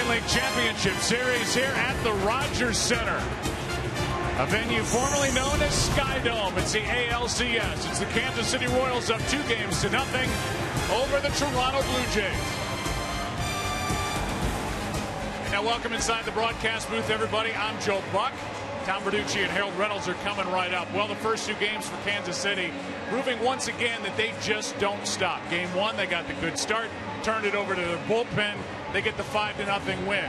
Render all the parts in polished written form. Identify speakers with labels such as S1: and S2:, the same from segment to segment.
S1: American League Championship Series here at the Rogers Center, a venue formerly known as Sky Dome. It's the ALCS. It's the Kansas City Royals up 2-0 over the Toronto Blue Jays. Now welcome inside the broadcast booth, everybody. I'm Joe Buck. Tom Verducci and Harold Reynolds are coming right up. Well, the first 2 games for Kansas City, proving once again that they just don't stop. Game 1, they got the good start, turned it over to their bullpen. They get the 5-0 win.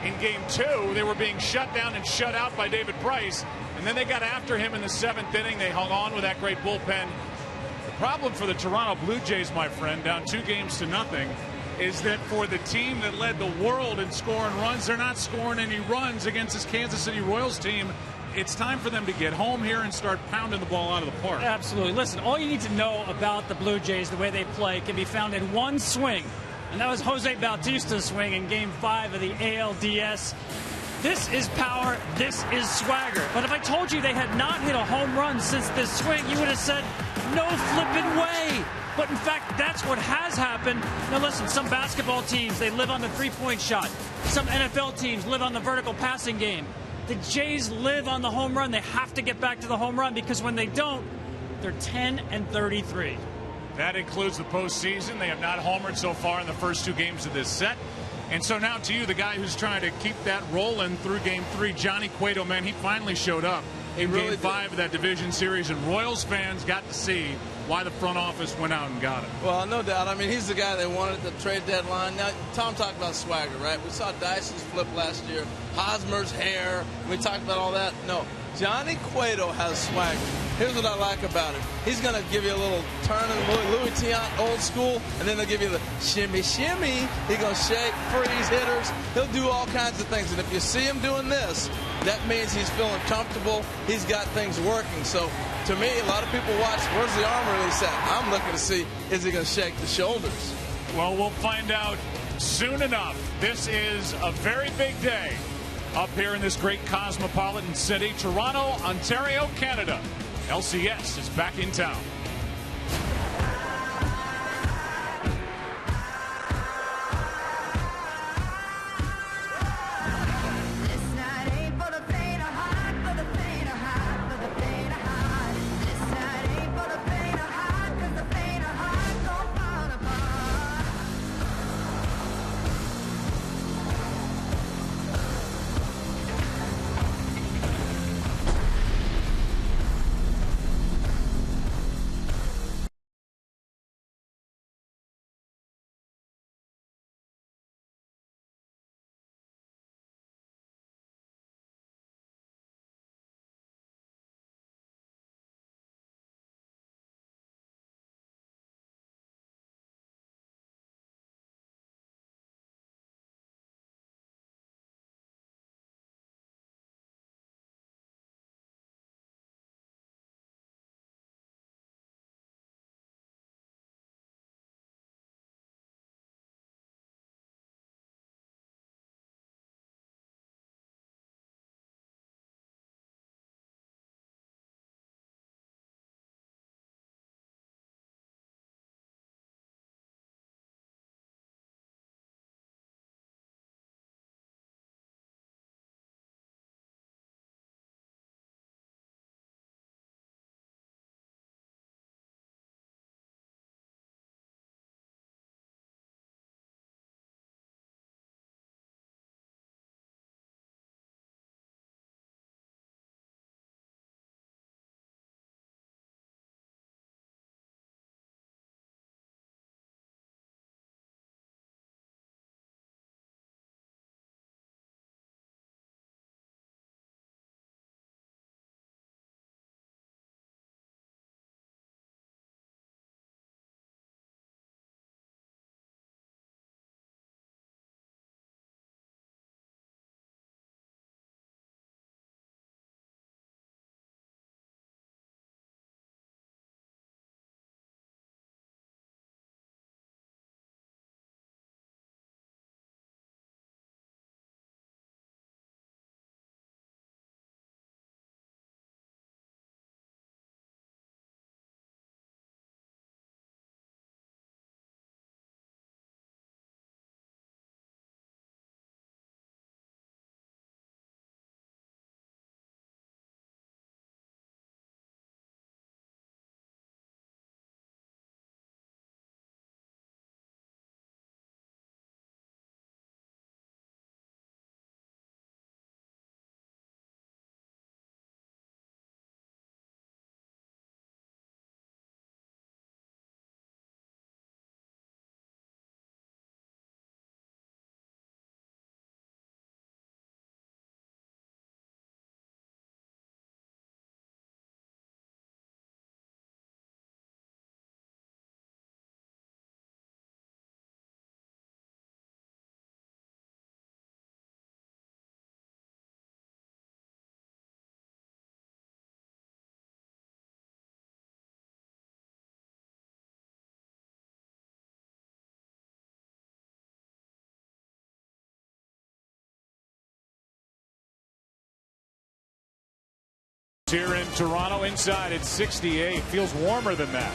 S1: In Game 2, they were being shut down and shut out by David Price, and then they got after him in the 7th inning. They hung on with that great bullpen. The problem for the Toronto Blue Jays, my friend, down 2-0, is that for the team that led the world in scoring runs, they're not scoring any runs against this Kansas City Royals team. It's time for them to get home here and start pounding the ball out of the park.
S2: Absolutely. Listen, all you need to know about the Blue Jays, the way they play, can be found in one swing, and that was Jose Bautista's swing in Game 5 of the ALDS. This is power, this is swagger. But if I told you they had not hit a home run since this swing, you would have said, no flipping way. But in fact, that's what has happened. Now listen, some basketball teams, they live on the three-point shot. Some NFL teams live on the vertical passing game. The Jays live on the home run. They have to get back to the home run, because when they don't, they're 10-33.
S1: That includes the postseason. They have not homered so far in the first 2 games of this set. And so now to you, the guy who's trying to keep that rolling through Game 3, Johnny Cueto, man, he finally showed up in Game 5 of that division series, and Royals fans got to see why the front office went out and got him.
S3: Well, no doubt. I mean, he's the guy they wanted at the trade deadline. Now, Tom talked about swagger, right? We saw Dyson's flip last year, Hosmer's hair. We talked about all that. No, Johnny Cueto has swagger. Here's what I like about it. He's going to give you a little turn in Louis Tiant, old school, and then they'll give you the shimmy, shimmy. He's going to shake, freeze hitters. He'll do all kinds of things. And if you see him doing this, that means he's feeling comfortable. He's got things working. So, to me, a lot of people watch, where's the arm release at? I'm looking to see, is he going to shake the shoulders?
S1: Well, we'll find out soon enough. This is a very big day up here in this great cosmopolitan city, Toronto, Ontario, Canada. LCS is back in town. Here in Toronto, inside it's 68. Feels warmer than that.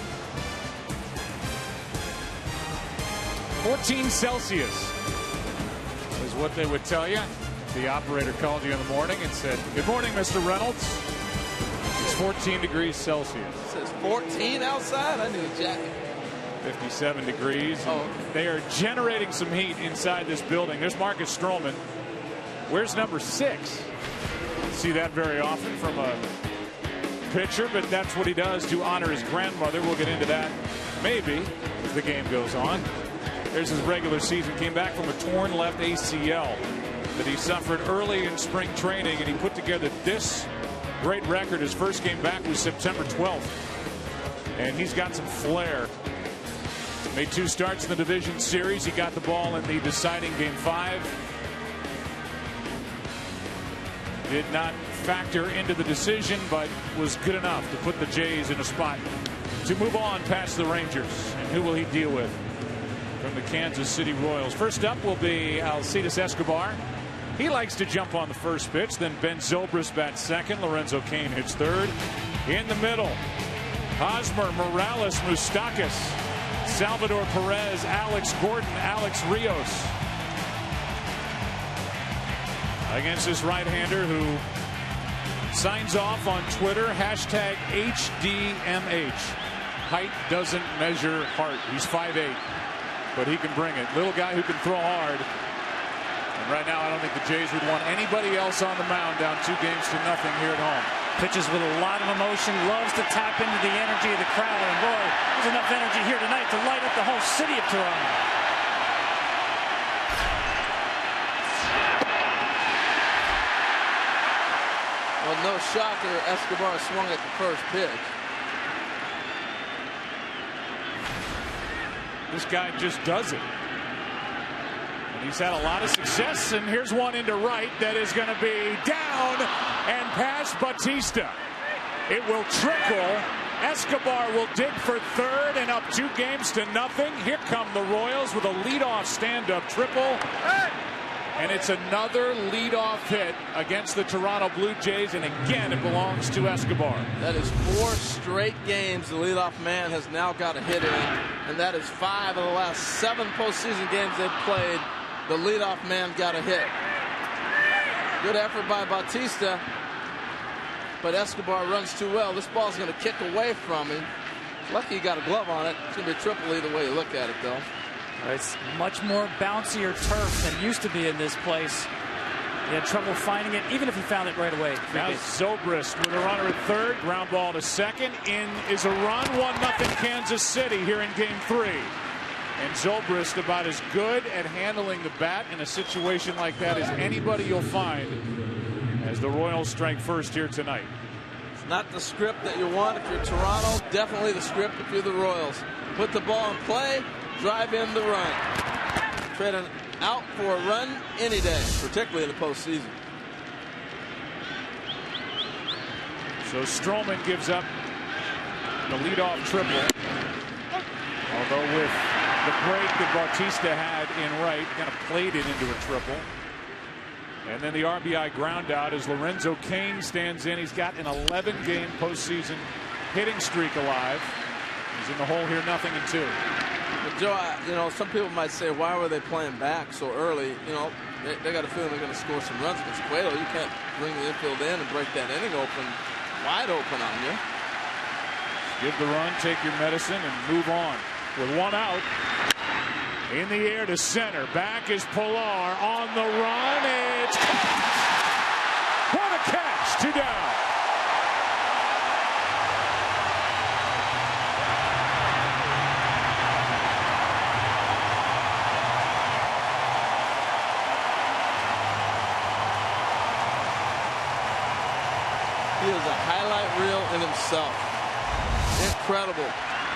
S1: 14 Celsius is what they would tell you. The operator called you in the morning and said, "Good morning, Mr. Reynolds." It's 14 degrees Celsius.
S3: It says 14 outside. I need a jacket.
S1: 57 degrees. They are generating some heat inside this building. There's Marcus Strowman. Where's number 6? See that very often from a pitcher, but that's what he does to honor his grandmother. We'll get into that maybe as the game goes on. There's his regular season. Came back from a torn left ACL that he suffered early in spring training, and he put together this great record. His first game back was September 12th, and he's got some flair. Made 2 starts in the division series. He got the ball in the deciding game 5. Did not factor into the decision, but was good enough to put the Jays in a spot to move on past the Rangers. And who will he deal with from the Kansas City Royals? First up will be Alcides Escobar. He likes to jump on the first pitch. Then Ben Zobrist bats second. Lorenzo Cain hits third. In the middle, Hosmer, Morales, Moustakas, Salvador Perez, Alex Gordon, Alex Rios. Against this right-hander who signs off on Twitter, hashtag HDMH. Height doesn't measure heart. He's 5'8", but he can bring it. Little guy who can throw hard. And right now, I don't think the Jays would want anybody else on the mound down 2-0 here at home.
S2: Pitches with a lot of emotion, loves to tap into the energy of the crowd. And boy, there's enough energy here tonight to light up the whole city of Toronto.
S3: Well, no shocker, Escobar swung at the first pitch.
S1: This guy just does it. And he's had a lot of success, and here's one into right that is going to be down and past Bautista. It will trickle. Escobar will dig for third and up 2-0. Here come the Royals with a leadoff stand-up triple. And it's another leadoff hit against the Toronto Blue Jays, and again it belongs to Escobar.
S3: That is 4 straight games the leadoff man has now got a hit in, and that is 5 of the last 7 postseason games they've played. The leadoff man got a hit. Good effort by Bautista, but Escobar runs too well. This ball's going to kick away from him. Lucky he got a glove on it. It's going to be a triple either way you look at it, though.
S2: It's much more bouncier turf than used to be in this place. He had trouble finding it, even if he found it right away.
S1: Now Zobrist with a runner at third. Ground ball to second. In is a run. 1-0 Kansas City here in game 3. And Zobrist about as good at handling the bat in a situation like that as anybody you'll find as the Royals strike first here tonight.
S3: It's not the script that you want if you're Toronto. Definitely the script if you're the Royals. Put the ball in play. Drive in the run. Trade an out for a run any day, particularly in the postseason.
S1: So Strowman gives up the leadoff triple. Although with the break that Bautista had in right, kind of played it into a triple. And then the RBI ground out as Lorenzo Cain stands in. He's got an 11-game postseason hitting streak alive. He's in the hole here, 0-2.
S3: But Joe, you know, some people might say, why were they playing back so early? You know, they got a feeling they're going to score some runs against Cueto. You can't bring the infield in and break that inning open, wide open on you.
S1: Give the run, take your medicine, and move on. With 1 out, in the air to center. Back is Pilar on the run. It's caught. What a catch! 2 down.
S3: He is a highlight reel in himself. Incredible.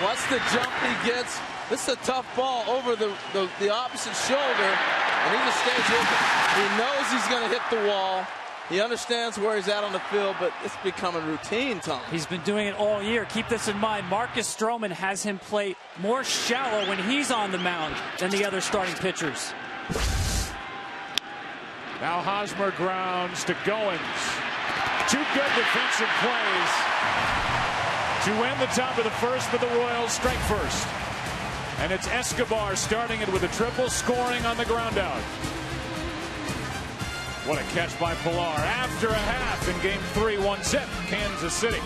S3: Watch the jump he gets. This is a tough ball over the opposite shoulder, and he just stays with it. He knows he's going to hit the wall. He understands where he's at on the field, but it's becoming routine, Tom.
S2: He's been doing it all year. Keep this in mind. Marcus Strowman has him play more shallow when he's on the mound than the other starting pitchers.
S1: Now Hosmer grounds to Goins. Two good defensive plays to end the top of the first for the Royals. Strike first. And it's Escobar starting it with a triple, scoring on the ground out. What a catch by Pilar after a half in game 3, 1-zip, Kansas City.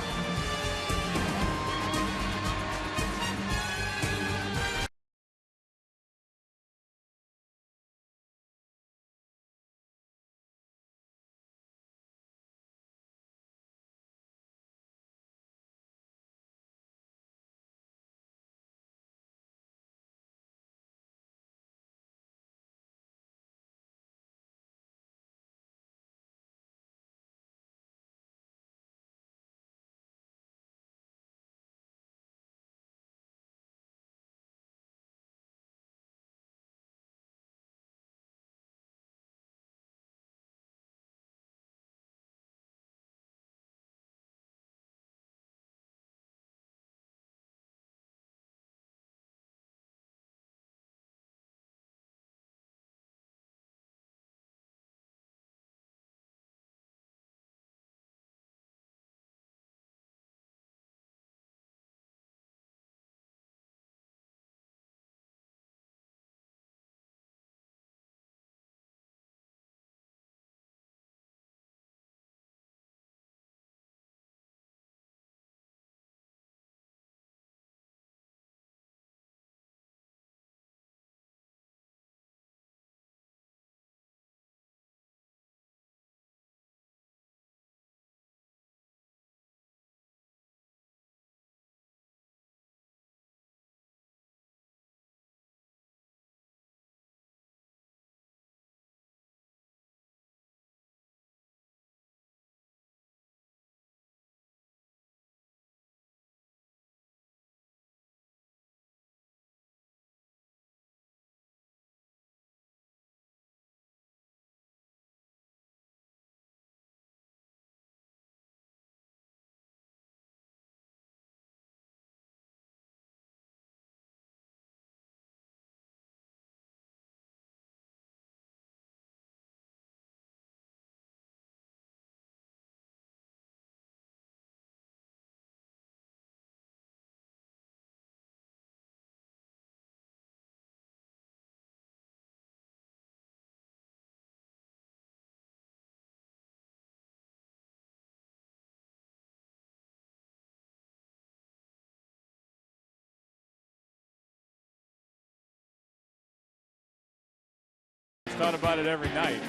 S1: Thought about it every night.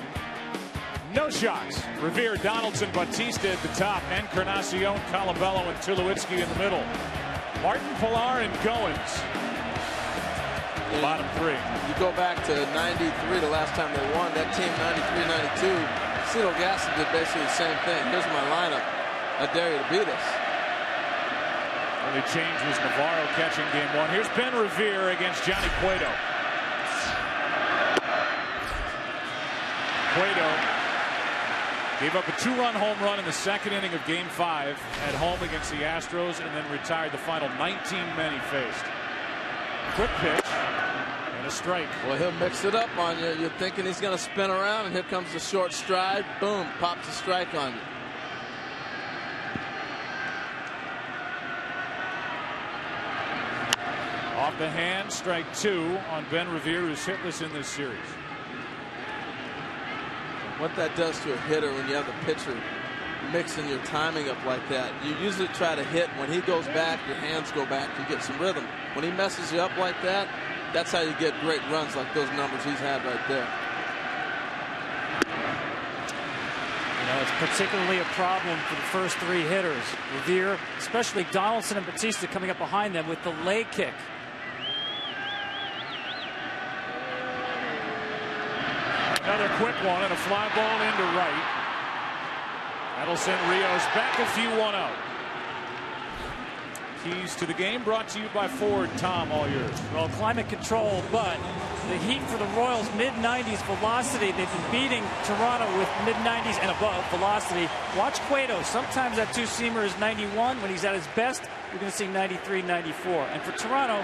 S1: No shots. Revere, Donaldson, Bautista at the top. Encarnacion, Colabello, and Tulowitzki in the middle. Martin, Pilar, and Goins. The bottom three.
S3: You go back to 93, the last time they won. That team, 93-92. Cito Gaston did basically the same thing. Here's my lineup. I dare you to beat us.
S1: Only change was Navarro catching game 1. Here's Ben Revere against Johnny Cueto. Cueto gave up a 2-run home run in the second inning of game 5 at home against the Astros, and then retired the final 19 men he faced. Quick pitch and a strike.
S3: Well, he'll mix it up on you. You're thinking he's going to spin around, and here comes the short stride. Boom, pops a strike on you.
S1: Off the hand, strike 2 on Ben Revere, who's hitless in this series.
S3: What that does to a hitter when you have the pitcher mixing your timing up like that. You usually try to hit when he goes back, your hands go back, you get some rhythm. When he messes you up like that, that's how you get great runs like those numbers he's had right there.
S2: You know, it's particularly a problem for the first 3 hitters. Revere, especially Donaldson and Bautista coming up behind them with the leg kick.
S1: Another quick one and a fly ball into right. That'll send Rios back a few 1 out. Keys to the game brought to you by Ford. Tom, all yours.
S2: Well, climate control, but the heat for the Royals, mid-90s velocity. They've been beating Toronto with mid-90s and above velocity. Watch Cueto. Sometimes that two-seamer is 91. When he's at his best, you're going to see 93, 94. And for Toronto,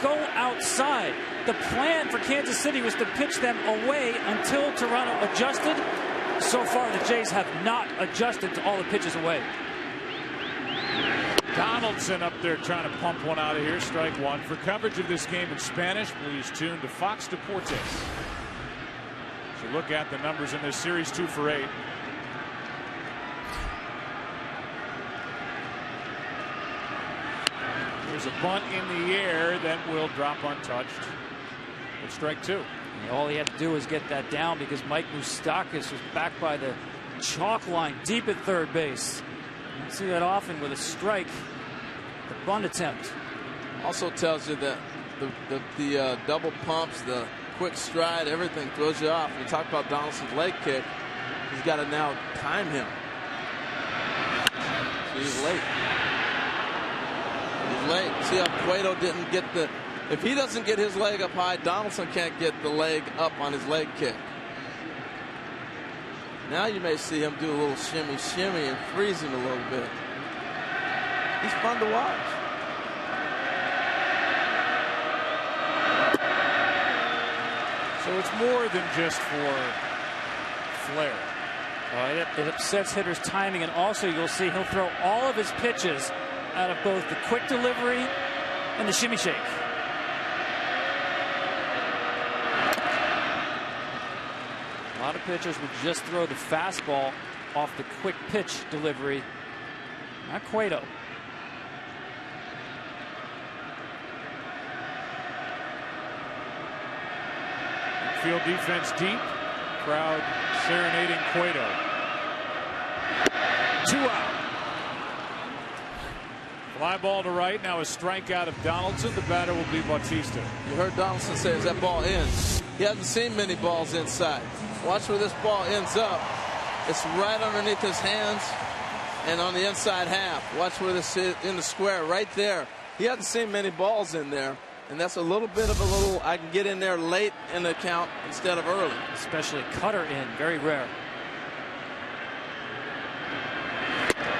S2: go outside. The plan for Kansas City was to pitch them away until Toronto adjusted. so far the Jays have not adjusted to all the pitches away.
S1: Donaldson up there trying to pump one out of here. Strike one. For coverage of this game in Spanish, please tune to Fox Deportes. So look at the numbers in this series. 2 for 8. There's a bunt in the air that will drop untouched. It's strike 2.
S2: And all he had to do was get that down because Mike Moustakas was back by the chalk line deep at third base. You don't see that often with a strike. The bunt attempt.
S3: Also tells you that the double pumps, the quick stride, everything throws you off. We talk about Donaldson's leg kick. He's got to now time him. So he's late. He's late. See how Cueto didn't get the... If he doesn't get his leg up high, Donaldson can't get the leg up on his leg kick. Now you may see him do a little shimmy and freeze him a little bit. He's fun to watch.
S1: So it's more than just for flair.
S2: It upsets hitters' timing, and also you'll see he'll throw all of his pitches out of both the quick delivery and the shimmy shake. A lot of pitchers would just throw the fastball off the quick pitch delivery. Not Cueto.
S1: Field defense deep. Crowd serenading Cueto. 2 out. Fly ball to right. Now a strikeout of Donaldson. The batter will be Bautista.
S3: You heard Donaldson say, is that ball in? He hasn't seen many balls inside. Watch where this ball ends up. It's right underneath his hands and on the inside half. Watch where this is in the square right there. He hasn't seen many balls in there. And that's a little bit of I can get in there late in the count instead of early.
S2: Especially cutter in, very rare.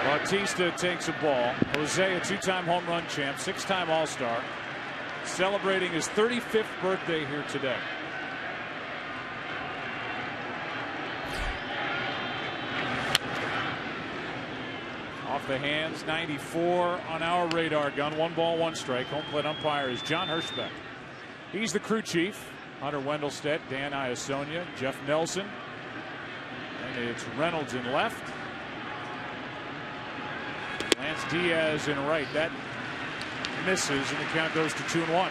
S1: Bautista takes a ball. Jose, a 2-time home run champ, 6-time All-Star, celebrating his 35th birthday here today. Off the hands, 94 on our radar gun. 1 ball, 1 strike. Home plate umpire is John Hirschbeck. He's the crew chief. Hunter Wendelstedt, Dan Iasonia, Jeff Nelson. And it's Reynolds in left. Lance Diaz in right. That misses, and the count goes to 2-1.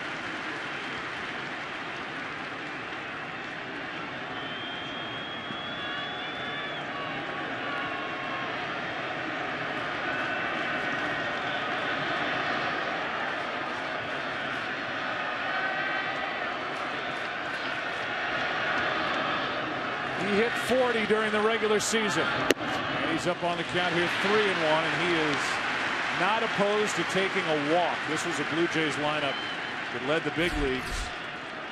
S1: He hit 40 during the regular season. And he's up on the count here, 3-1, and he is not opposed to taking a walk. This was a Blue Jays lineup that led the big leagues,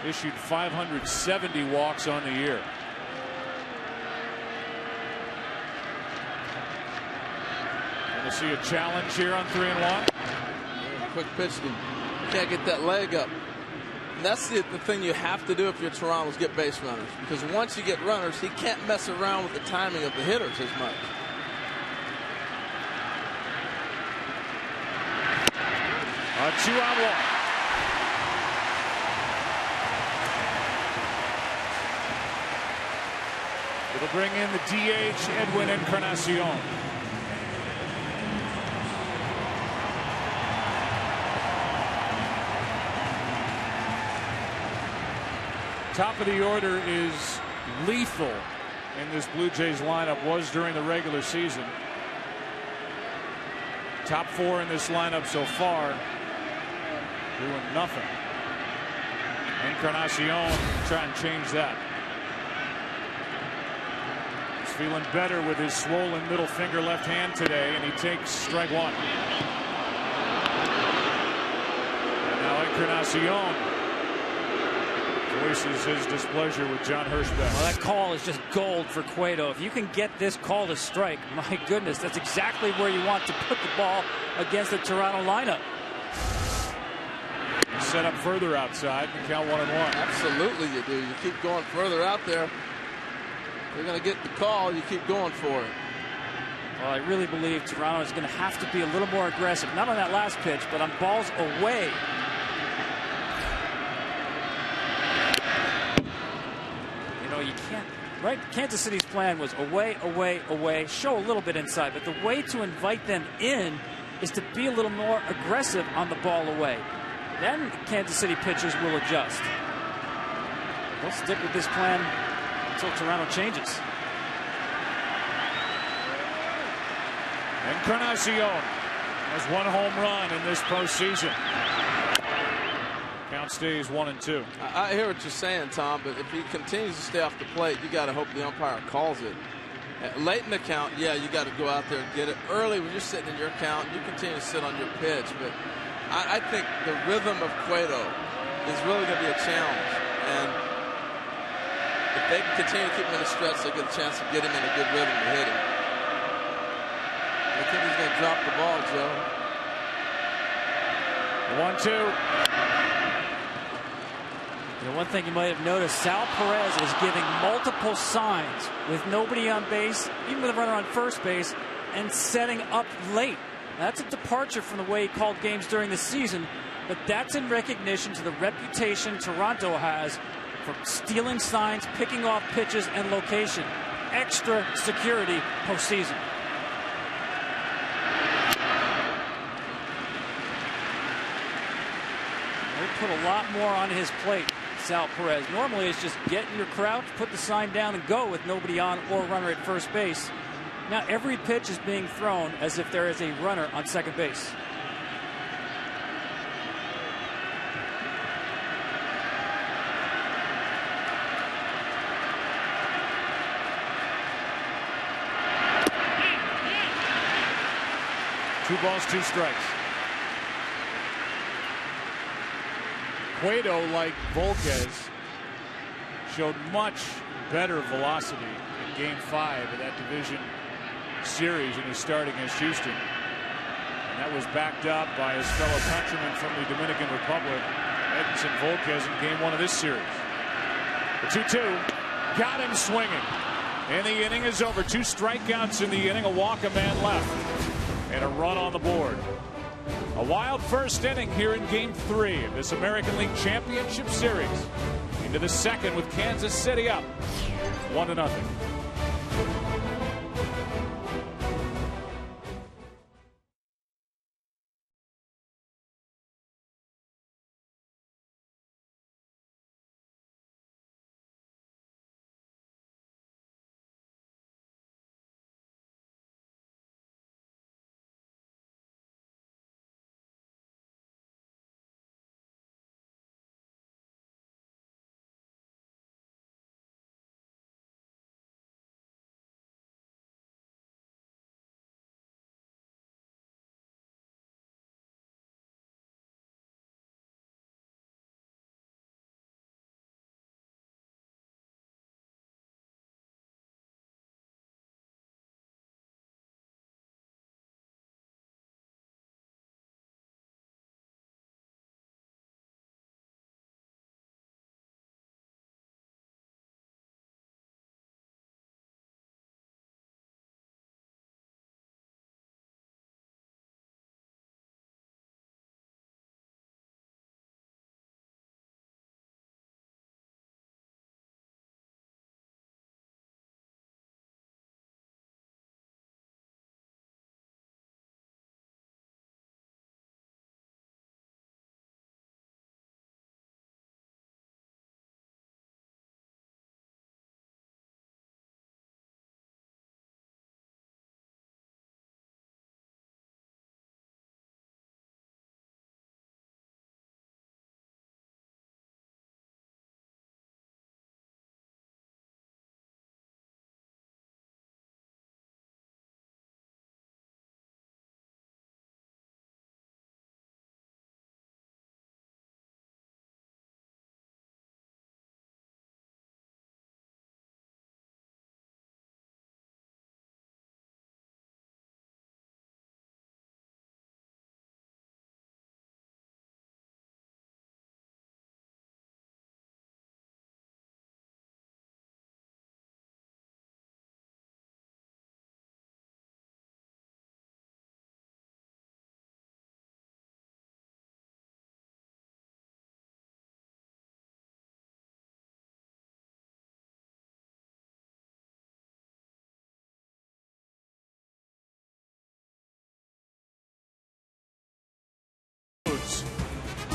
S1: issued 570 walks on the year. Going to see a challenge here on 3-1.
S3: Quick pitch. You can't get that leg up. And that's the thing you have to do if you're Toronto is get base runners. Because once you get runners, he can't mess around with the timing of the hitters as much.
S1: A 2-out walk. It'll bring in the DH, Edwin Encarnacion. Top of the order is lethal in this Blue Jays lineup, was during the regular season. Top 4 in this lineup so far, doing nothing. Encarnacion trying to change that. He's feeling better with his swollen middle finger left hand today, and he takes strike 1. And now Encarnacion voices his displeasure with John Hirschbeck.
S2: Well, that call is just gold for Cueto. If you can get this call to strike, my goodness, that's exactly where you want to put the ball against the Toronto lineup.
S1: Set up further outside and count 1-1.
S3: Absolutely you do. You keep going further out there. They're going to get the call. You keep going for it.
S2: Well, I really believe Toronto is going to have to be a little more aggressive, not on that last pitch, but on balls away. You know, you can't, right? Kansas City's plan was away, away, away, show a little bit inside, but the way to invite them in is to be a little more aggressive on the ball away. Then Kansas City pitchers will adjust. They'll stick with this plan until Toronto changes.
S1: Encarnacion has 1 home run in this postseason. Count stays 1-2.
S3: I hear what you're saying, Tom, but if he continues to stay off the plate, you got to hope the umpire calls it. Late in the count, yeah, you got to go out there and get it. Early, when you're sitting in your count, you continue to sit on your pitch. But I think the rhythm of Cueto is really going to be a challenge. And if they can continue to keep him in the stretch, they get a chance to get him in a good rhythm to hit him. I think he's going to drop the ball, Joe.
S1: 1-2.
S2: You know, one thing you might have noticed, Sal Perez is giving multiple signs with nobody on base, even with a runner on first base, and setting up late. That's a departure from the way he called games during the season, but that's in recognition to the reputation Toronto has for stealing signs, picking off pitches and location. Extra security postseason. Put a lot more on his plate, Sal Perez. Normally it's just get in your crouch, put the sign down and go with nobody on or runner at first base. Now every pitch is being thrown as if there is a runner on second base.
S1: Two balls, 2 strikes. Cueto, like Volquez, showed much better velocity in Game 5 of that division series in his start against Houston. And that was backed up by his fellow countryman from the Dominican Republic, Edinson Volquez, in Game 1 of this series. The 2-2 got him swinging. And the inning is over. 2 strikeouts in the inning, a walk, a man left, and a run on the board. A wild first inning here in Game 3 of this American League Championship Series. Into the second with Kansas City up 1-0.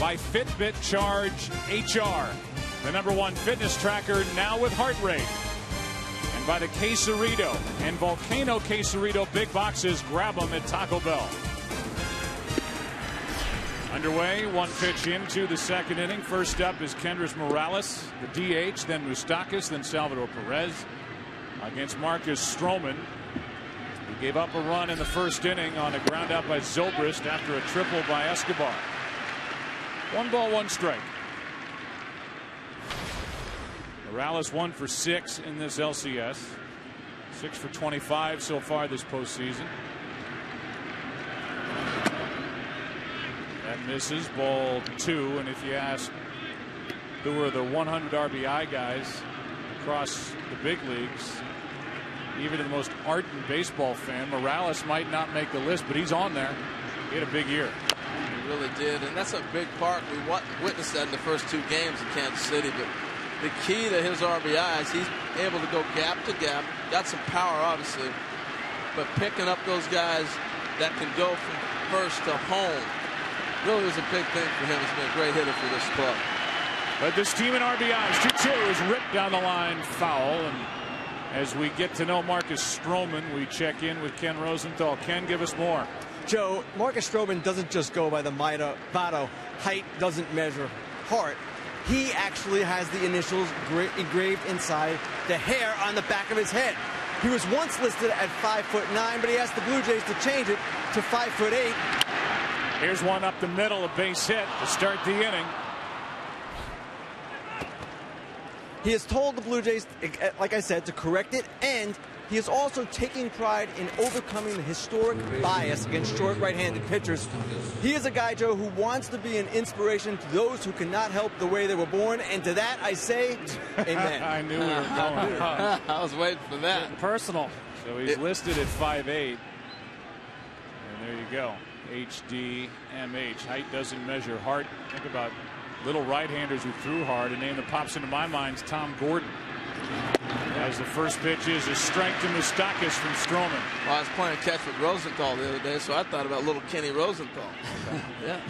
S1: by Fitbit Charge HR, the #1 fitness tracker now with heart rate. And by the Quesarito and Volcano Quesarito big boxes. Grab them at Taco Bell. Underway, one pitch into the second inning. First up is Kendrys Morales, the DH, then Moustakas, then Salvador Perez against Marcus Strowman. He gave up a run in the first inning on a ground out by Zobrist after a triple by Escobar. 1 ball, 1 strike. Morales 1 for 6 in this LCS. 6 for 25 so far this postseason. That misses, ball 2. And if you ask who are the 100 RBI guys across the big leagues, even to the most ardent baseball fan, Morales might not make the list, but he's on there. He had a big year.
S3: He really did, and that's a big part. We witnessed that in the first 2 games in Kansas City, but the key to his RBIs, he's able to go gap to gap. Got some power, obviously, but picking up those guys that can go from first to home really was a big thing for him. He's been a great hitter for this club.
S1: But this team in RBIs, 2-2 is ripped down the line, foul. And as we get to know Marcus Strowman, we check in with Ken Rosenthal. Ken, give us more.
S4: Joe, Marcus Strowman doesn't just go by the motto, height doesn't measure heart. He actually has the initials engraved inside the hair on the back of his head. He was once listed at 5'9", but he asked the Blue Jays to change it to 5'8".
S1: Here's one up the middle, a base hit to start the inning.
S4: He has told the Blue Jays, like I said, to correct it, and he is also taking pride in overcoming the historic bias against short right-handed pitchers. He is a guy, Joe, who wants to be an inspiration to those who cannot help the way they were born, and to that I say, amen.
S1: I knew we were going.
S3: I was waiting for that.
S2: Getting personal.
S1: So he's listed at 5'8", and there you go. HDMH. Height doesn't measure heart. Think about little right-handers who threw hard. A name that pops into my mind is Tom Gordon. As the first pitch is a strike to Moustakas from Strowman.
S3: Well, I was playing catch with Rosenthal the other day, so I thought about little Kenny Rosenthal.
S2: Yeah.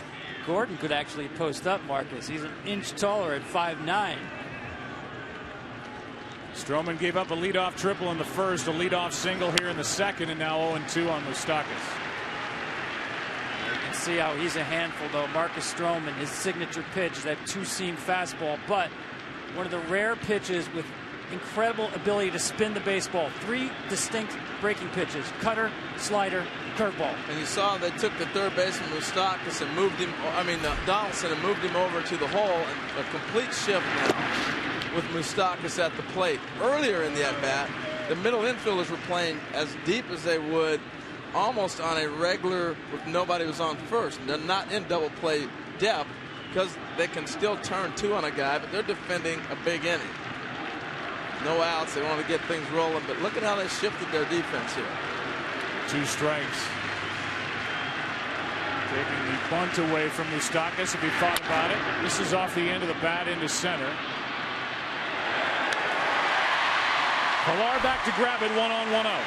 S2: Gordon could actually post up Marcus. He's an inch taller at 5'9".
S1: Strowman gave up a leadoff triple in the first, a leadoff single here in the second, and now 0-2 on Moustakas.
S2: You can see how he's a handful, though. Marcus Strowman, his signature pitch, that 2-seam fastball, but one of the rare pitches with incredible ability to spin the baseball. 3 distinct breaking pitches: cutter, slider, curveball.
S3: And you saw they took the third baseman Moustakas and moved him, Donaldson, and moved him over to the hole, and a complete shift now with Moustakas at the plate. Earlier in the at-bat, the middle infielders were playing as deep as they would almost on a regular, if nobody was on first. They're not in double play depth because they can still turn 2 on a guy, but they're defending a big inning. No outs. They want to get things rolling, but look at how they shifted their defense here.
S1: 2 strikes. Taking the bunt away from Moustakas if he thought about it. This is off the end of the bat into center. Pilar back to grab it, 1-on, 1-out.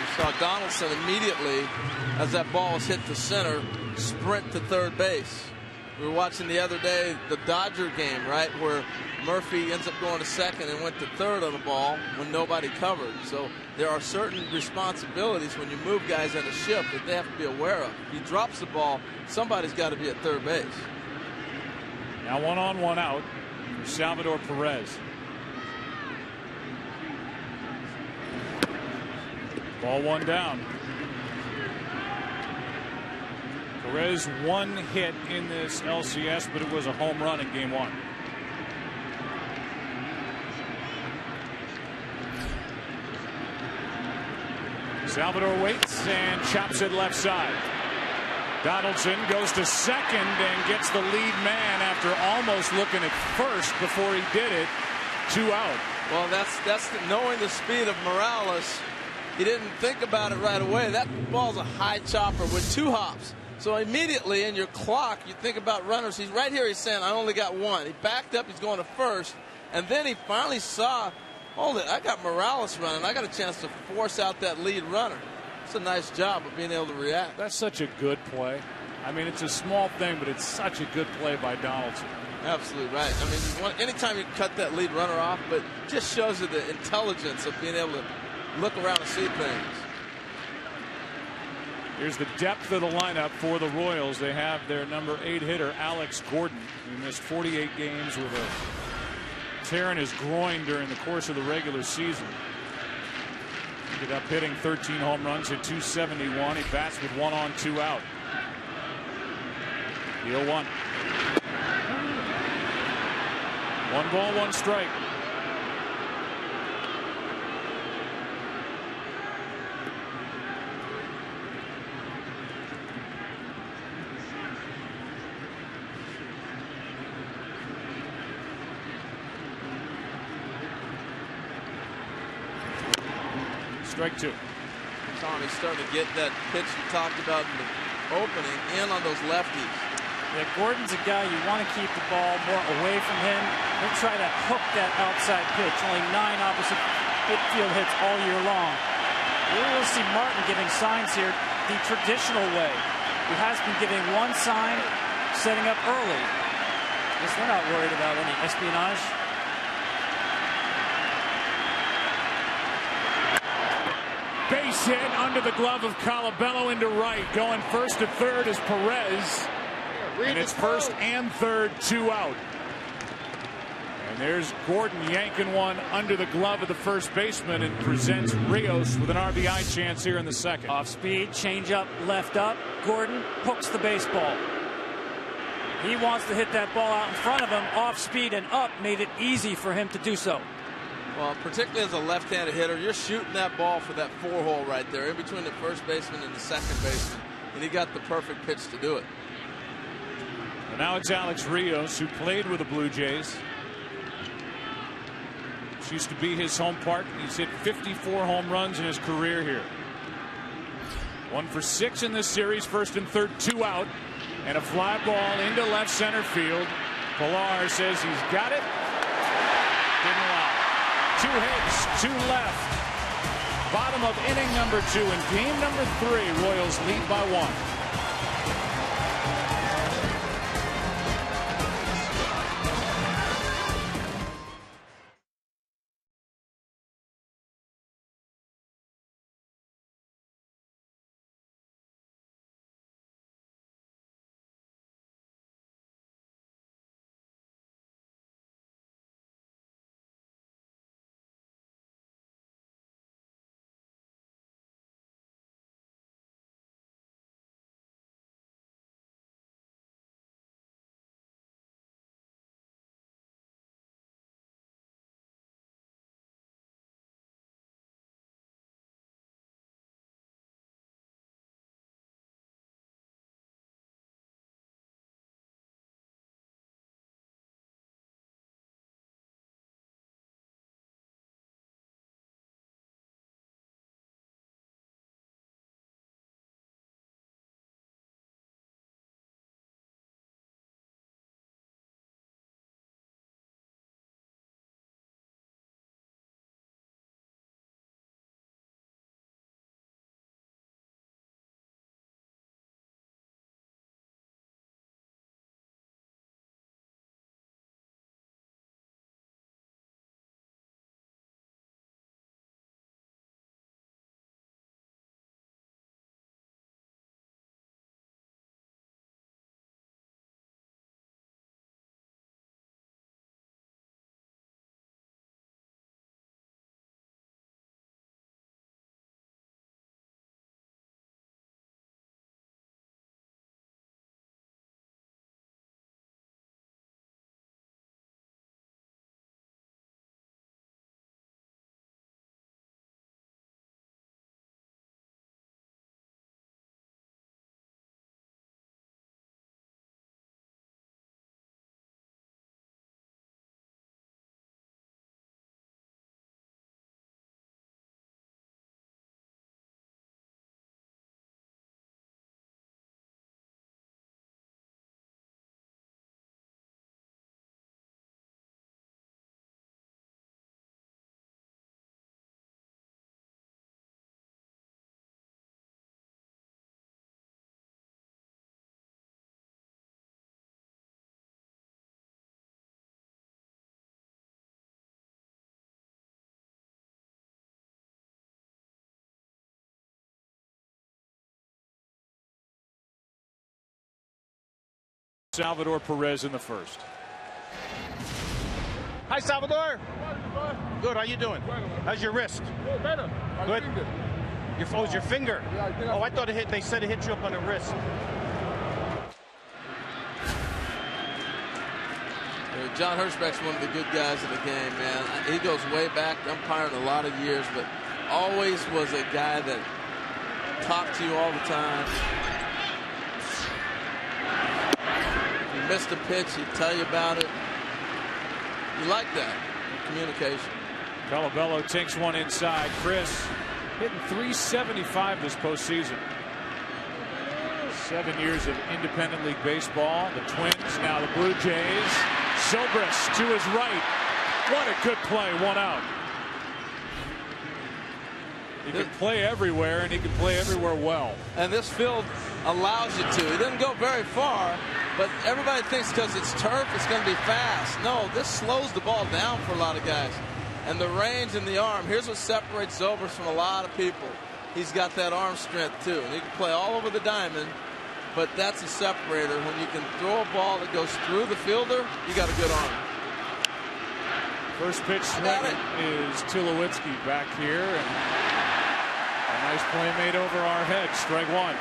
S3: You saw Donaldson immediately, as that ball was hit to center, sprint to third base. We were watching the other day the Dodger game, right, where Murphy ends up going to second and went to third on the ball when nobody covered. So there are certain responsibilities when you move guys in a shift that they have to be aware of. If he drops the ball, somebody's got to be at third base.
S1: Now 1-on, 1-out for Salvador Perez. Ball 1 down. Perez 1 hit in this LCS, but it was a home run in game 1. Salvador waits and chops it left side. Donaldson goes to second and gets the lead man after almost looking at first before he did it. 2 out.
S3: Well, that's knowing the speed of Morales. He didn't think about it right away. That ball's a high chopper with 2 hops. So immediately in your clock, you think about runners. He's right here. He's saying, I only got 1. He backed up. He's going to first. And then he finally saw, hold it, I got Morales running. I got a chance to force out that lead runner. It's a nice job of being able to react.
S1: That's such a good play. I mean, it's a small thing, but it's such a good play by Donaldson.
S3: Absolutely right. I mean, anytime you cut that lead runner off, but just shows you the intelligence of being able to look around and see things.
S1: Here's the depth of the lineup for the Royals. They have their number 8 hitter, Alex Gordon, who missed 48 games with a tear in his groin during the course of the regular season. Ended up hitting 13 home runs, hit 271. He bats with 1 on, 2 out. The 0-1. 1 ball, 1 strike. Strike 2.
S3: Tom, he's starting to get that pitch you talked about in the opening in on those lefties.
S2: Yeah, Gordon's a guy you want to keep the ball more away from him. He'll try to hook that outside pitch. Only 9 opposite field hits all year long. We'll see Martin giving signs here the traditional way. He has been giving 1 sign, setting up early. Guess they're not worried about any espionage.
S1: Base hit under the glove of Colabello into right. Going first to third is Perez. And it's first and third, 2 out. And there's Gordon yanking one under the glove of the first baseman and presents Rios with an RBI chance here in the second.
S2: Off speed, change up, left up. Gordon hooks the baseball. He wants to hit that ball out in front of him. Off speed and up made it easy for him to do so.
S3: Well, particularly as a left-handed hitter, you're shooting that ball for that 4-hole right there in between the first baseman and the second baseman. And he got the perfect pitch to do it.
S1: And now it's Alex Rios, who played with the Blue Jays. This used to be his home park. He's hit 54 home runs in his career here. 1 for 6 in this series. First and third, 2 out. And a fly ball into left center field. Pilar says he's got it. Didn't allow it. 2 hits, 2 left. Bottom of inning number 2 and game number 3. Royals lead by 1. Salvador Perez in the first.
S5: Hi, Salvador. Good. How you doing? How's your wrist? Good. Your finger. Oh, I thought it hit. They said it hit you up on the wrist.
S3: John Hirschbeck's one of the good guys in the game, man. He goes way back, umpiring a lot of years, but always was a guy that talked to you all the time. If you missed a pitch, he'd tell you about it. You like that communication.
S1: Calabello takes one inside. Chris hitting .375 this postseason. 7 years of independent league baseball. The Twins, now the Blue Jays. Zobrist to his right. What a good play. 1 out. He can play everywhere, and he can play everywhere well.
S3: And this field allows you to. He didn't go very far, but everybody thinks because it's turf, it's going to be fast. No, this slows the ball down for a lot of guys. And the range and the arm. Here's what separates Zobrist from a lot of people. He's got that arm strength, too. And he can play all over the diamond. But that's a separator. When you can throw a ball that goes through the fielder, you got a good arm.
S1: First pitch swing is Tulowitzki back here. And a nice play made over our heads. Strike one.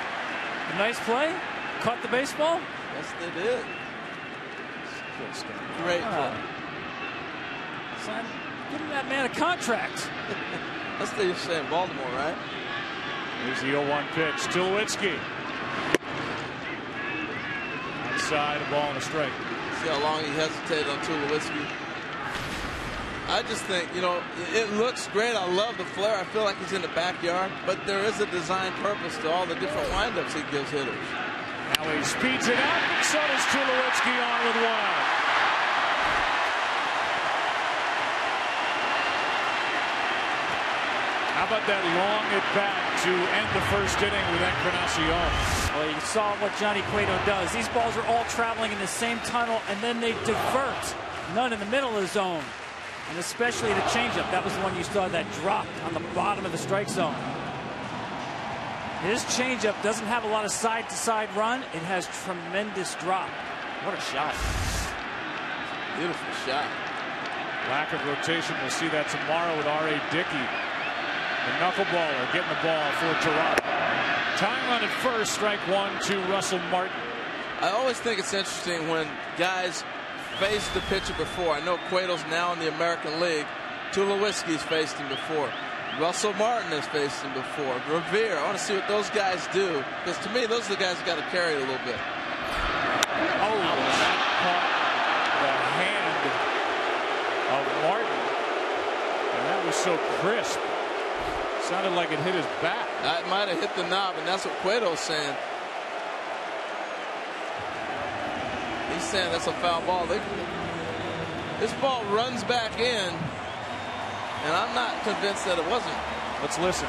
S2: A nice play. Caught the baseball.
S3: Yes, they did. Great play.
S2: Son, giving that man a contract.
S3: That's what you're saying, Baltimore, right?
S1: Here's the 0-1 pitch. Tulowitzki. Outside, a ball and a strike.
S3: See how long he hesitated on Tulowitzki. I just think, you know, it looks great. I love the flare. I feel like he's in the backyard, but there is a design purpose to all the different windups he gives hitters.
S1: Now he speeds it up, and so does Tulowitzki on with 1 out. How about that long at bat to end the first inning with Encarnacion?
S2: Well, you saw what Johnny Cueto does. These balls are all traveling in the same tunnel, and then they divert. None in the middle of the zone. And especially the changeup. That was the one you saw that dropped on the bottom of the strike zone. His changeup doesn't have a lot of side-to-side run. It has tremendous drop. What a shot.
S3: Beautiful shot.
S1: Lack of rotation. We'll see that tomorrow with R.A. Dickey. The knuckleballer getting the ball for Toronto. Tying run at first, strike one to Russell Martin.
S3: I always think it's interesting when guys faced the pitcher before. I know Cueto's now in the American League. Tulowitzki's faced him before. Russell Martin has faced him before. Revere. I want to see what those guys do. Because to me, those are the guys who got to carry it a little bit.
S1: Oh, that caught the hand of Martin. And that was so crisp. Sounded like it hit his bat.
S3: That might have hit the knob, and that's what Cueto's saying. He's saying that's a foul ball. This ball runs back in, and I'm not convinced that it wasn't.
S1: Let's listen.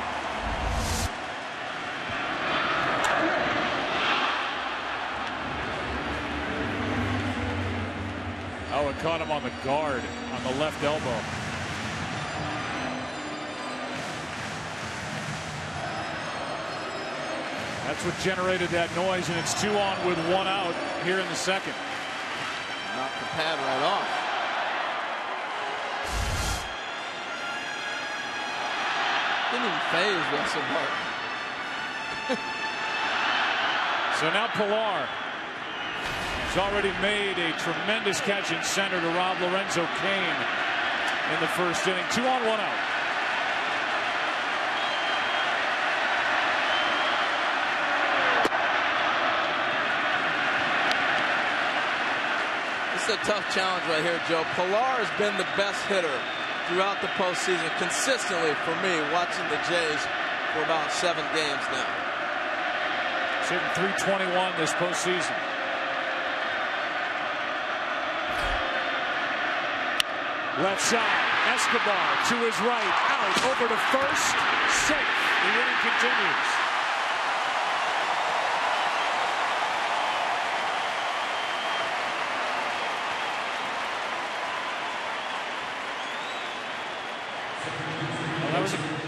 S1: Oh, it caught him on the guard, on the left elbow. That's what generated that noise, and it's 2 on with 1 out here in the second.
S3: Knocked the pad right off. Didn't even phase Russell Martin.
S1: So now Pilar has already made a tremendous catch in center to rob Lorenzo Cain in the first inning. 2 on, 1 out.
S3: It's a tough challenge right here, Joe. Pilar has been the best hitter throughout the postseason, consistently for me, watching the Jays for about 7 games now.
S1: He's hitting .321 this postseason. Left side, Escobar to his right, out, over to first, safe. The inning continues.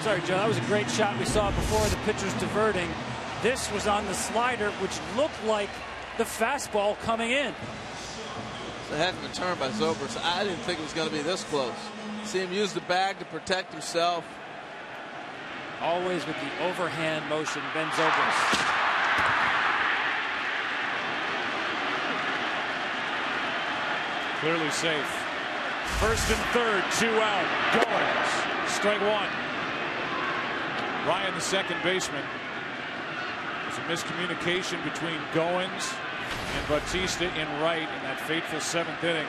S2: Sorry, Joe, that was a great shot we saw before, the pitcher's diverting. This was on the slider, which looked like the fastball coming in.
S3: It's a heck of a turn by Zobrist. I didn't think it was going to be this close. See him use the bag to protect himself.
S2: Always with the overhand motion, Ben Zobrist.
S1: Clearly safe. First and third, 2 out. Goins. Strike one. Ryan, the second baseman. There's a miscommunication between Goins and Bautista in right in that fateful 7th inning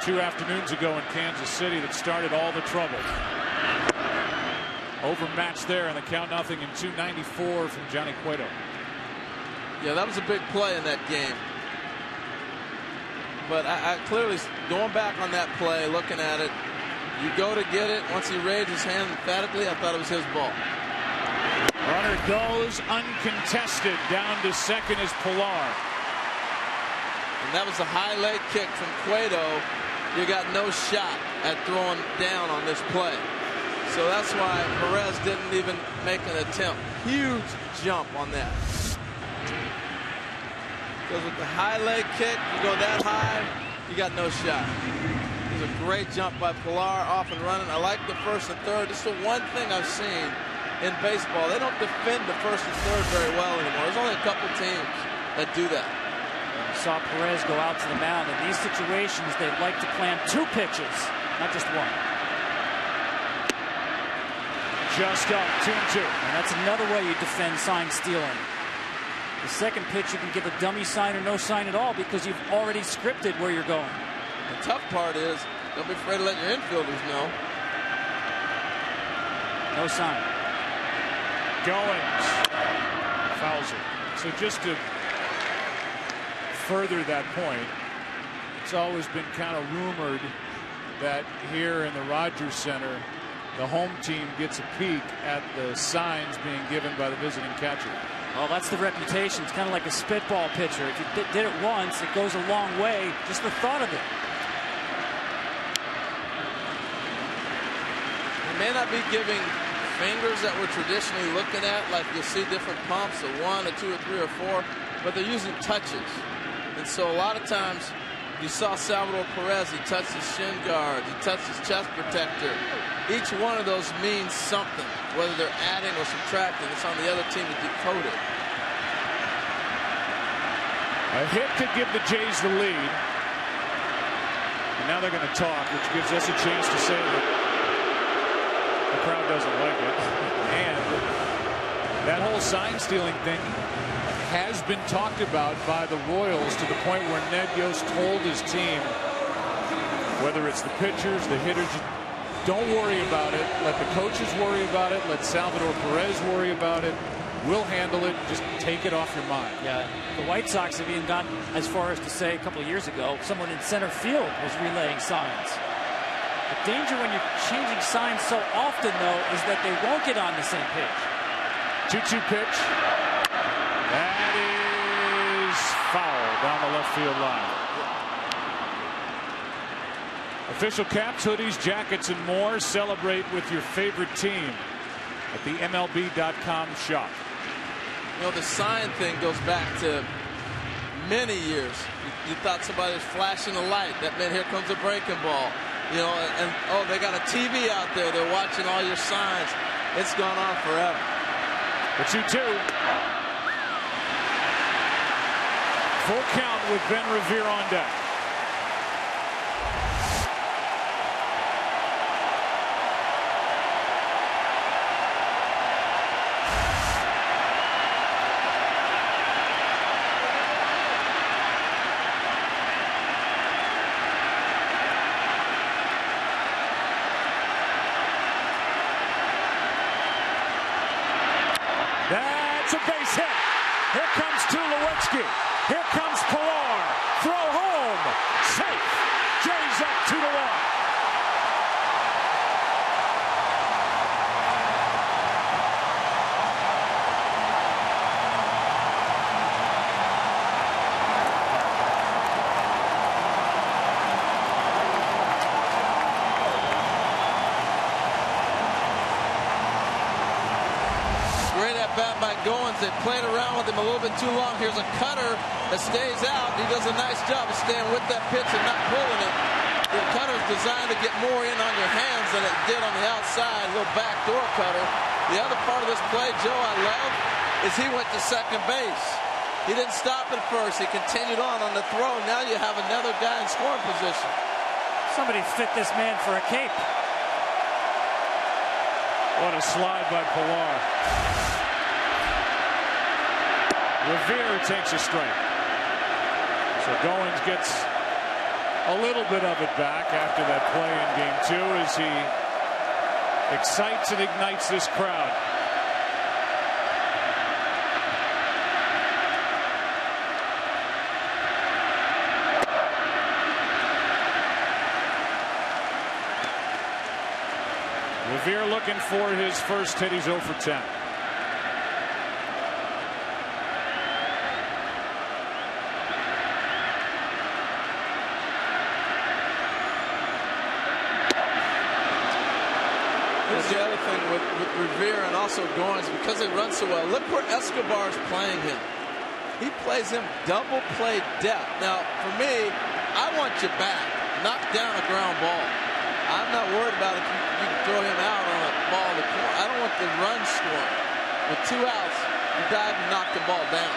S1: 2 afternoons ago in Kansas City that started all the trouble. Overmatched there, and the count nothing in 294 from Johnny Cueto.
S3: Yeah, that was a big play in that game. But I clearly, going back on that play, looking at it, you go to get it. Once he raised his hand emphatically, I thought it was his ball.
S1: Runner goes uncontested. Down to second is Pilar.
S3: And that was a high leg kick from Cueto. You got no shot at throwing down on this play. So that's why Perez didn't even make an attempt. Huge jump on that. Because with the high leg kick, you go that high, you got no shot. It was a great jump by Pilar, off and running. I like the first and third. This is the one thing I've seen in baseball. They don't defend the first and third very well anymore. There's only a couple teams that do that.
S2: You saw Perez go out to the mound. In these situations, they like to plan 2 pitches, not just one.
S1: Just up, 2-2.
S2: And that's another way you defend sign stealing. The second pitch, you can give a dummy sign or no sign at all because you've already scripted where you're going.
S3: The tough part is, don't be afraid to let your infielders know.
S2: No sign.
S1: Goins fouls it. So just to further that point, it's always been kind of rumored that here in the Rogers Center, the home team gets a peek at the signs being given by the visiting catcher.
S2: Well, that's the reputation. It's kind of like a spitball pitcher. If you did it once, it goes a long way. Just the thought of it.
S3: They may not be giving fingers that we're traditionally looking at, like you'll see different pumps, a 1, a 2, a 3, or 4, but they're using touches. And so a lot of times, you saw Salvador Perez, he touched his shin guard, he touched his chest protector. Each one of those means something, whether they're adding or subtracting. It's on the other team to decode it.
S1: A hit could give the Jays the lead. And now they're going to talk, which gives us a chance to say that the crowd doesn't like it. And that whole sign stealing thing has been talked about by the Royals to the point where Ned Yost told his team, whether it's the pitchers, the hitters, don't worry about it. Let the coaches worry about it. Let Salvador Perez worry about it. We'll handle it. Just take it off your mind.
S2: Yeah, the White Sox have even gone as far as to say a couple of years ago, someone in center field was relaying signs. The danger when you're changing signs so often, though, is that they won't get on the same page.
S1: 2-2 pitch. That is foul down the left field line. Official caps, hoodies, jackets, and more. Celebrate with your favorite team at the MLB.com shop.
S3: You know, the sign thing goes back to many years. You thought somebody was flashing a light. That meant here comes a breaking ball. You know, and oh, they got a TV out there. They're watching all your signs. It's gone on forever.
S1: The 2-2. Full count with Ben Revere on deck. That's a base hit. Here comes Tulowitzki. Here comes Pilar. Throw home. Safe. Jays up 2-1.
S3: Great at bat by Goins They played around with him a little bit too long. Here's a cutter that stays out. He does a nice job of staying with that pitch and not pulling it. The cutter is designed to get more in on your hands than it did on the outside. A little backdoor cutter. The other part of this play, Joe, I love, is he went to second base. He didn't stop at first. He continued on the throw. Now you have another guy in scoring position.
S2: Somebody fit this man for a cape.
S1: What a slide by Pilar. Revere takes a strike. So Goins gets a little bit of it back after that play in game 2 as he excites and ignites this crowd. Revere looking for his first hit. He's 0 for 10.
S3: Here's the other thing with Revere and also Goins, because they run so well. Look where Escobar's playing him. He plays him double play depth. Now, for me, I want you back. Knock down a ground ball. I'm not worried about if you can throw him out on a ball in the corner. I don't want the run scoring. With 2 outs, you dive and knock the ball down.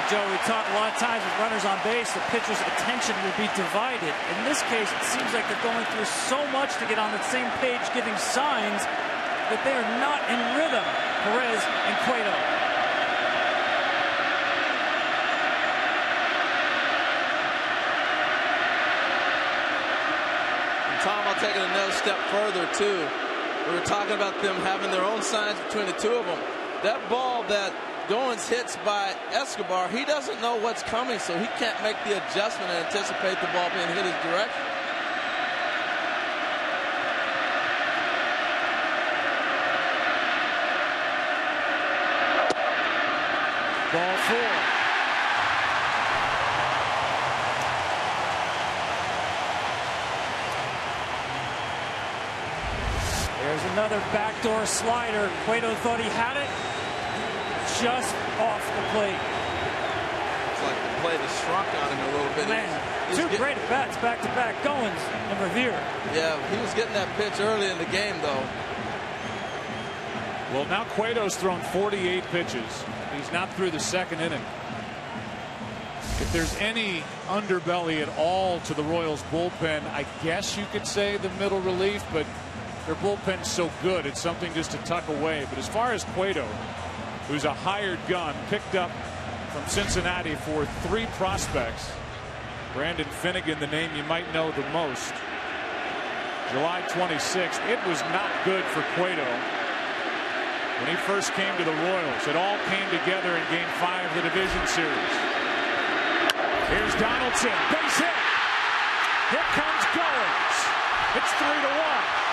S2: Joe, we talk a lot of times with runners on base, the pitcher's attention will be divided. In this case, it seems like they're going through so much to get on the same page, giving signs that they are not in rhythm. Perez and Cueto.
S3: And Tom, I'll take it another step further, too. We were talking about them having their own signs between the two of them. That ball that Goins hits by Escobar, he doesn't know what's coming, so he can't make the adjustment and anticipate the ball being hit his direction.
S1: Ball 4.
S2: There's another backdoor slider. Cueto thought he had it. Just off the plate.
S3: It's like the plate has shrunk on him a little bit.
S2: Man, two great bats back to back. Goins and Revere.
S3: Yeah, he was getting that pitch early in the game, though.
S1: Well, now Cueto's thrown 48 pitches. He's not through the 2nd inning. If there's any underbelly at all to the Royals bullpen, I guess you could say the middle relief, but their bullpen's so good, it's something just to tuck away. But as far as Cueto, who's a hired gun, picked up from Cincinnati for 3 prospects. Brandon Finnegan, the name you might know the most. July 26th. It was not good for Cueto when he first came to the Royals. It all came together in Game 5 of the division series. Here's Donaldson. Base hit. Here comes Goins. It's 3-1.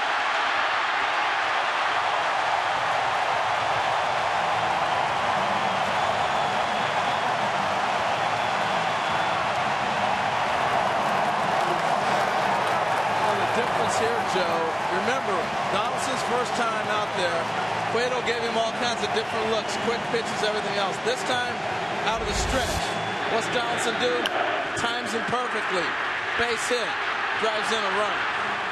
S3: Here, Joe, remember Donaldson's first time out there, Cueto gave him all kinds of different looks, quick pitches, everything else. This time out of the stretch, what's Donaldson do? Times him perfectly. Base hit, drives in a run.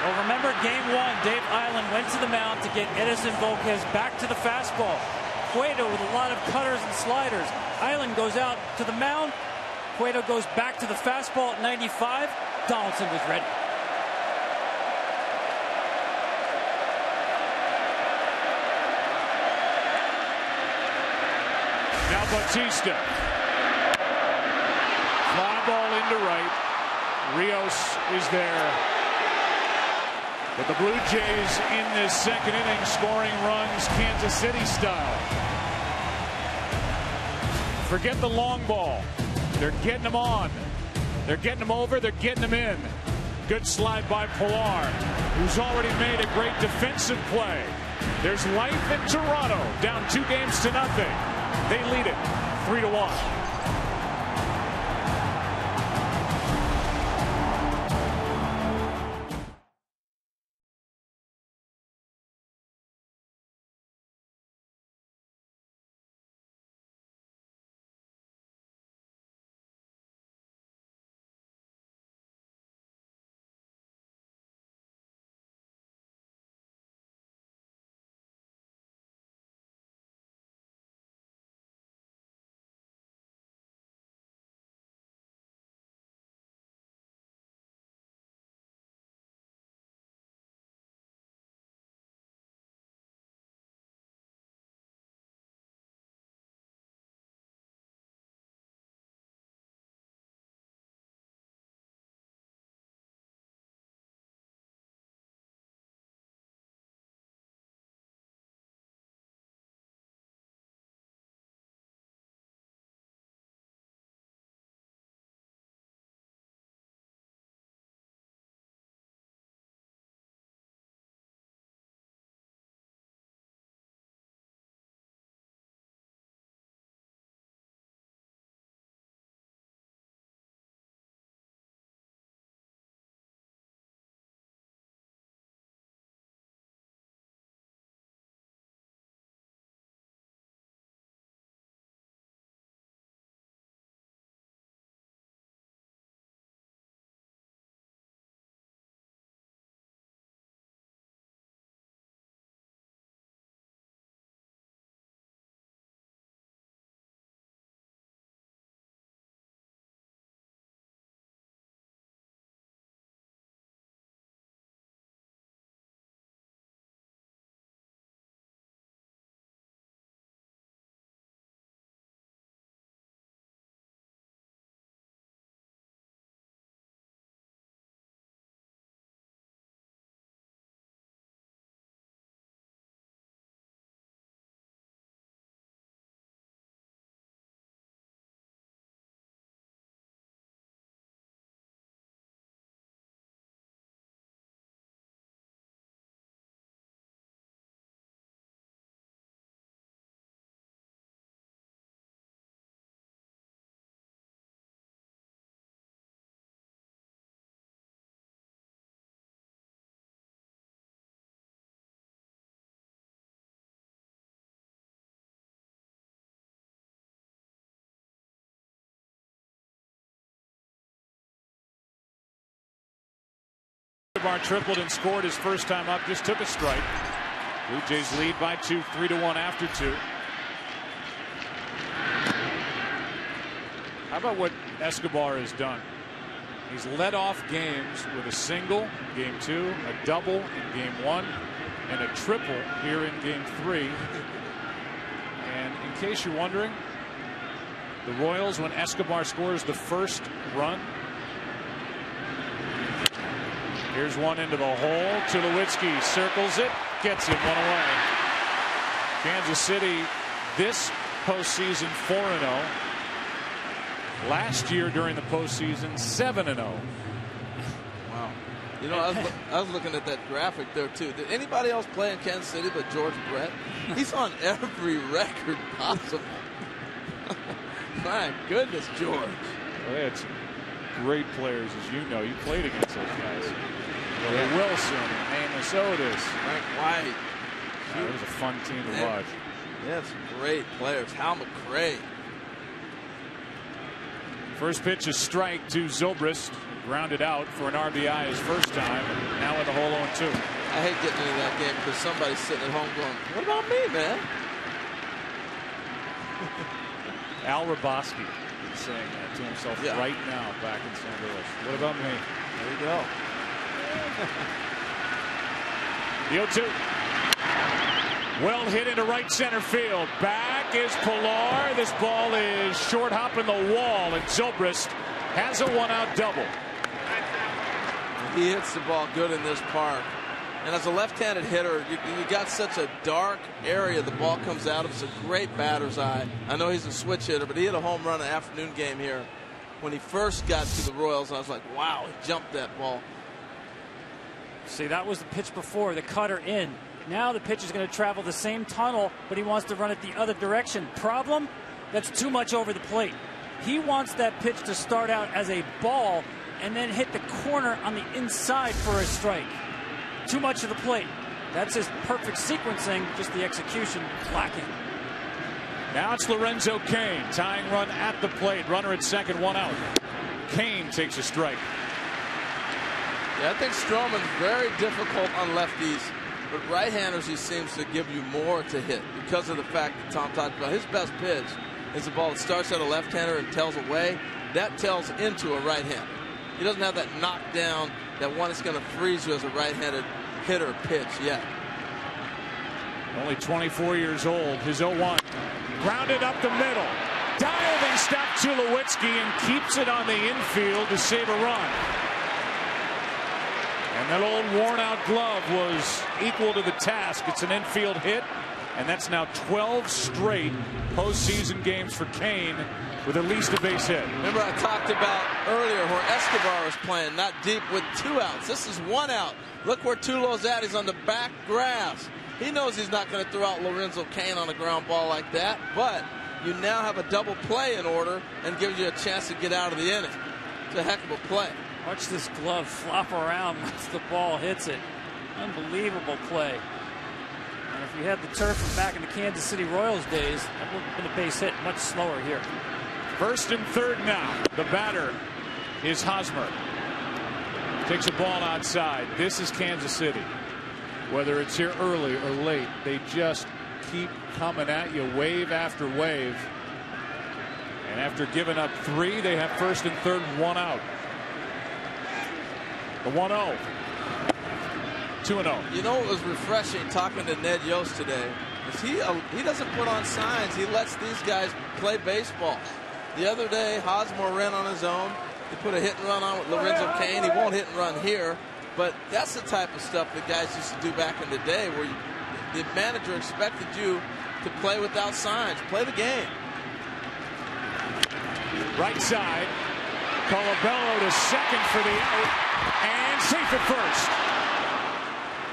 S2: Well, remember game 1, Dave Island went to the mound to get Edison Volquez back to the fastball. Cueto with a lot of cutters and sliders. Island goes out to the mound. Cueto goes back to the fastball at 95. Donaldson was ready.
S1: Now Bautista. Fly ball into right. Rios is there. But the Blue Jays in this 2nd inning scoring runs Kansas City style. Forget the long ball. They're getting them on. They're getting them over. They're getting them in. Good slide by Pilar, who's already made a great defensive play. There's life in Toronto, down 2 games to nothing. They lead it 3-1. Tripled and scored his first time up, just took a strike. Blue Jays lead by 2, 3-1 after 2. How about what Escobar has done? He's led off games with a single, game 2, a double in game 1, and a triple here in game 3. And in case you're wondering, the Royals, when Escobar scores the first run, here's one into the hole. Tulowitzki circles it, gets it, one away. Kansas City this postseason 4-0. Last year during the postseason 7-0.
S3: Wow. You know, I was looking at that graphic there too. Did anybody else play in Kansas City but George Brett? He's on every record possible. My goodness, George.
S1: Well, they had some great players, as you know. You played against those guys. Willie Wilson, Amos Otis,
S3: Frank White.
S1: It was a fun team to watch.
S3: Yeah, some great players. Hal McRae.
S1: First pitch is strike to Zobrist. Grounded out for an RBI his first time. Now in the hole 0-2.
S3: I hate getting into that game because somebody's sitting at home going, what about me, man?
S1: Al Raboski is saying that to himself right now back in St. Louis. What about me?
S3: There you go.
S1: The 0-2. Well hit into right center field. Back is Pilar. This ball is short hopping the wall, and Zobrist has a one-out double.
S3: He hits the ball good in this park. And as a left-handed hitter, you got such a dark area the ball comes out of. It's a great batter's eye. I know he's a switch hitter, but he hit a home run in the afternoon game here when he first got to the Royals. I was like, wow, he jumped that ball.
S2: See, that was the pitch before, the cutter in. Now the pitcher's going to travel the same tunnel, but he wants to run it the other direction. Problem? That's too much over the plate. He wants that pitch to start out as a ball and then hit the corner on the inside for a strike. Too much to the plate. That's his perfect sequencing, just the execution lacking.
S1: Now it's Lorenzo Cain, tying run at the plate. Runner at second, 1 out. Cain takes a strike.
S3: Yeah, I think Strowman's very difficult on lefties, but right-handers he seems to give you more to hit because of the fact that Tom talked about his best pitch is a ball that starts at a left-hander and tails away. That tails into a right-hander. He doesn't have that knockdown, that one that's going to freeze you as a right-handed hitter pitch yet.
S1: Only 24 years old. His 0-1. Grounded up the middle. Diving stop Tulowitzki and keeps it on the infield to save a run. And that old worn-out glove was equal to the task. It's an infield hit, and that's now 12 straight postseason games for Cain with at least a base hit.
S3: Remember I talked about earlier where Escobar was playing, not deep with 2 outs. This is 1 out. Look where Tulo's at. He's on the back grass. He knows he's not going to throw out Lorenzo Cain on a ground ball like that, but you now have a double play in order and gives you a chance to get out of the inning. It's a heck of a play.
S2: Watch this glove flop around once the ball hits it. Unbelievable play. And if you had the turf from back in the Kansas City Royals days, that would have been a base hit much slower here.
S1: First and third now. The batter is Hosmer. Takes a ball outside. This is Kansas City. Whether it's here early or late, they just keep coming at you wave after wave. And after giving up 3, they have first and third, 1 out. The 1-0. 2-0.
S3: You know what was refreshing talking to Ned Yost today is he doesn't put on signs. He lets these guys play baseball. The other day, Hosmer ran on his own. He put a hit and run on with Lorenzo Cain. He won't hit and run here. But that's the type of stuff that guys used to do back in the day where the manager expected you to play without signs. Play the game.
S1: Right side. Colabello to second for the out. And safe at first.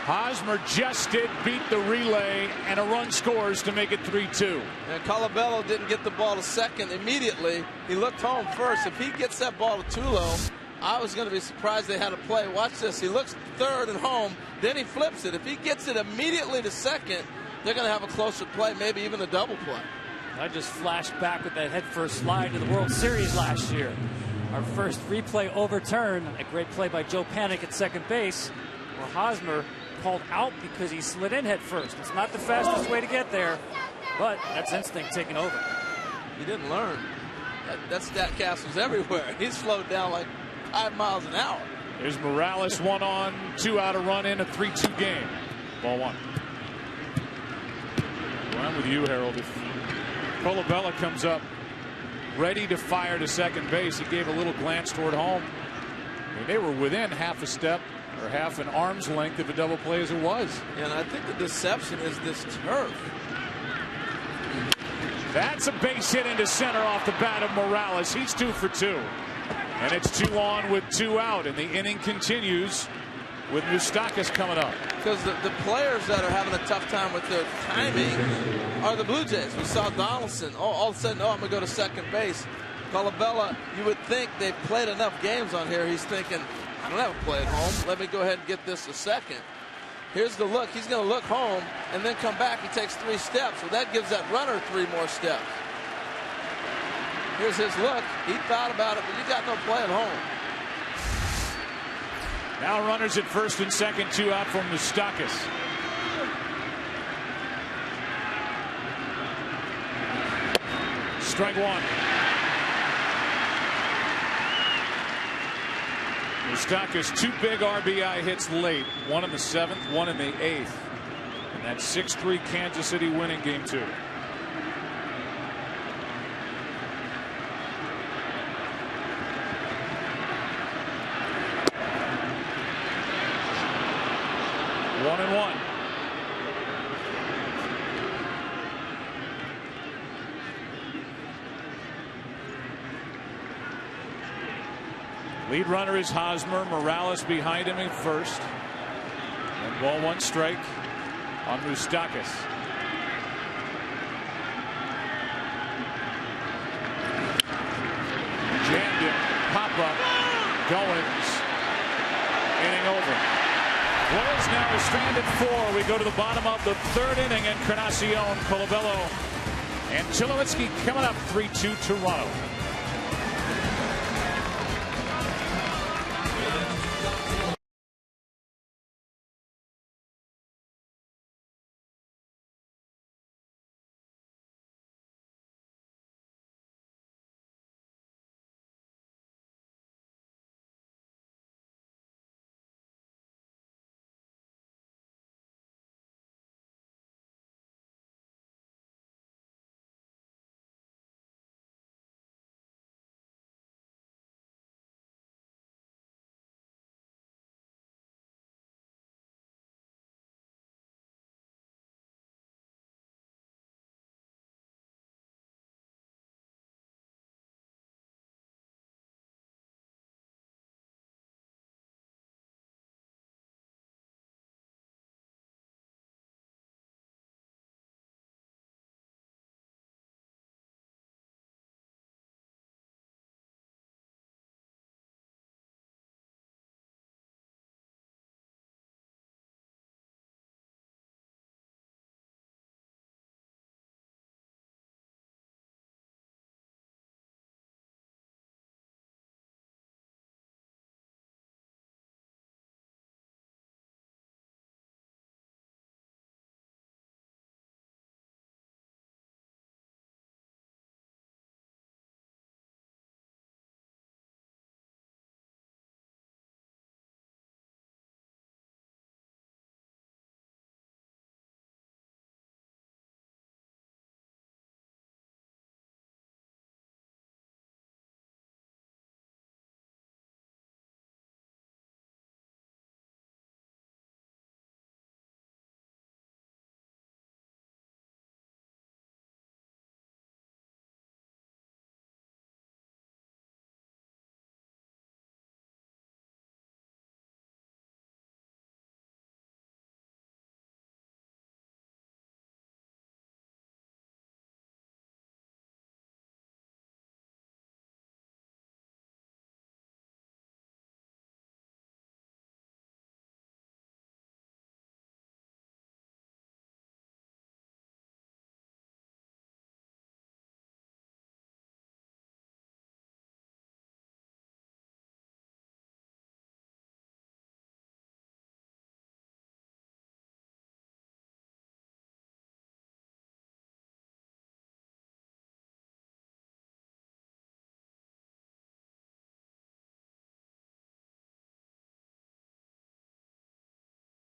S1: Hosmer just did beat the relay, and a run scores to make it 3-2.
S3: And Colabello didn't get the ball to second immediately. He looked home first. If he gets that ball to Tulo, I was going to be surprised they had a play. Watch this. He looks third and home. Then he flips it. If he gets it immediately to second, they're going to have a closer play, maybe even a double play.
S2: I just flashed back with that headfirst slide to the World Series last year. Our first replay overturned. A great play by Joe Panik at second base, where Hosmer called out because he slid in head first. It's not the fastest way to get there, but that's instinct taking over.
S3: He didn't learn. That StatCast was everywhere. He slowed down like 5 miles an hour.
S1: There's Morales, 1 on, 2 out, a run in, a 3-2 game. Ball 1. Well, I'm with you, Harold. If Colabella comes up ready to fire to second base, he gave a little glance toward home. I mean, they were within half a step or half an arm's length of a double play as it was.
S3: And I think the deception is this turf.
S1: That's a base hit into center off the bat of Morales. He's 2 for 2. And it's 2 on with 2 out. And the inning continues with Moustakas coming up.
S3: Because the players that are having a tough time with their timing are the Blue Jays. We saw Donaldson. All of a sudden, I'm going to go to second base. Colabella, you would think they've played enough games on here. He's thinking, I don't have a play at home. Let me go ahead and get this to second. Here's the look. He's going to look home and then come back. He takes 3 steps. Well, that gives that runner 3 more steps. Here's his look. He thought about it, but you got no play at home.
S1: Now runners at first and second, 2 out from Moustakas. Strike 1. Moustakas 2 big RBI hits late. 1 in the 7th, 1 in the 8th. And that 6-3 Kansas City winning game 2. One and 1. Lead runner is Hosmer. Morales behind him at first. And ball 1 strike. on Moustakas. Jammed him. Pop up. Goins. Inning over. Royals now are stranded 4. We go to the bottom of the 3rd inning. Encarnacion, Colabello, and Tulowitzki coming up 3-2 Toronto.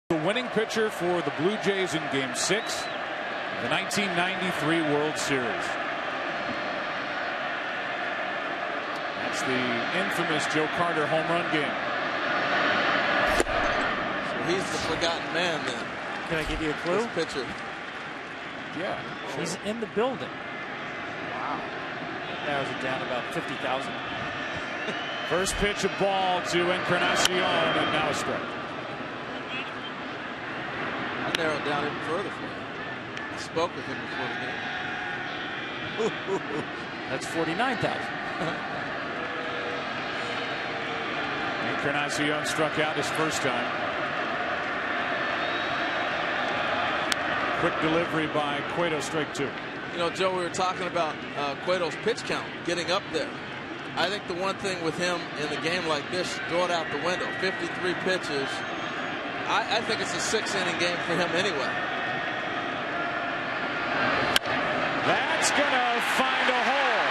S1: The winning pitcher for the Blue Jays in Game 6 of the 1993 World Series. That's the infamous Joe Carter home run game.
S3: So he's the forgotten man then.
S6: Can I give you a clue?
S3: This pitcher.
S1: Yeah.
S6: He's in the building. Wow. Narrows it down about 50,000.
S1: First pitch, a ball to Encarnacion, and now a strike.
S3: I narrowed down even further for you. I spoke with him before the game.
S6: That's 49,000.
S1: Encarnacion struck out his first time. Quick delivery by Cueto, strike 2.
S3: You know, Joe, we were talking about Cueto's pitch count getting up there. I think the one thing with him in a game like this, throw it out the window. 53 pitches. I think it's a 6-inning game for him anyway.
S1: That's going to find a hole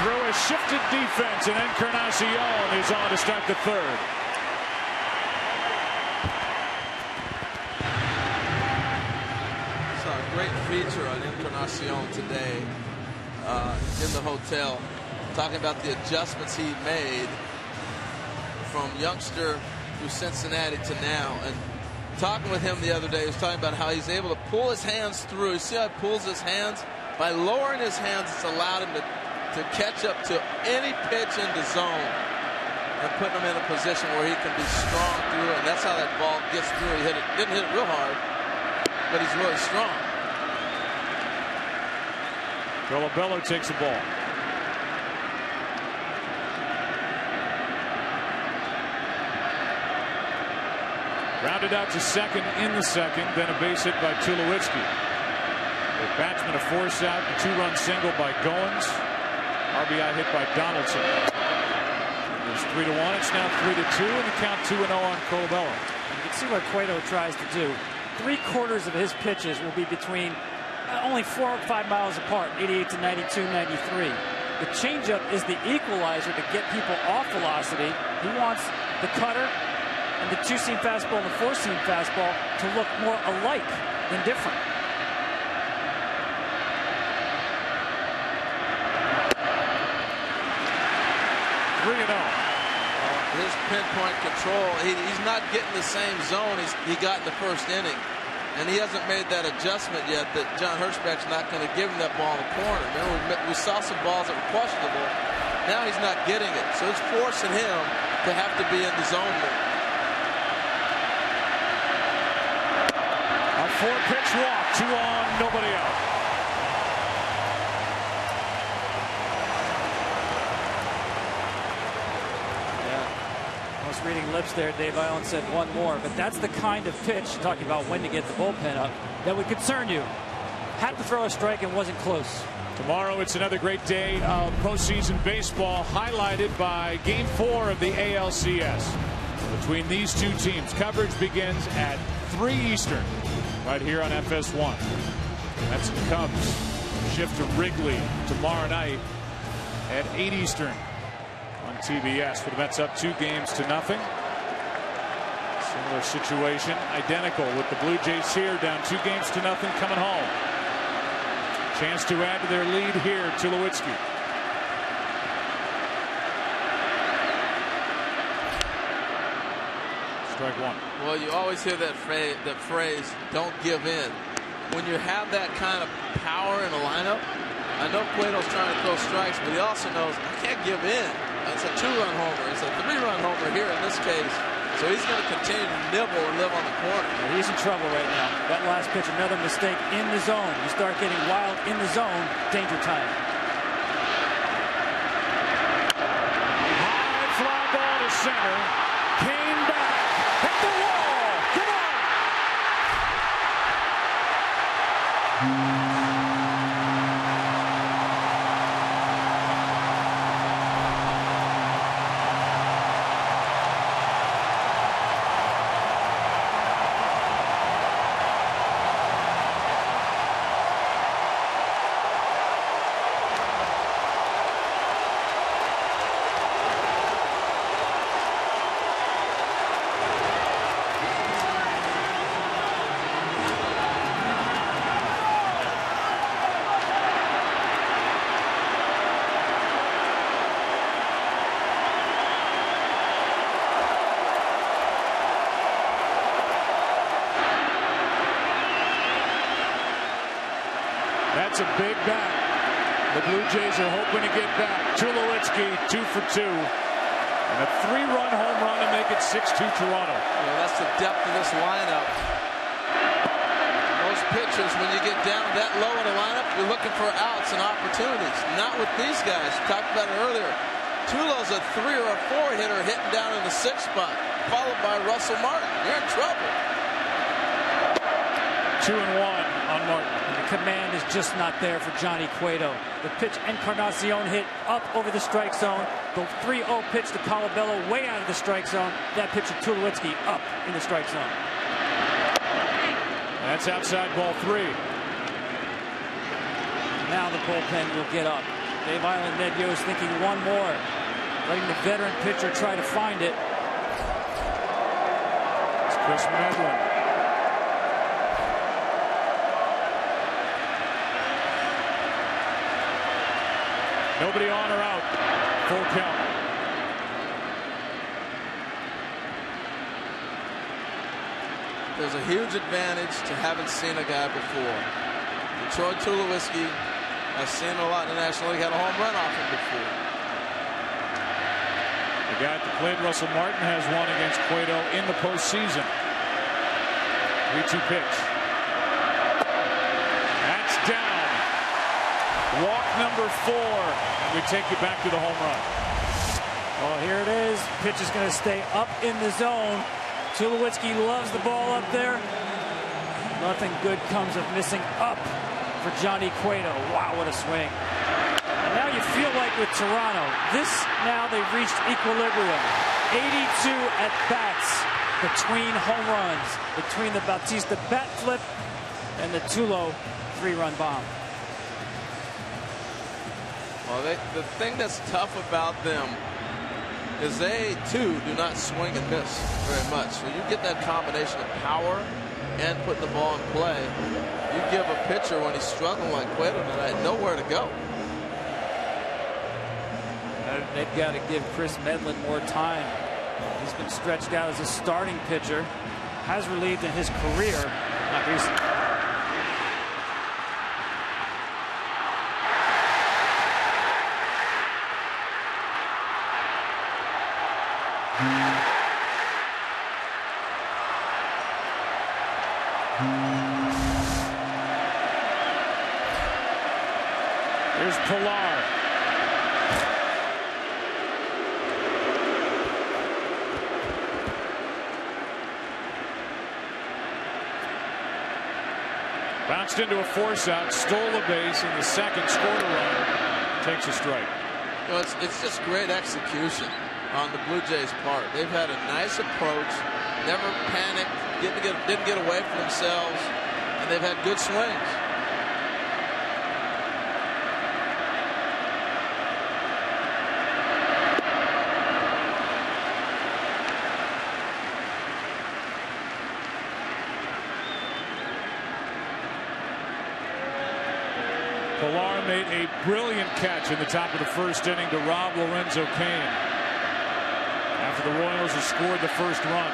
S1: through a shifted defense, and Encarnacion is on to start the 3rd.
S3: Saw a great feature on Encarnacion today in the hotel, talking about the adjustments he made from youngster through Cincinnati to now. And talking with him the other day, he was talking about how he's able to pull his hands through. You see how he pulls his hands? By lowering his hands, it's allowed him to catch up to any pitch in the zone and putting him in a position where he can be strong through it. And that's how that ball gets through. He didn't hit it real hard. but he's really strong.
S1: Colabello takes the ball. Grounded out to second in the second, then a base hit by Tulowitzki. The batsman a force out, a two-run single by Goins. RBI hit by Donaldson. It's 3-1. It's now 3-2, and the count 2-0 on Colabello.
S6: You can see what Cueto tries to do. 3/4 of his pitches will be between only 4 or 5 miles apart, 88 to 92, 93. The changeup is the equalizer to get people off velocity. He wants the cutter and the 2-seam fastball and the 4-seam fastball to look more alike than different.
S3: His pinpoint control, he's not getting the same zone he got in the first inning. And he hasn't made that adjustment yet that John Hirschbeck's not going to give him that ball in the corner. Remember, we saw some balls that were questionable. Now he's not getting it. So it's forcing him to have to be in the zone more.
S1: A 4-pitch walk, 2 on, nobody out.
S6: Reading lips there, Dave Island said one more, but that's the kind of pitch, talking about when to get the bullpen up, that would concern you. Had to throw a strike and wasn't close.
S1: Tomorrow it's another great day of postseason baseball, highlighted by Game 4 of the ALCS. Between these two teams, coverage begins at 3 Eastern, right here on FS1. Mets and Cubs shift to Wrigley tomorrow night at 8 Eastern. TBS, with the Mets up 2-0. Similar situation, identical with the Blue Jays here, down 2-0 coming home. Chance to add to their lead here, Tulowitzki. Strike one.
S3: Well, you always hear that phrase, don't give in. When you have that kind of power in a lineup, I know Cueto's trying to throw strikes, but he also knows I can't give in. It's a 2-run homer. It's a 3-run homer here in this case. So he's going to continue to nibble and live on the corner.
S6: Well, he's in trouble right now. That last pitch, another mistake in the zone. You start getting wild in the zone, danger time.
S1: High fly ball to center. Came back. Hit the wall. Come on. That's a big bat. The Blue Jays are hoping to get back. Tulowitzki 2 for 2. And a 3-run home run to make it 6-2 Toronto.
S3: Yeah, that's the depth of this lineup. Most pitchers, when you get down that low in the lineup, you're looking for outs and opportunities. Not with these guys. We talked about it earlier. Tulo's a 3 or a 4 hitter hitting down in the 6th spot, followed by Russell Martin. You're in trouble.
S1: 2-1 on Martin.
S6: The command is just not there for Johnny Cueto. The pitch Encarnacion hit up over the strike zone. The 3-0 pitch to Colabello way out of the strike zone. That pitch to Tulowitzki up in the strike zone.
S1: That's outside ball 3.
S6: Now the bullpen will get up. Dave Island, Ned Yost thinking one more. Letting the veteran pitcher try to find it.
S1: It's Chris Medlin. Nobody on or out. Full count.
S3: There's a huge advantage to having seen a guy before. Troy Tulowitzki, I've seen him a lot in the National League, had a home run off him before.
S1: The guy that played Russell Martin has won against Cueto in the postseason. 3-2 pitch. Walk number 4. And we take you back to the home run.
S6: Well, here it is. Pitch is going to stay up in the zone. Tulowitzki loves the ball up there. Nothing good comes of missing up for Johnny Cueto. Wow, what a swing. And now you feel like with Toronto, now they've reached equilibrium. 82 at-bats between home runs, between the Bautista bat flip and the Tulo 3-run bomb.
S3: Well, the thing that's tough about them is they, too, do not swing and miss very much. So you get that combination of power and putting the ball in play. You give a pitcher, when he's struggling like Cueto tonight, nowhere to go.
S6: They've got to give Chris Medlin more time. He's been stretched out as a starting pitcher. Has relieved in his career, not recently.
S1: Here's Pilar. Bounced into a force out, stole a base in the second, scored a run, takes a strike.
S3: You know, it's just great execution on the Blue Jays' part. They've had a nice approach, never panicked, didn't get away from themselves, and they've had good swings.
S1: Pilar made a brilliant catch in the top of the first inning to rob Lorenzo Cain after the Royals have scored the first run.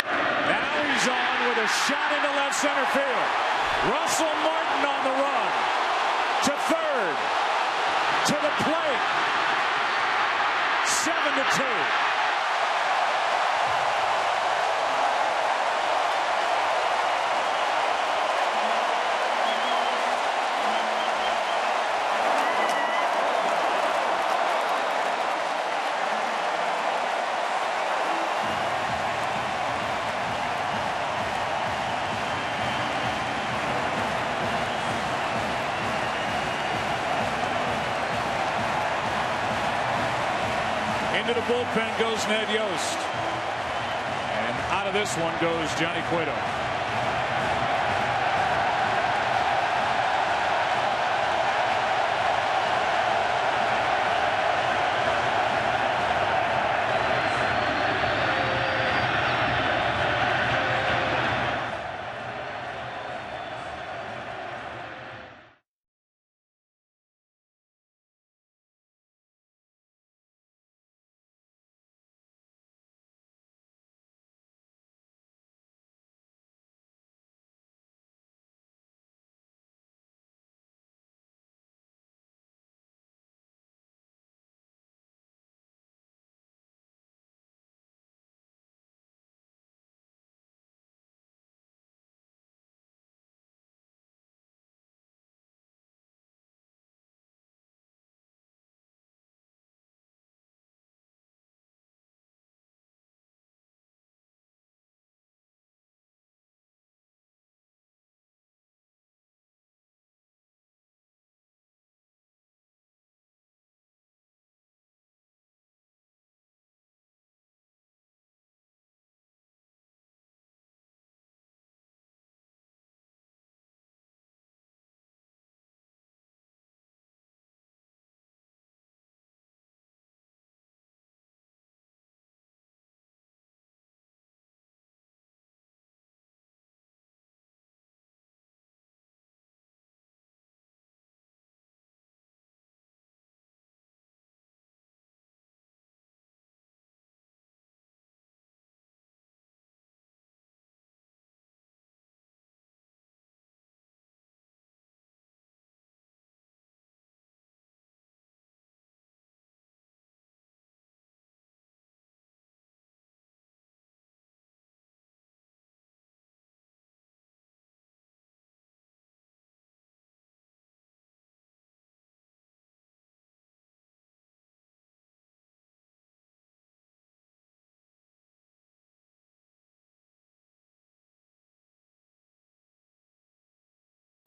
S1: Now he's on with a shot into left center field. Russell Martin on the run to third, to the plate. 7-2. Into the bullpen goes Ned Yost. And out of this one goes Johnny Cueto.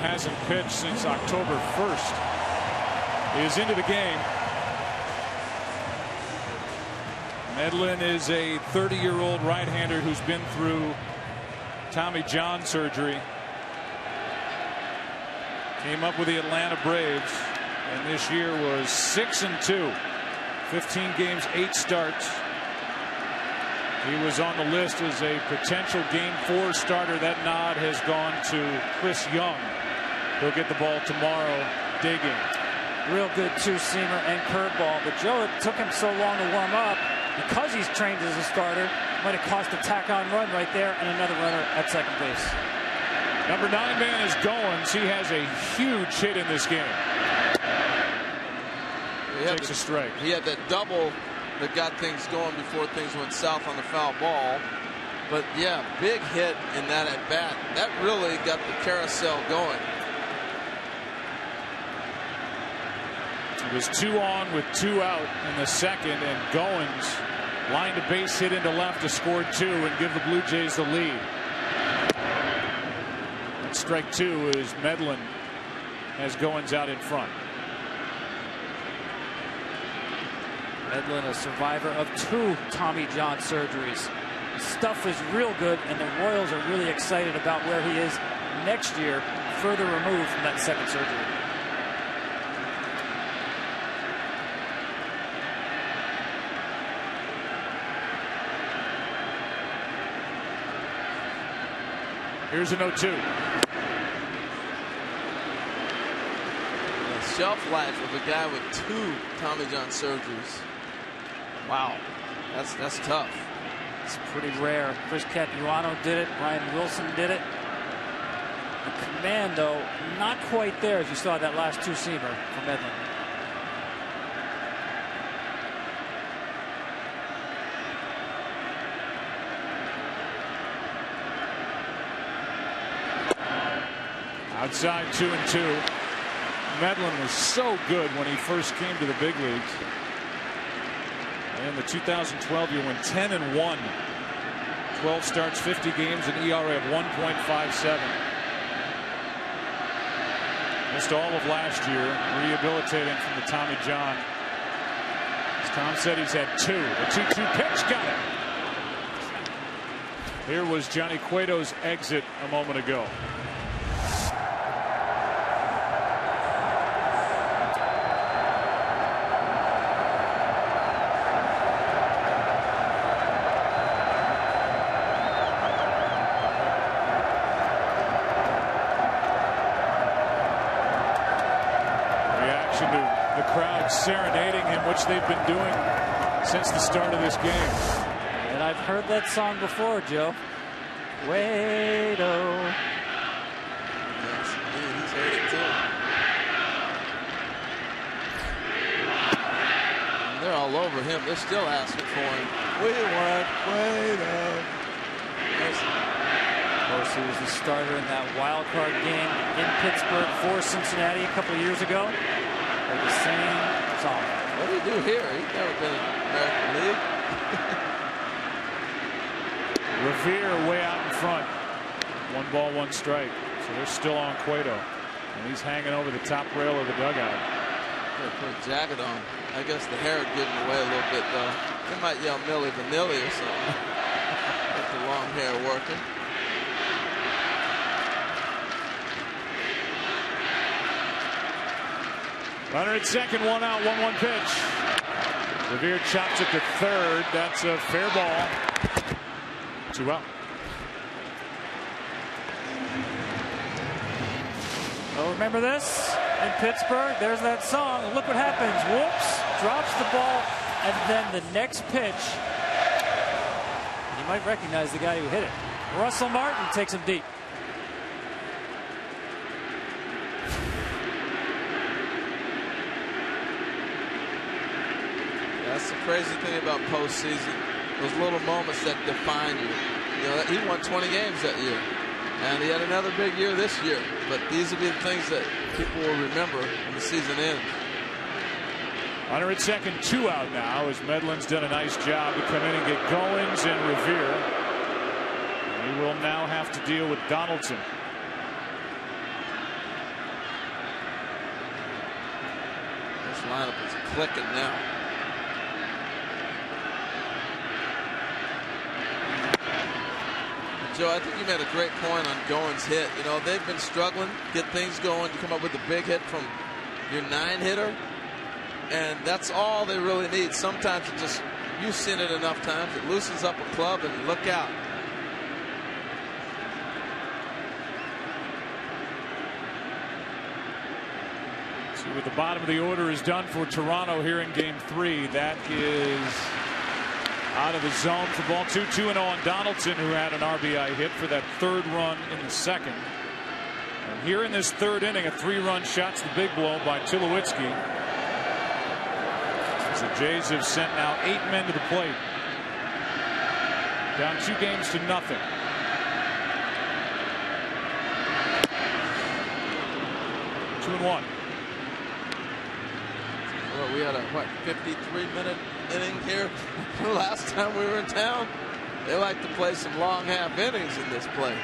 S1: Hasn't pitched since October 1st. Is into the game. Medlin is a 30-year-old right-hander who's been through Tommy John surgery. Came up with the Atlanta Braves, and this year was 6-2. 15 games, 8 starts. He was on the list as a potential Game 4 starter. That nod has gone to Chris Young. He'll get the ball tomorrow, day game.
S6: Real good two-seamer and curveball. But Joe, it took him so long to warm up. Because he's trained as a starter, might have cost a tack-on run right there and another runner at second base.
S1: Number 9 man is Goins. He has a huge hit in this game. Takes a strike.
S3: He had that double that got things going before things went south on the foul ball. But yeah, big hit in that at bat. That really got the carousel going.
S1: It was 2 on with 2 out in the second, and Goins lined a base hit into left to score 2 and give the Blue Jays the lead. And strike 2 is Medlin has Goins out in front.
S6: Medlin, a survivor of 2 Tommy John surgeries. His stuff is real good, and the Royals are really excited about where he is next year, further removed from that second surgery.
S1: Here's a 0-2.
S3: The shelf life of a guy with 2 Tommy John surgeries. Wow, that's tough.
S6: It's pretty rare. Chris Capuano did it. Ryan Wilson did it. The command, though, not quite there as you saw that last two-seamer from Medlin.
S1: Outside 2-2. Medlin was so good when he first came to the big leagues. In the 2012 year, went 10-1. 12 starts, 50 games, an ERA of 1.57. Missed all of last year, rehabilitating from the Tommy John. As Tom said, he's had 2. The 2-2 pitch got it. Here was Johnny Cueto's exit a moment ago. Serenading him, which they've been doing since the start of this game.
S6: And I've heard that song before, Joe. Cueto.
S3: Yes, he's heard it too. And they're all over him. They're still asking for him. We want Cueto.
S6: Of course, he was the starter in that wild card game in Pittsburgh for Cincinnati a couple of years ago. The same song.
S3: What do you do here? He's never been in the American League.
S1: Revere way out in front. 1 ball, 1 strike. So they're still on Cueto. And he's hanging over the top rail of the dugout.
S3: Put a jacket on. I guess the hair would give him away a little bit, though. They might yell Milli Vanilli or something. Get the long hair working.
S1: Runner at second, 1 out, 1-1 pitch. Revere chops it to third. That's a fair ball. 2 out.
S6: Oh, remember this? In Pittsburgh, there's that song. Look what happens. Whoops. Drops the ball. And then the next pitch. You might recognize the guy who hit it. Russell Martin takes him deep.
S3: That's the crazy thing about postseason. Those little moments that define you. You know, he won 20 games that year. And he had another big year this year. But these will be the things that people will remember when the season ends.
S1: Runner at second, 2 out now, as Medlin's done a nice job to come in and get Goins and Revere. He will now have to deal with Donaldson.
S3: This lineup is clicking now. Joe, I think you made a great point on Goins' hit. You know, they've been struggling to get things going. You come up with a big hit from your 9-hitter, and that's all they really need. Sometimes it just, you've seen it enough times, it loosens up a club, and look out.
S1: See what the bottom of the order is done for Toronto here in Game 3. That is out of the zone for ball 2. 2-0 on Donaldson, who had an RBI hit for that third run in the second. And here in this third inning, a 3-run shot's the big blow by Tulowitzki. As the Jays have sent now 8 men to the plate. Down 2 games to nothing. Two and one.
S3: Well, we had a, 53-minute inning here last time we were in town. They like to play some long half innings in this place.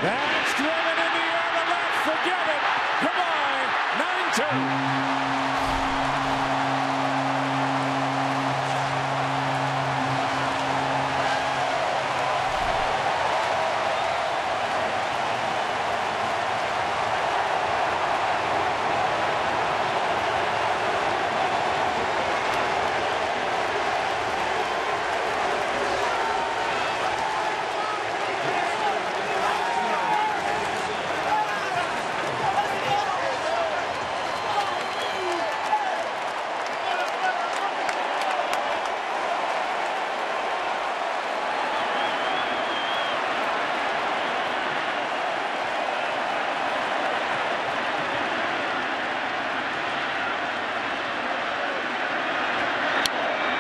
S1: That's driven in the air to left. Forget it. Goodbye. 9-2.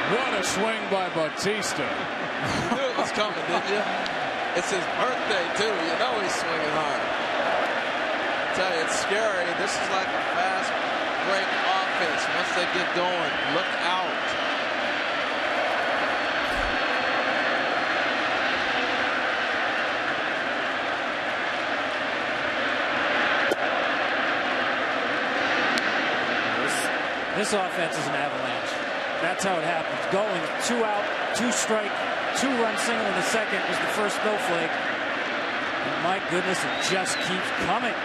S1: What a swing by Bautista.
S3: You knew it was coming, didn't you? It's his birthday, too. You know he's swinging hard. I tell you, it's scary. This is like a fast break offense. Once they get going, look out.
S6: This offense is an avalanche. That's how it happens. Going 2 out, 2 strike, 2-run single in the second was the first snowflake. And my goodness, it just keeps coming.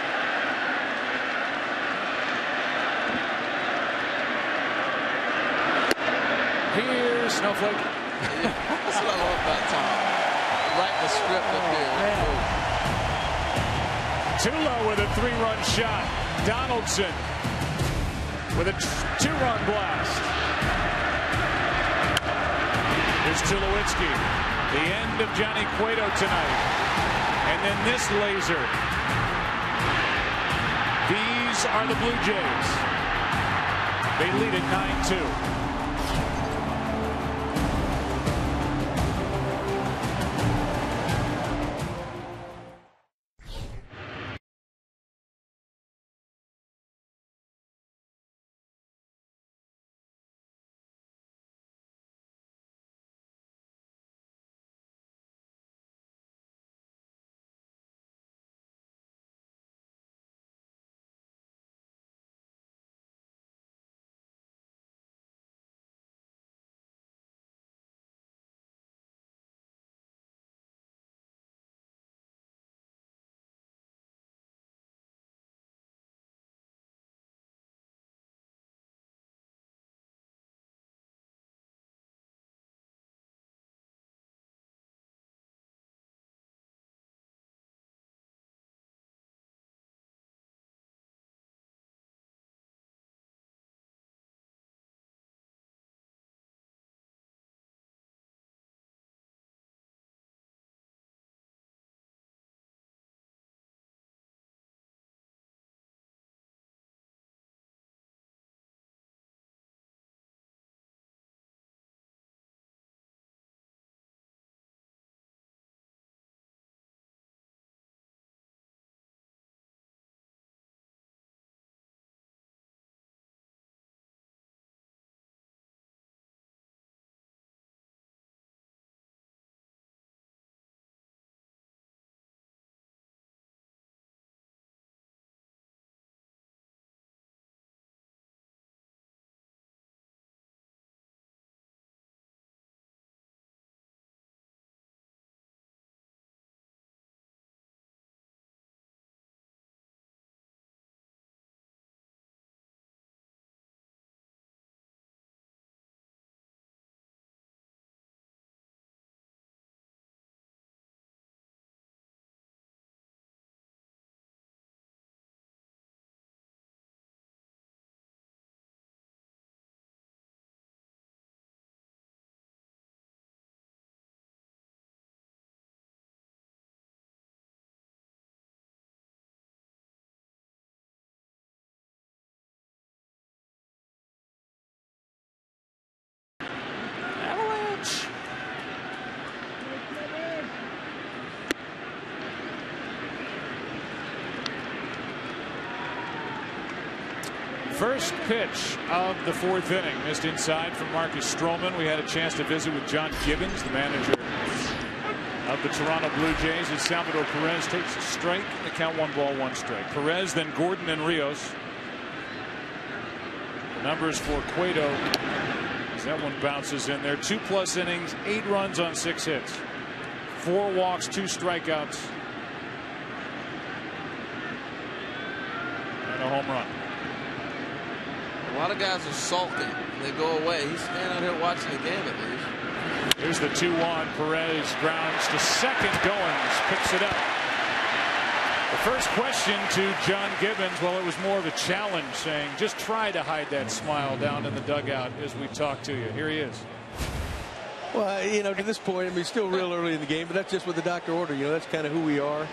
S1: Here's Snowflake.
S3: That's what I love about Tom. Right in the script up here.
S1: Tulo with a 3-run shot. Donaldson with a 2-run blast. Here's Tulowitzki. The end of Johnny Cueto tonight. And then this laser. These are the Blue Jays. They lead at 9-2. First pitch of the fourth inning. Missed inside from Marcus Strowman. We had a chance to visit with John Gibbons, the manager of the Toronto Blue Jays, as Salvador Perez takes a strike. The count 1-1 strike. Perez, then Gordon and Rios. The numbers for Cueto as that one bounces in there. 2+ innings, 8 runs on 6 hits, 4 walks, 2 strikeouts, and a home run.
S3: A lot of guys are sulking. They go away. He's standing out here watching the game at least.
S1: Here's the 2-1. Perez grounds to second. Goins picks it up. The first question to John Gibbons, well, it was more of a challenge, saying just try to hide that smile down in the dugout as we talk to you. Here he is.
S7: Well, you know, to this point, I mean, still real early in the game, but that's just what the doctor ordered. You know, that's kind of who we are.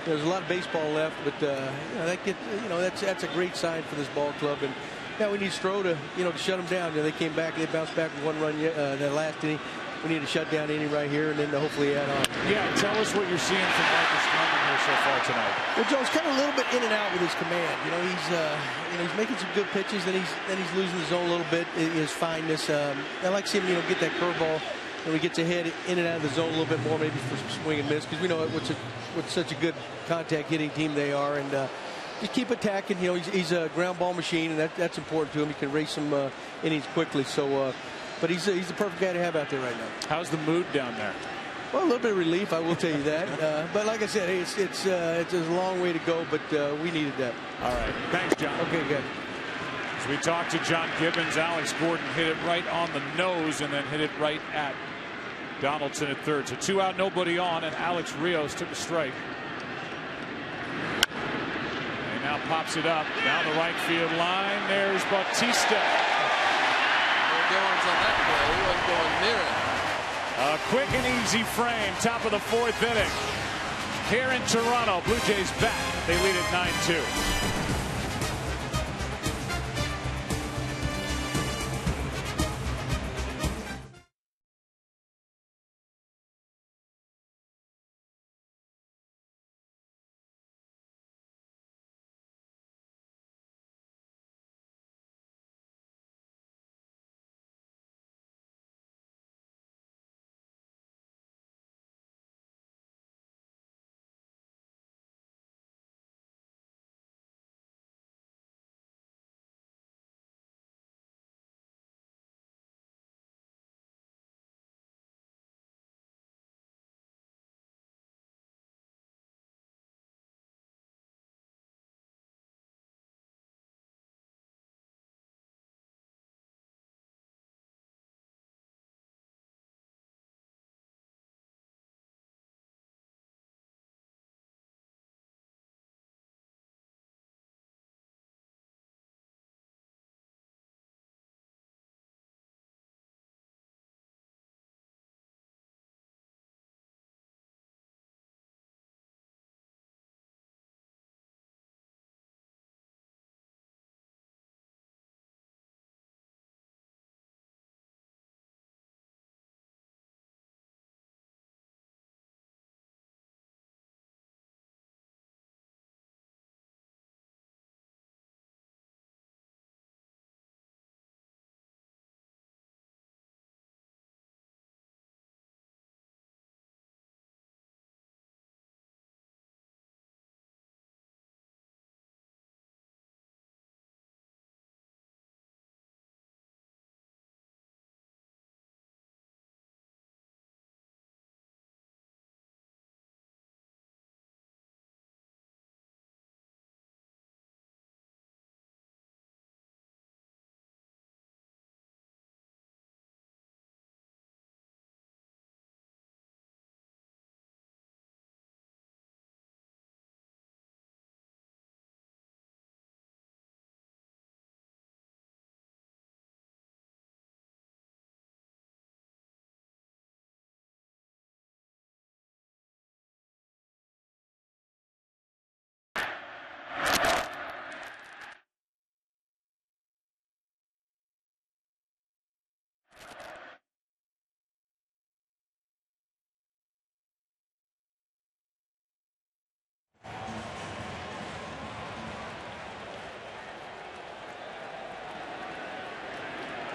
S7: There's a lot of baseball left, but you know, that's a great sign for this ball club. And now we need Stroh to, to shut them down. You know, they came back, they bounced back with 1 run that last inning. We need to shut down inning right here, and then hopefully add on.
S1: Yeah, tell us what you're seeing from Marcus Strowman here so far tonight.
S7: Well, Joe's kind of a little bit in and out with his command. You know, he's making some good pitches, then he's losing the zone a little bit. His fineness. I like to see him, get that curveball when he gets ahead in and out of the zone a little bit more, maybe for some swing and miss, because we know what such a good contact hitting team they are, and just keep attacking. You know, he's a ground ball machine, and that's important to him. He can race some innings quickly. So. But he's the perfect guy to have out there right now.
S1: How's the mood down there?
S7: Well, a little bit of relief, I will tell you that. But like I said, it's a long way to go, but we needed that.
S1: All right. Thanks, John.
S7: Okay, good.
S1: As we talk to John Gibbons, Alex Gordon hit it right on the nose and then hit it right at Donaldson at third. So 2 out, nobody on, and Alex Rios took a strike. And now pops it up down the right field line. There's Bautista.
S3: Goins on that play. He wasn't going near it.
S1: A quick and easy frame, top of the fourth inning. Here in Toronto, Blue Jays back. They lead at 9-2.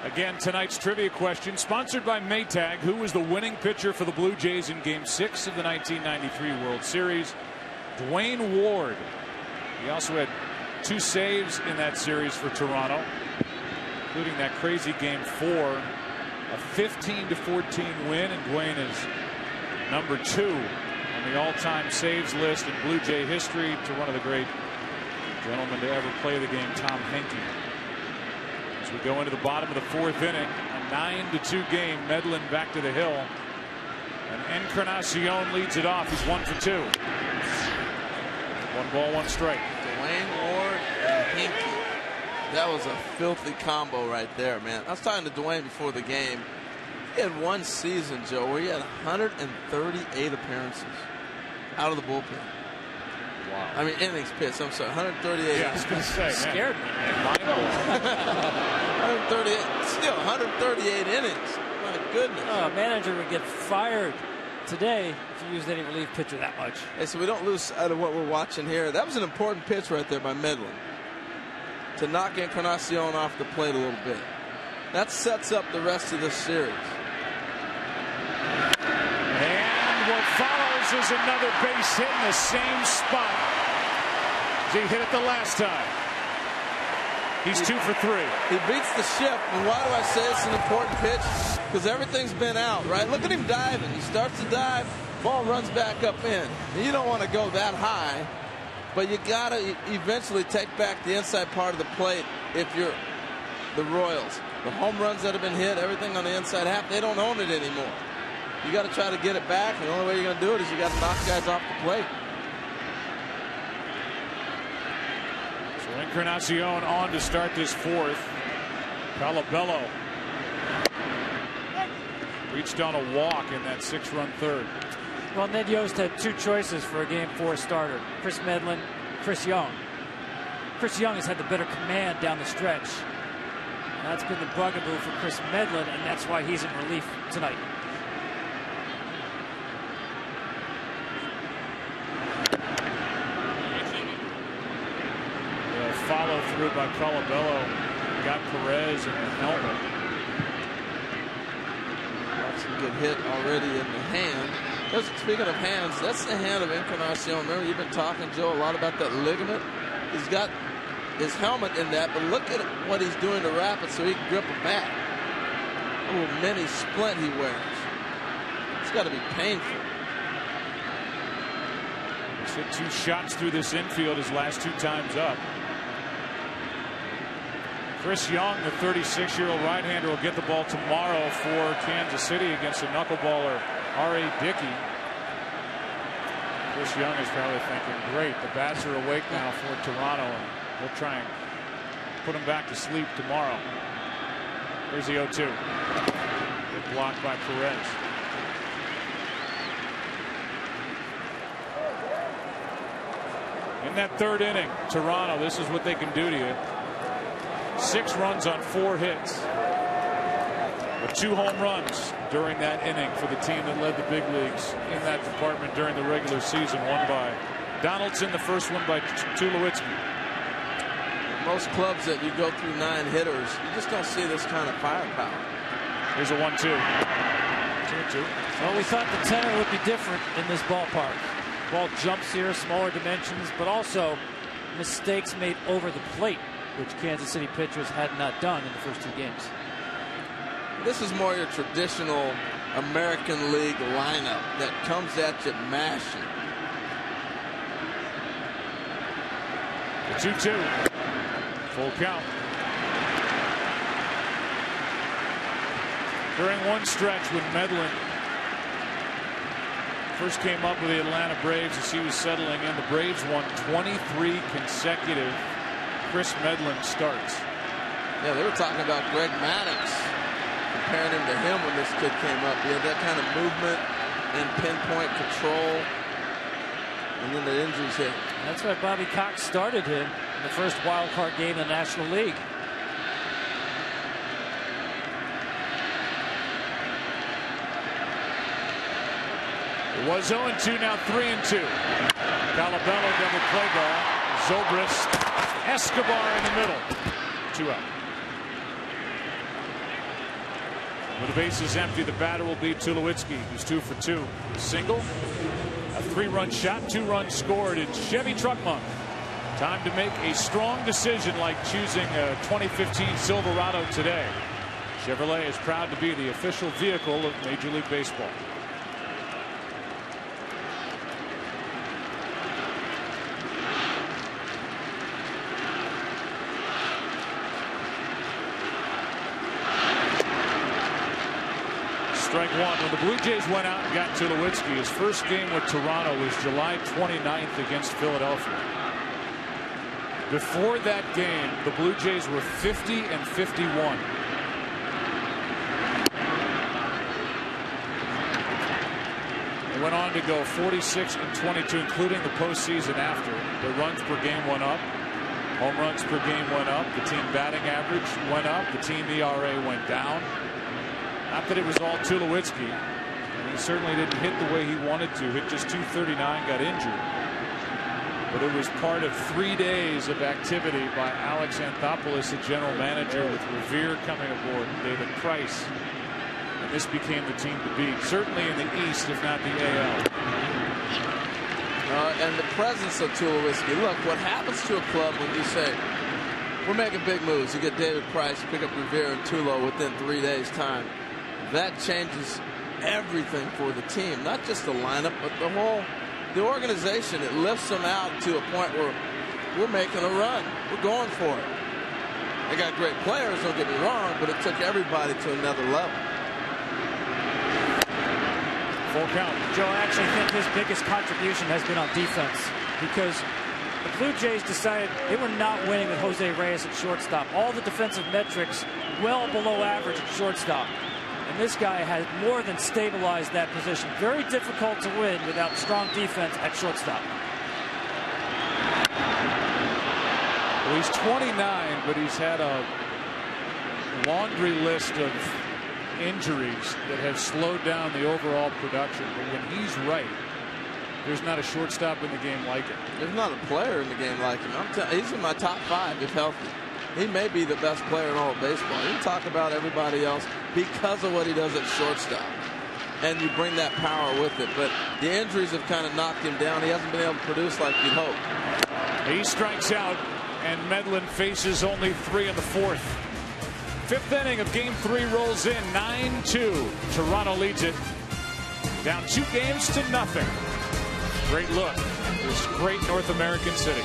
S1: Again, tonight's trivia question, sponsored by Maytag. Who was the winning pitcher for the Blue Jays in Game 6 of the 1993 World Series? Dwayne Ward. He also had 2 saves in that series for Toronto, including that crazy Game 4, a 15-14 win, and Dwayne is number 2 on the all-time saves list in Blue Jay history to one of the great gentlemen to ever play the game, Tom Henke. As we go into the bottom of the 4th inning, a 9-2 game, Medlin back to the hill, and Encarnacion leads it off. He's 1 for 2. 1 ball, 1 strike.
S3: Dwayne Ward and Henke. That was a filthy combo right there, man. I was talking to Dwayne before the game. He had one season, Joe, where he had 138 appearances out of the bullpen.
S1: Wow.
S3: I mean, innings pitched. I'm sorry, 138.
S1: Yeah, I was going to say,
S6: scared me.
S3: 138, still 138 innings. My goodness.
S6: Oh, a manager would get fired today if you used any relief pitcher that much.
S3: Hey, so we don't lose sight of what we're watching here. That was an important pitch right there by Medlin to knock Encarnacion off the plate a little bit. That sets up the rest of this series.
S1: And what follows is another base hit in the same spot as he hit it the last time. He's 2 for 3.
S3: He beats the shift. And why do I say it's an important pitch? Because everything's been out, right? Look at him diving. He starts to dive, ball runs back up in. And you don't want to go that high, but you got to eventually take back the inside part of the plate if you're the Royals. The home runs that have been hit, everything on the inside half, they don't own it anymore. You got to try to get it back, and the only way you're going to do it is you got to knock guys off the plate.
S1: So Encarnacion on to start this 4th. Colabello reached on a walk in that 6-run 3rd.
S6: Well, Ned Yost had 2 choices for a Game 4 starter: Chris Medlin, Chris Young. Chris Young has had the better command down the stretch. And that's been the bugaboo for Chris Medlin, and that's why he's in relief tonight.
S1: The follow through by Colabello got Perez in the helmet.
S3: Watch him get hit already in the hand. Speaking of hands, that's the hand of Encarnacion. Remember, you've been talking, Joe, a lot about that ligament. He's got his helmet in that, but look at what he's doing to wrap it so he can grip a bat. A little mini splint he wears. It's got to be painful.
S1: He's hit 2 shots through this infield his last 2 times up. Chris Young, the 36-year-old right-hander, will get the ball tomorrow for Kansas City against a knuckleballer, R.A. Dickey. Chris Young is probably thinking, great, the bats are awake now for Toronto, and we'll try and put him back to sleep tomorrow. Here's the 0-2. Good block by Perez. In that 3rd inning, Toronto, this is what they can do to you. 6 runs on 4 hits. With 2 home runs during that inning for the team that led the big leagues in that department during the regular season. One by Donaldson, the first one by Tulowitzki.
S3: Most clubs that you go through 9 hitters, you just don't see this kind of firepower.
S1: Here's a 1-2. 2-2.
S6: Well, we thought the tenor would be different in this ballpark. Ball jumps here, smaller dimensions, but also mistakes made over the plate, which Kansas City pitchers had not done in the first 2 games.
S3: This is more your traditional American League lineup that comes at you mashing.
S1: The 2-2. Full count. During one stretch when Medlin first came up with the Atlanta Braves as he was settling in, the Braves won 23 consecutive Chris Medlin starts.
S3: Yeah, they were talking about Greg Maddux, comparing him to him when this kid came up. He had that kind of movement and pinpoint control, and then the injuries hit.
S6: That's why Bobby Cox started him in the first wild card game in the National League.
S1: It was 0-2, now 3-2. Colabello double play ball. Zobrist, Escobar in the middle. 2 out. With the bases empty, the batter will be Tulowitzki, who's 2 for 2. A single, a 3-run shot, 2 runs scored in Chevy Truck Month. Time to make a strong decision like choosing a 2015 Silverado today. Chevrolet is proud to be the official vehicle of Major League Baseball. Strike one. When the Blue Jays went out and got Tulowitzki, his first game with Toronto was July 29th against Philadelphia. Before that game, the Blue Jays were 50 and 51. They went on to go 46 and 22, including the postseason after. The runs per game went up. Home runs per game went up. The team batting average went up. The team ERA went down. Not that it was all Tulowitzki. He certainly didn't hit the way he wanted to. Hit just .239, got injured. But it was part of 3 days of activity by Alex Anthopoulos, the general manager, with Revere coming aboard, and David Price. And this became the team to beat, certainly in the East, if not the AL.
S3: And the presence of Tulowitzki. Look, what happens to a club when you say, we're making big moves. You get David Price, pick up Revere and Tulo within 3 days' time. That changes everything for the team, not just the lineup, but the organization. It lifts them out to a point where we're making a run. We're going for it. They got great players, don't get me wrong, but it took everybody to another level.
S1: Full count.
S6: Joe, I actually think his biggest contribution has been on defense, because the Blue Jays decided they were not winning with Jose Reyes at shortstop. All the defensive metrics well below average at shortstop. And this guy has more than stabilized that position. Very difficult to win without strong defense at shortstop.
S1: Well, he's 29, but he's had a laundry list of injuries that have slowed down the overall production. But when he's right, there's not a shortstop in the game like him.
S3: There's not a player in the game like him. He's in my top 5 if healthy. He may be the best player in all of baseball. You talk about everybody else because of what he does at shortstop. And you bring that power with it. But the injuries have kind of knocked him down. He hasn't been able to produce like you'd hope.
S1: He strikes out, and Medlin faces only 3 in the 4th. 5th inning of Game 3 rolls in, 9-2. Toronto leads it. Down 2-0. Great look at this great North American city.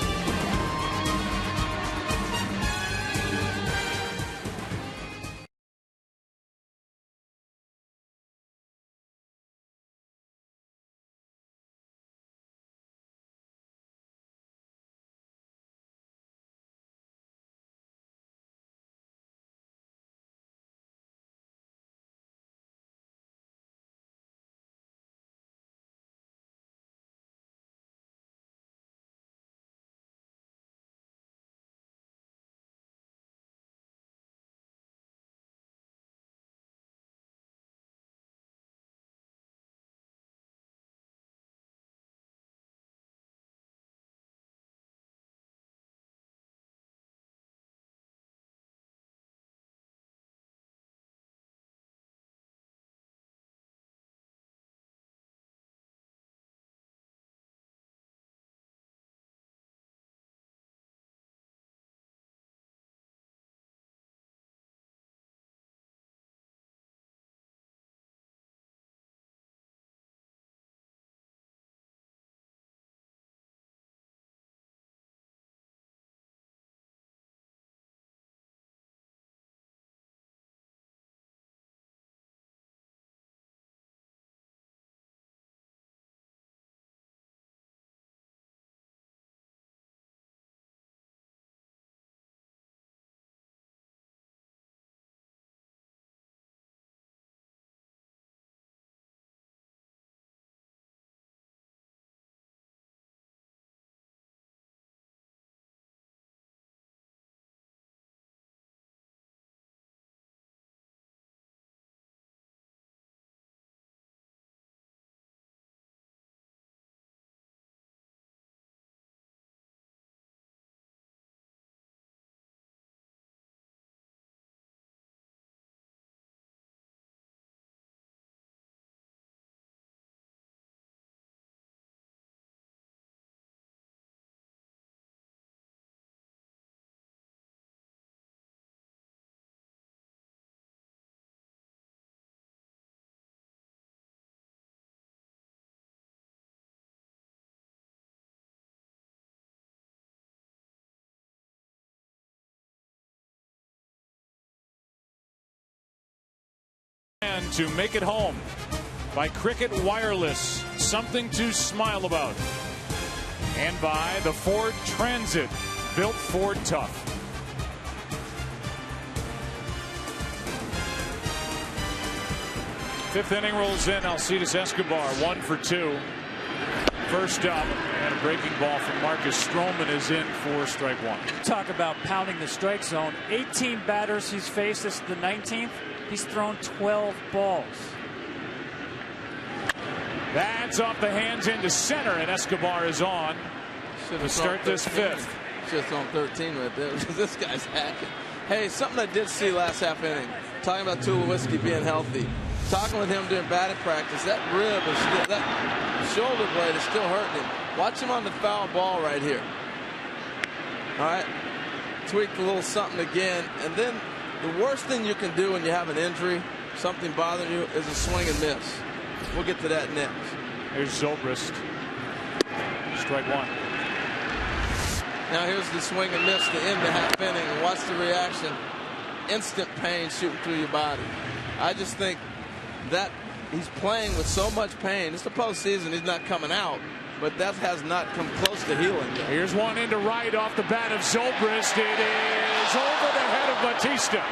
S1: And to make it home by Cricket Wireless, something to smile about. And by the Ford Transit, built Ford tough. Fifth inning rolls in. Alcides Escobar 1 for 2. First up, and a breaking ball from Marcus Strowman is in for strike one.
S6: Talk about pounding the strike zone. 18 batters he's faced. This is the 19th. He's thrown 12 balls.
S1: That's off the hands into center, and Escobar is on to start this fifth.
S3: Just on 13 right there. This guy's hacking. Hey, something I did see last half inning. Talking about Tulowitzki being healthy. Talking with him during batting practice. That rib is still, that shoulder blade is still hurting him. Watch him on the foul ball right here. All right. Tweak a little something again. And then the worst thing you can do when you have an injury, something bothering you, is a swing and miss. We'll get to that next.
S1: Here's Zobrist. Strike one.
S3: Now here's the swing and miss to end the half inning. Watch the reaction. Instant pain shooting through your body. I just think that he's playing with so much pain. It's the postseason. He's not coming out, but that has not come close to healing yet.
S1: Here's one into right off the bat of Zobrist. It is over the head of Batista.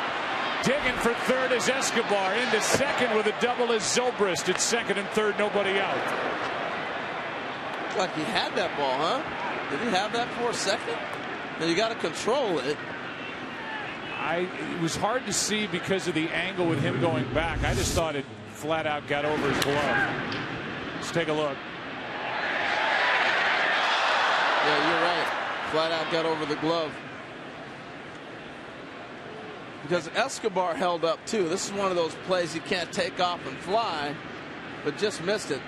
S1: Digging for third is Escobar. Into second with a double is Zobrist. It's second and third, nobody out.
S3: Like he had that ball, huh? Did he have that for a second? Now you got to control it.
S1: It was hard to see because of the angle with him going back. I just thought it flat out got over his glove. Let's take a look.
S3: Yeah, you're right. Flat out got over the glove. Because Escobar held up too. This is one of those plays you can't take off and fly, but just missed it.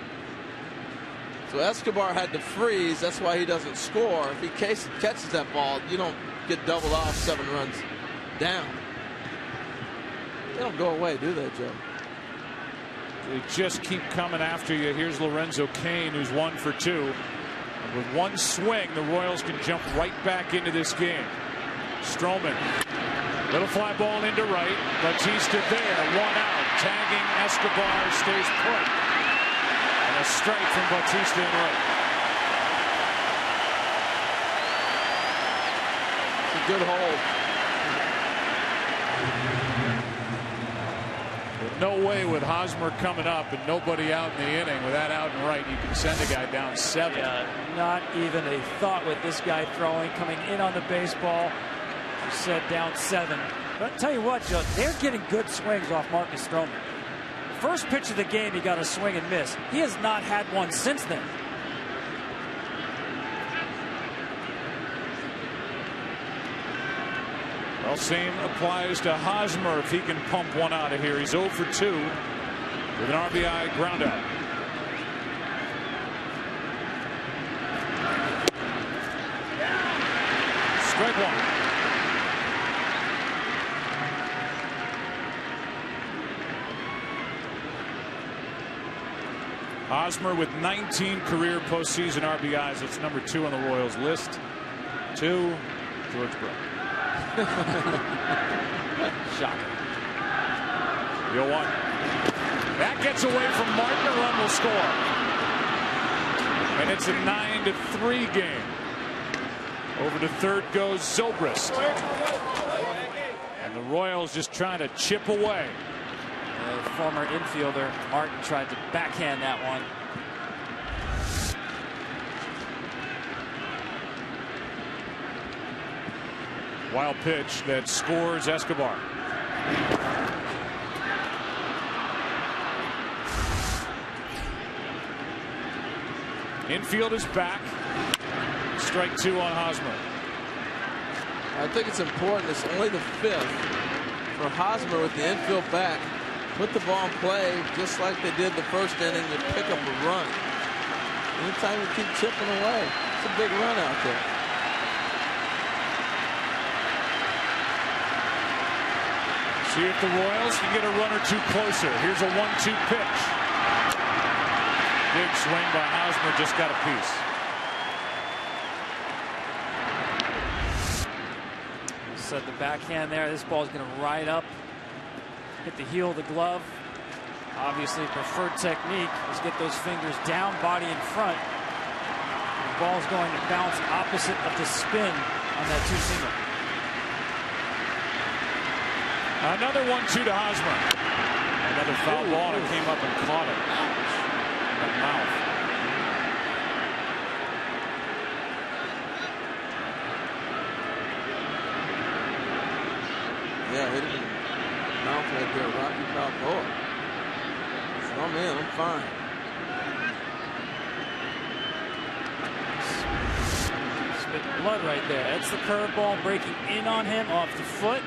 S3: So Escobar had to freeze. That's why he doesn't score. If he catches that ball, you don't get doubled off 7 runs down. They don't go away, do they, Joe?
S1: They just keep coming after you. Here's Lorenzo Cain, who's 1 for 2. And with one swing, the Royals can jump right back into this game. Strowman. Little fly ball into right. Batista there. 1 out. Tagging Escobar stays put. And a strike from Batista in right.
S3: It's a good hold.
S1: No way with Hosmer coming up and nobody out in the inning. With that out and right, you can send a guy down 7.
S6: Not even a thought with this guy throwing, coming in on the baseball. You said down 7. But I'll tell you what, Joe, they're getting good swings off Marcus Strowman. First pitch of the game, he got a swing and miss. He has not had one since then.
S1: Well, same applies to Hosmer if he can pump one out of here. He's 0 for 2 with an RBI ground out. Strike one. Hosmer with 19 career postseason RBIs. That's number 2 on the Royals list. 2, George Brooks.
S6: Shocking.
S1: 0-1. That gets away from Martin. A run will score. And it's a 9-3 game. Over to third goes Zobrist. And the Royals just trying to chip away.
S6: The former infielder Martin tried to backhand that one.
S1: Wild pitch that scores Escobar. Infield is back. Strike 2 on Hosmer.
S3: I think it's important. It's only the 5th for Hosmer with the infield back. Put the ball in play just like they did the first inning to pick up a run. Anytime you keep chipping away, it's a big run out there.
S1: See if the Royals can get a run or two closer. Here's a 1-2 pitch. Big swing by Hosmer, just got a piece.
S6: Said the backhand there. This ball is going to ride up, hit the heel of the glove. Obviously, preferred technique is get those fingers down, body in front. The ball's going to bounce opposite of the spin on that 2-seamer.
S1: Another 1-2 to Hosmer. Another foul ball, and it came up and caught him. In the mouth.
S3: Yeah, hit him in the mouth right there. Rocky Balboa. So I'm in. I'm fine.
S6: Spit blood right there. That's the curveball breaking in on him off the foot.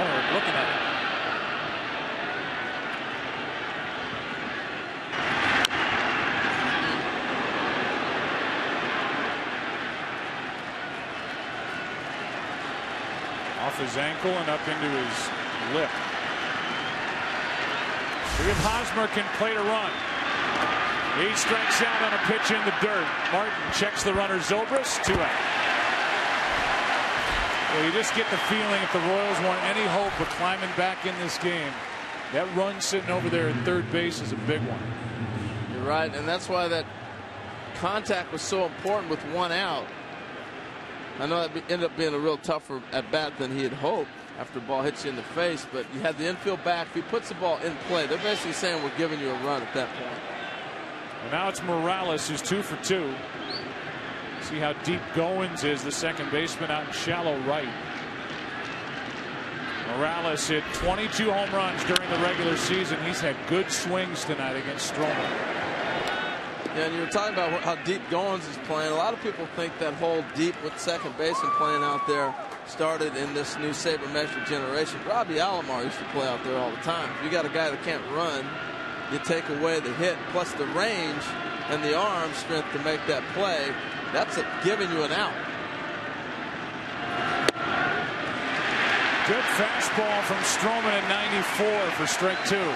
S6: Oh, looking at it.
S1: Off his ankle and up into his lip. See if Hosmer can play to run. He strikes out on a pitch in the dirt. Martin checks the runner. Zobrist, 2 out. Well, you just get the feeling if the Royals want any hope of climbing back in this game, that run sitting over there at third base is a big one.
S3: You're right, and that's why that contact was so important with 1 out. I know that ended up being a real tougher at bat than he had hoped after the ball hits you in the face, but you had the infield back. If he puts the ball in play, they're basically saying we're giving you a run at that point.
S1: And now it's Morales who's 2 for 2. See how deep Goins is, the second baseman, out in shallow right. Morales hit 22 home runs during the regular season. He's had good swings tonight against Strowman.
S3: Yeah, and you were talking about how deep Goins is playing. A lot of people think that whole deep with second baseman playing out there started in this new sabermetric generation. Robbie Alomar used to play out there all the time. If you got a guy that can't run, you take away the hit, plus the range and the arm strength to make that play. That's giving you an out.
S1: Good fastball from Strowman at 94 for strike 2.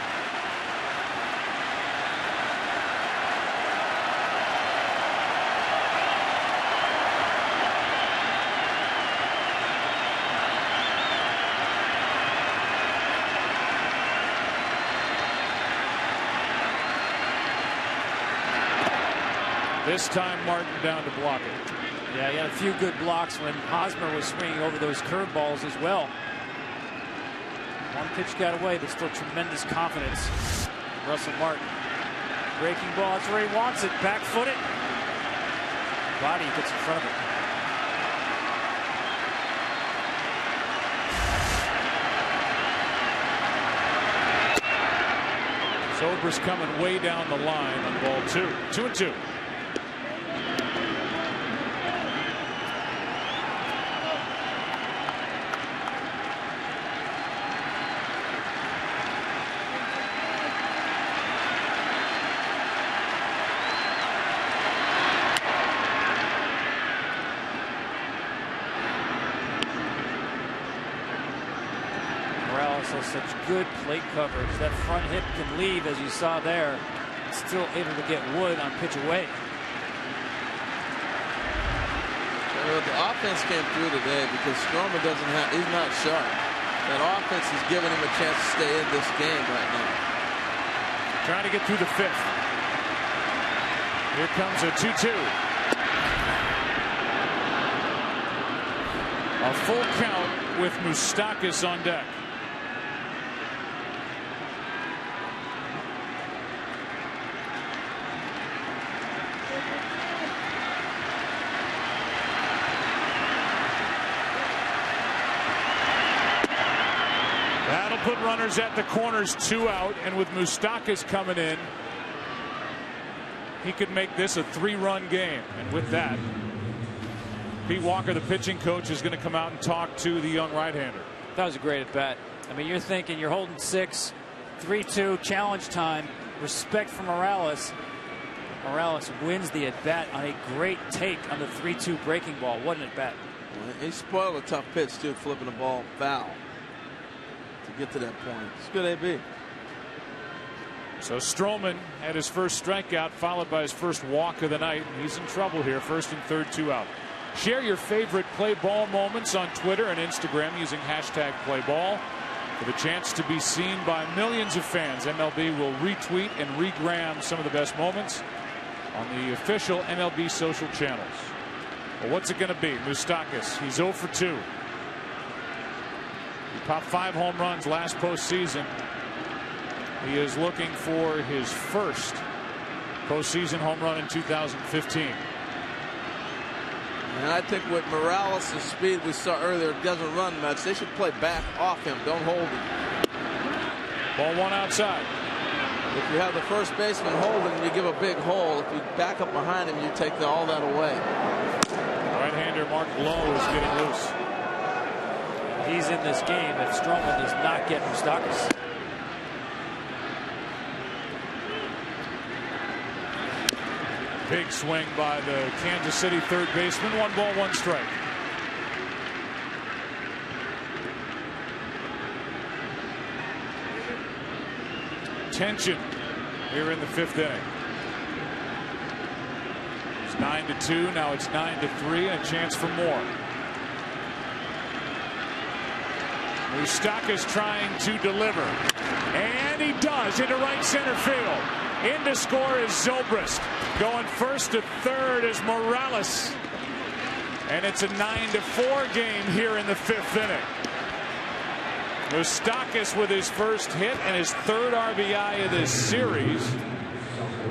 S1: This time Martin down to block it.
S6: Yeah, he had a few good blocks when Hosmer was swinging over those curveballs as well. One pitch got away, but still tremendous confidence. Russell Martin. Breaking ball, that's where he wants it. Back foot it. Body gets in front of it.
S1: Zobrist coming way down the line on ball 2. 2-2.
S6: Such good plate coverage. That front hip can leave, as you saw there. Still able to get wood on pitch away.
S3: The offense came through today because Strowman he's not sharp. That offense is giving him a chance to stay in this game right now.
S1: Trying to get through the 5th. Here comes a 2-2. A full count with Moustakas on deck. Put runners at the corners, 2 out, and with Moustakas coming in, he could make this a 3-run game. And with that, Pete Walker, the pitching coach, is going to come out and talk to the young right-hander.
S6: That was a great at bat. I mean, you're thinking you're holding 6, 3-2, challenge time, respect for Morales. Morales wins the at bat on a great take on the 3-2 breaking ball. What an at bat!
S3: Well, he spoiled a tough pitch too, flipping the ball foul to get to that point. It's good AB.
S1: So Strowman had his first strikeout, followed by his first walk of the night. He's in trouble here. 1st and 3rd, 2 out. Share your favorite play ball moments on Twitter and Instagram using #playball. For the chance to be seen by millions of fans, MLB will retweet and regram some of the best moments on the official MLB social channels. Well, what's it going to be? Moustakas, he's 0 for 2. He popped 5 home runs last postseason. He is looking for his first postseason home run in 2015.
S3: And I think with Morales' speed we saw earlier, doesn't run much. They should play back off him. Don't hold him.
S1: Ball 1 outside.
S3: If you have the first baseman holding, you give a big hole. If you back up behind him, you take all that away.
S1: Right-hander Mark Lowe is getting loose.
S6: He's in this game if Strowman does not get Moustakas.
S1: Big swing by the Kansas City third baseman. 1 ball, 1 strike. Tension here in the 5th inning. It's 9-2. Now it's 9-3 and a chance for more. Moustakas trying to deliver. And he does into right center field. In to score is Zobrist. Going first to third is Morales. And it's a 9-4 game here in the 5th inning. Moustakas with his first hit and his 3rd RBI of this series.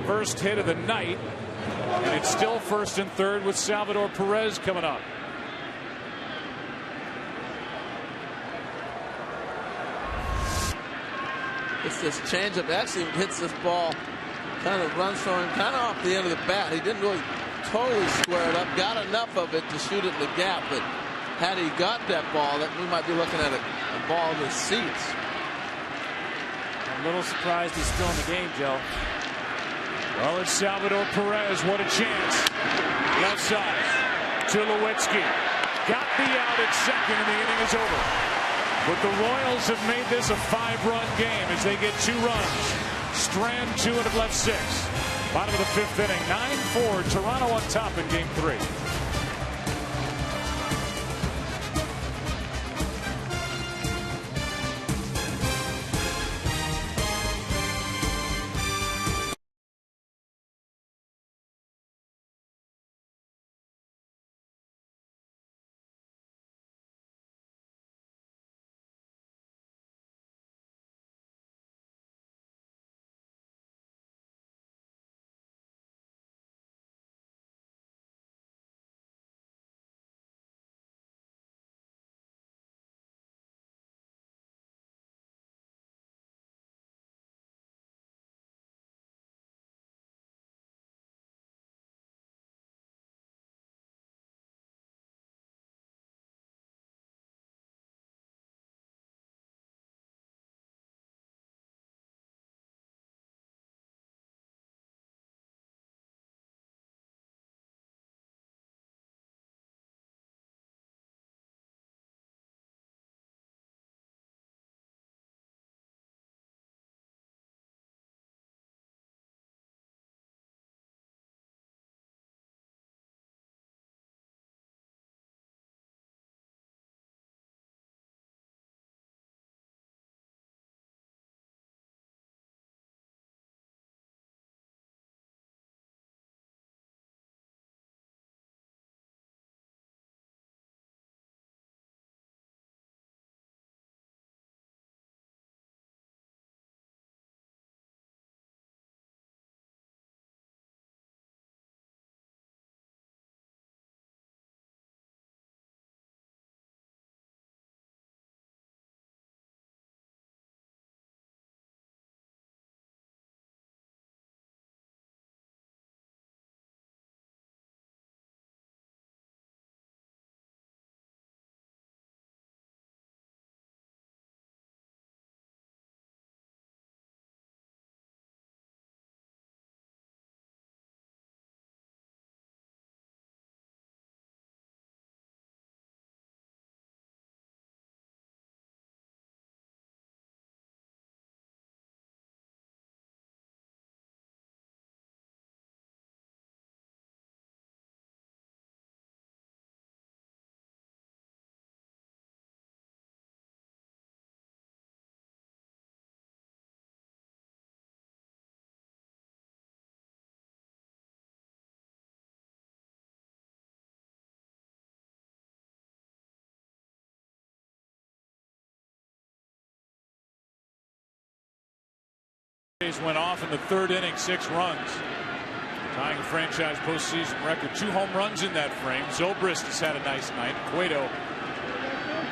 S1: First hit of the night. And it's still 1st and 3rd with Salvador Perez coming up.
S3: It's this changeup. Actually hits this ball. Kind of runs from him kind of off the end of the bat. He didn't really totally square it up. Got enough of it to shoot it in the gap. But had he got that ball, that we might be looking at a ball in the seats.
S6: A little surprised he's still in the game, Joe.
S1: Well, it's Salvador Perez. What a chance. Left side. Tulowitzki. Got the out at second, and the inning is over. But the Royals have made this a 5-run game as they get 2 runs. Strand 2 and have left 6. Bottom of the 5th inning. 9-4. Toronto on top in game 3. Went off in the third inning, 6 runs, tying the franchise postseason record. 2 home runs in that frame. Zobrist has had a nice night. Cueto,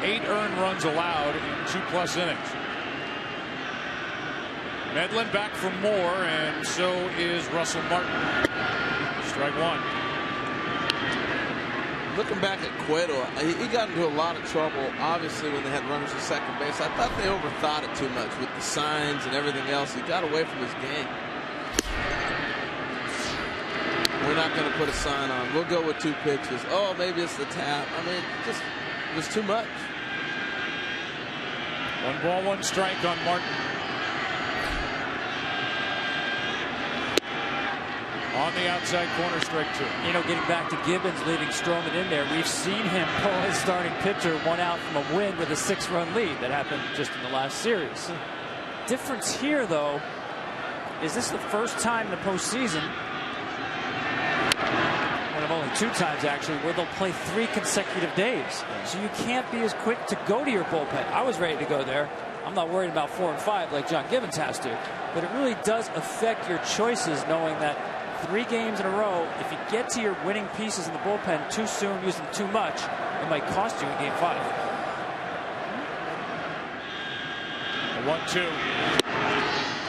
S1: 8 earned runs allowed in 2+ innings. Medlin back for more, and so is Russell Martin. Strike 1.
S3: Looking back at Cueto, he got into a lot of trouble, obviously, when they had runners at second base. I thought they overthought it too much with the signs and everything else. He got away from his game. We're not going to put a sign on. We'll go with 2 pitches. Oh, maybe it's the tap. I mean, it was too much.
S1: 1 ball, 1 strike on Martin. On the outside corner, strike 2.
S6: You know, getting back to Gibbons leading Strowman in there, we've seen him pull his starting pitcher 1 out from a win with a 6-run lead. That happened just in the last series. Difference here, though, is this the first time in the postseason, one of only 2 times actually, where they'll play 3 consecutive days. So you can't be as quick to go to your bullpen. I was ready to go there. I'm not worried about 4 and 5 like John Gibbons has to. But it really does affect your choices, knowing that 3 games in a row, if you get to your winning pieces in the bullpen too soon, use them too much, it might cost you in Game 5.
S1: 1-2.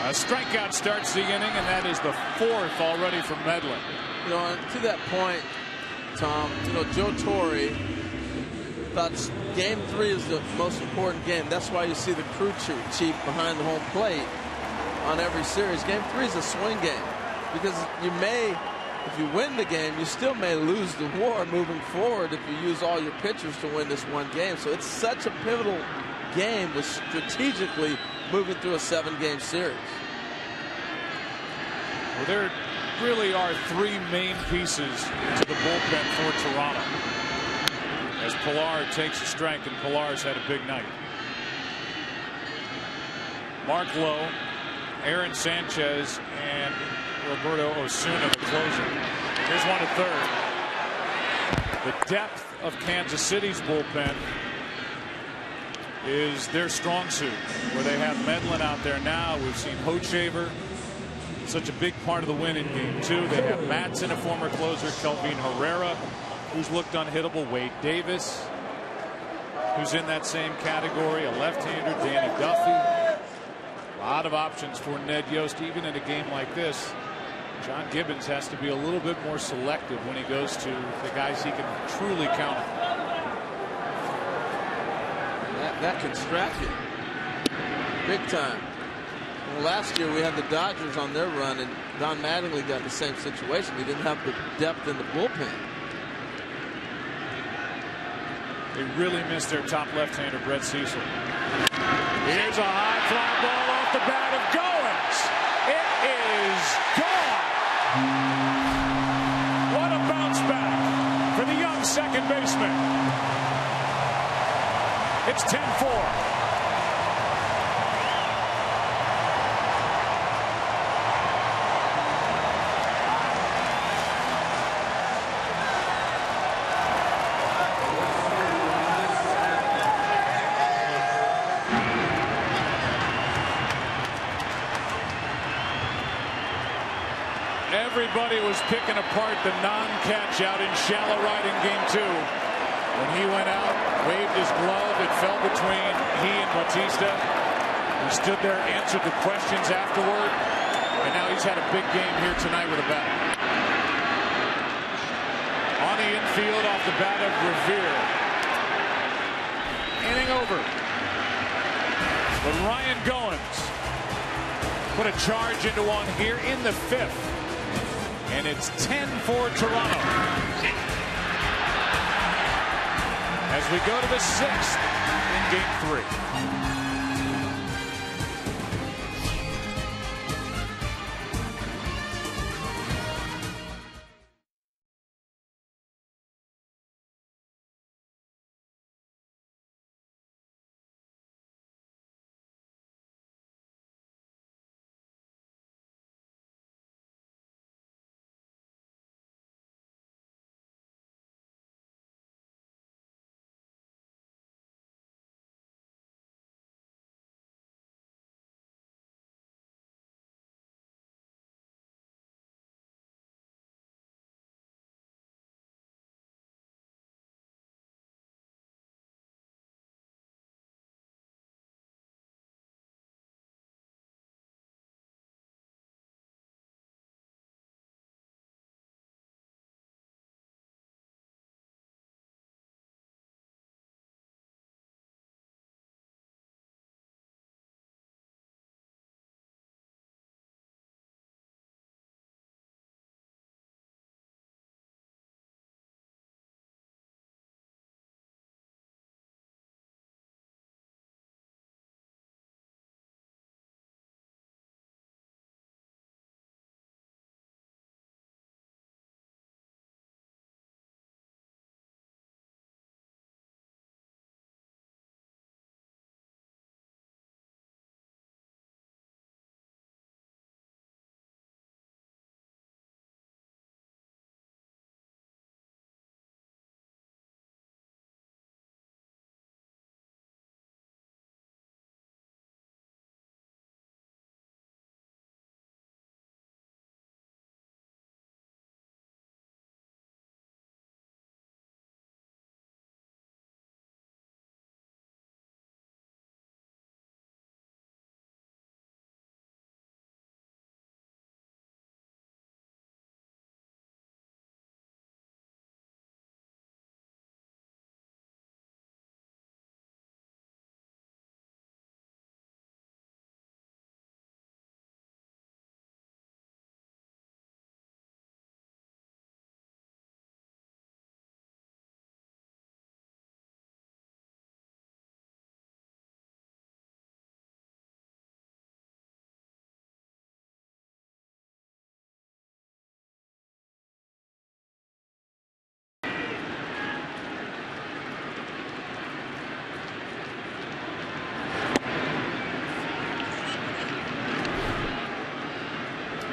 S1: A strikeout starts the inning, and that is the 4th already for Medlin.
S3: You know, and to that point, Tom, you know, Joe Torre thought Game 3 is the most important game. That's why you see the crew chief behind the home plate on every series. Game 3 is a swing game. Because you may, if you win the game, you still may lose the war moving forward if you use all your pitchers to win this one game. So it's such a pivotal game with strategically moving through a 7-game series.
S1: Well, there really are 3 main pieces to the bullpen for Toronto. As Pilar takes a strike, and Pilar's had a big night. Mark Lowe, Aaron Sanchez, and Roberto Osuna, the closer. Here's 1 1/3. The depth of Kansas City's bullpen is their strong suit, where they have Medlin out there now. We've seen Hochevar, such a big part of the win in Game 2. They have Matson, a former closer, Kelvin Herrera, who's looked unhittable, Wade Davis, who's in that same category, a left-hander, Danny Duffy. A lot of options for Ned Yost, even in a game like this. John Gibbons has to be a little bit more selective when he goes to the guys he can truly count on.
S3: That can strap you big time. Well, last year we had the Dodgers on their run, and Don Mattingly got the same situation. He didn't have the depth in the bullpen.
S1: They really missed their top left-hander, Brett Cecil. Here's a high fly ball off the bat of Goins. It is gone. What a bounce back for the young second baseman. It's 10-4. Everybody was picking apart the non-catch out in shallow right in Game 2. When he went out, waved his glove, it fell between he and Bautista. He stood there, answered the questions afterward, and now he's had a big game here tonight with a bat. On the infield off the bat of Revere. Inning over. But Ryan Goins put a charge into one here in the 5th. And it's 10-4 Toronto. As we go to the 6th in Game 3.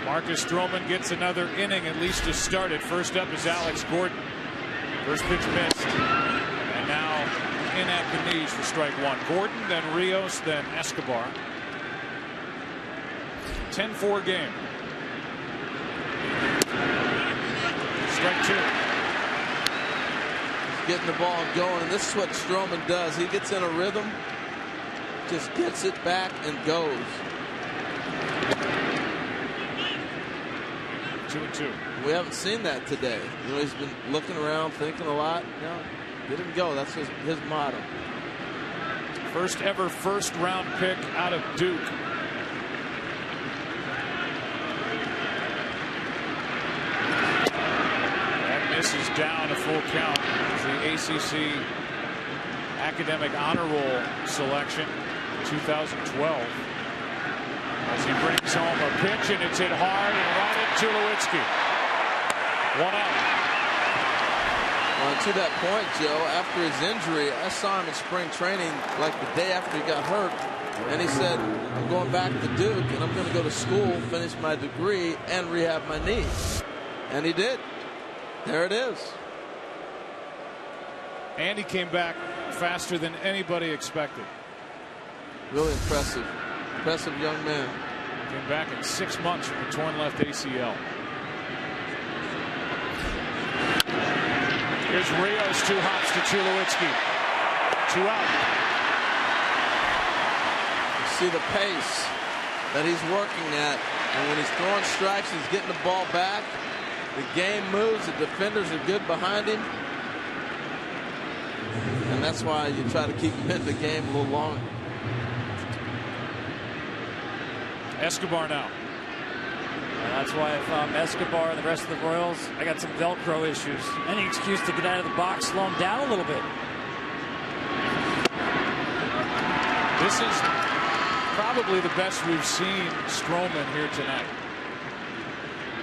S1: Marcus Strowman gets another inning at least to start it. First up is Alex Gordon. First pitch missed. And now in at the knees for strike one. Gordon, then Rios, then Escobar. 10-4 game. Strike two.
S3: Getting the ball going, and this is what Strowman does. He gets in a rhythm, just gets it back and goes.
S1: 2-2.
S3: We haven't seen that today. You know, he's been looking around, thinking a lot. You know, get him go. That's his motto.
S1: First ever first round pick out of Duke. This is down a full count. The ACC Academic Honor Roll selection 2012. As he brings home a pitch, and it's hit hard and right into Tulowitzki. 1 out.
S3: Well, to that point, Joe, after his injury, I saw him in spring training like the day after he got hurt. And he said, I'm going back to Duke, and I'm going to go to school, finish my degree, and rehab my knee. And he did. There it is.
S1: And he came back faster than anybody expected.
S3: Really impressive. Impressive young man.
S1: Came back in 6 months from a torn left ACL. Here's Rios, 2 hops to Tulowitzki. 2 out.
S3: You see the pace that he's working at. And when he's throwing strikes, he's getting the ball back. The game moves. The defenders are good behind him. And that's why you try to keep him in the game a little longer.
S1: Escobar now.
S6: And that's why if I'm Escobar and the rest of the Royals, I got some Velcro issues. Any excuse to get out of the box, slow him down a little bit.
S1: This is probably the best we've seen Strowman here tonight.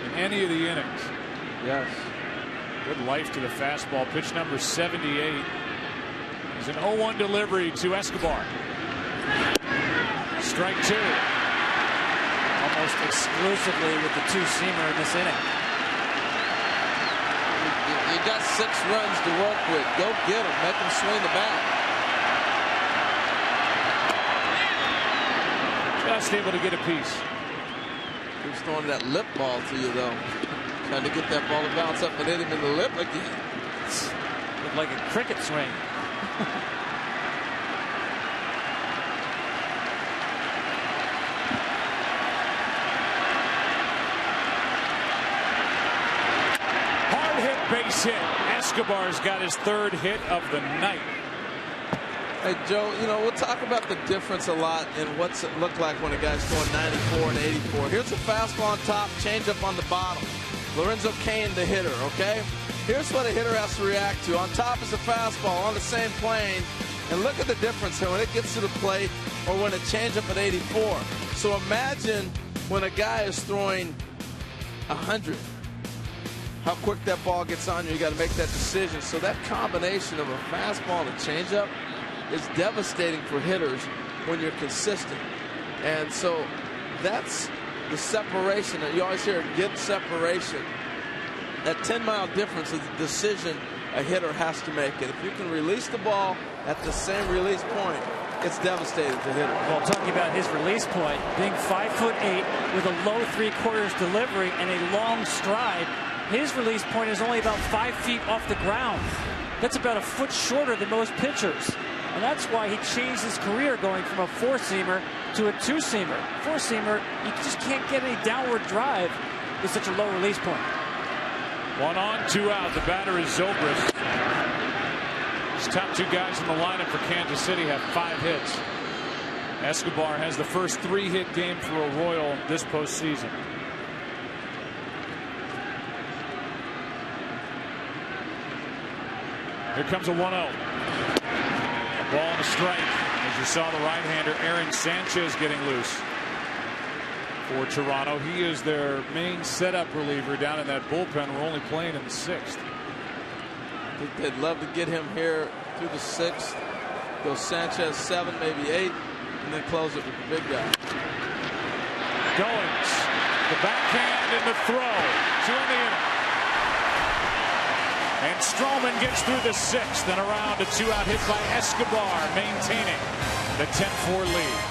S1: In any of the innings.
S3: Yes.
S1: Good life to the fastball. Pitch number 78. It's an 0-1 delivery to Escobar. Strike two.
S6: Almost exclusively with the two-seamer in this inning.
S3: You got 6 runs to work with. Go get him. Make him swing the bat.
S1: Just able to get a piece.
S3: He's throwing that lip ball to you, though. Trying to get that ball to bounce up and hit him in the lip again.
S6: Looked like a cricket swing.
S1: Hard hit, base hit. Escobar's got his 3rd hit of the night.
S3: Hey, Joe, you know, we'll talk about the difference a lot in what's it look like when a guy's throwing 94 and 84. Here's a fastball on top, changeup on the bottom. Lorenzo Cain, the hitter, okay? Here's what a hitter has to react to. On top is a fastball on the same plane. And look at the difference here when it gets to the plate or when a changeup at 84. So imagine when a guy is throwing 100. How quick that ball gets on you. You got to make that decision. So that combination of a fastball and a changeup is devastating for hitters when you're consistent. And so that's the separation that you always hear, get separation. That 10-mile difference is the decision a hitter has to make. And if you can release the ball at the same release point, it's devastating to hitter.
S6: Well, talking about his release point, being 5'8" with a low 3/4 delivery and a long stride, his release point is only about 5 feet off the ground. That's about a foot shorter than most pitchers. And that's why he changed his career going from a 4-seamer to a 2-seamer. 4-seamer, you just can't get any downward drive with such a low release point.
S1: 1 on, 2 out. The batter is Zobrist. His top 2 guys in the lineup for Kansas City have 5 hits. Escobar has the first 3-hit game for a Royal this postseason. Here comes a 1-0. Ball and a strike. As you saw, the right-hander Aaron Sanchez getting loose for Toronto. He is their main setup reliever down in that bullpen. We're only playing in the 6th.
S3: I think they'd love to get him here through the 6th. Go Sanchez 7, maybe 8, and then close it with the big guy.
S1: Goins The backhand and the throw. 2 in the inning. And Strowman gets through the 6th and around a 2-out hit by Escobar, maintaining the 10-4 lead.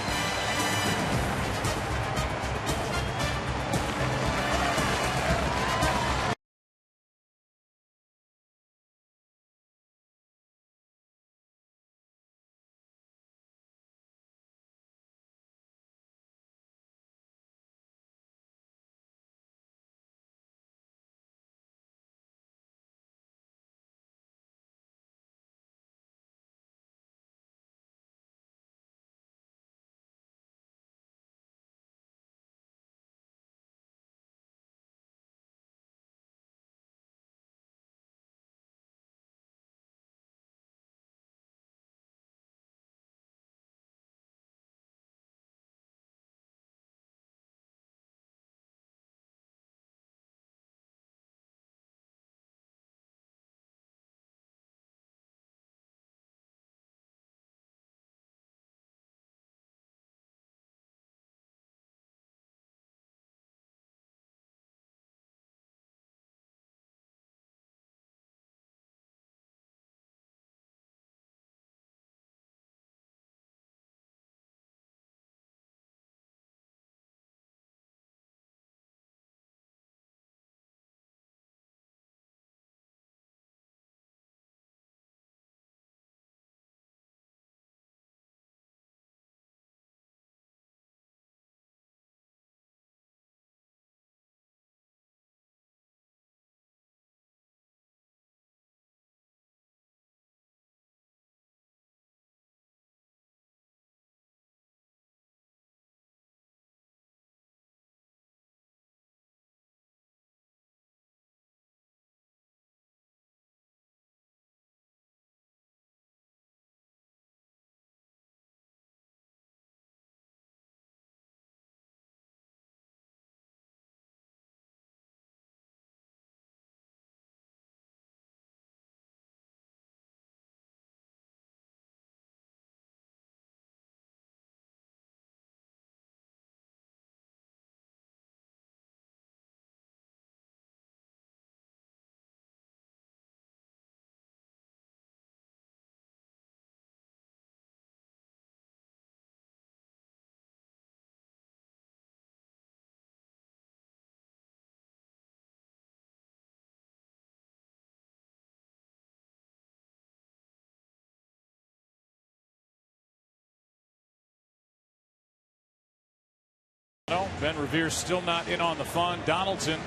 S1: Ben Revere's still not in on the fun. Donaldson,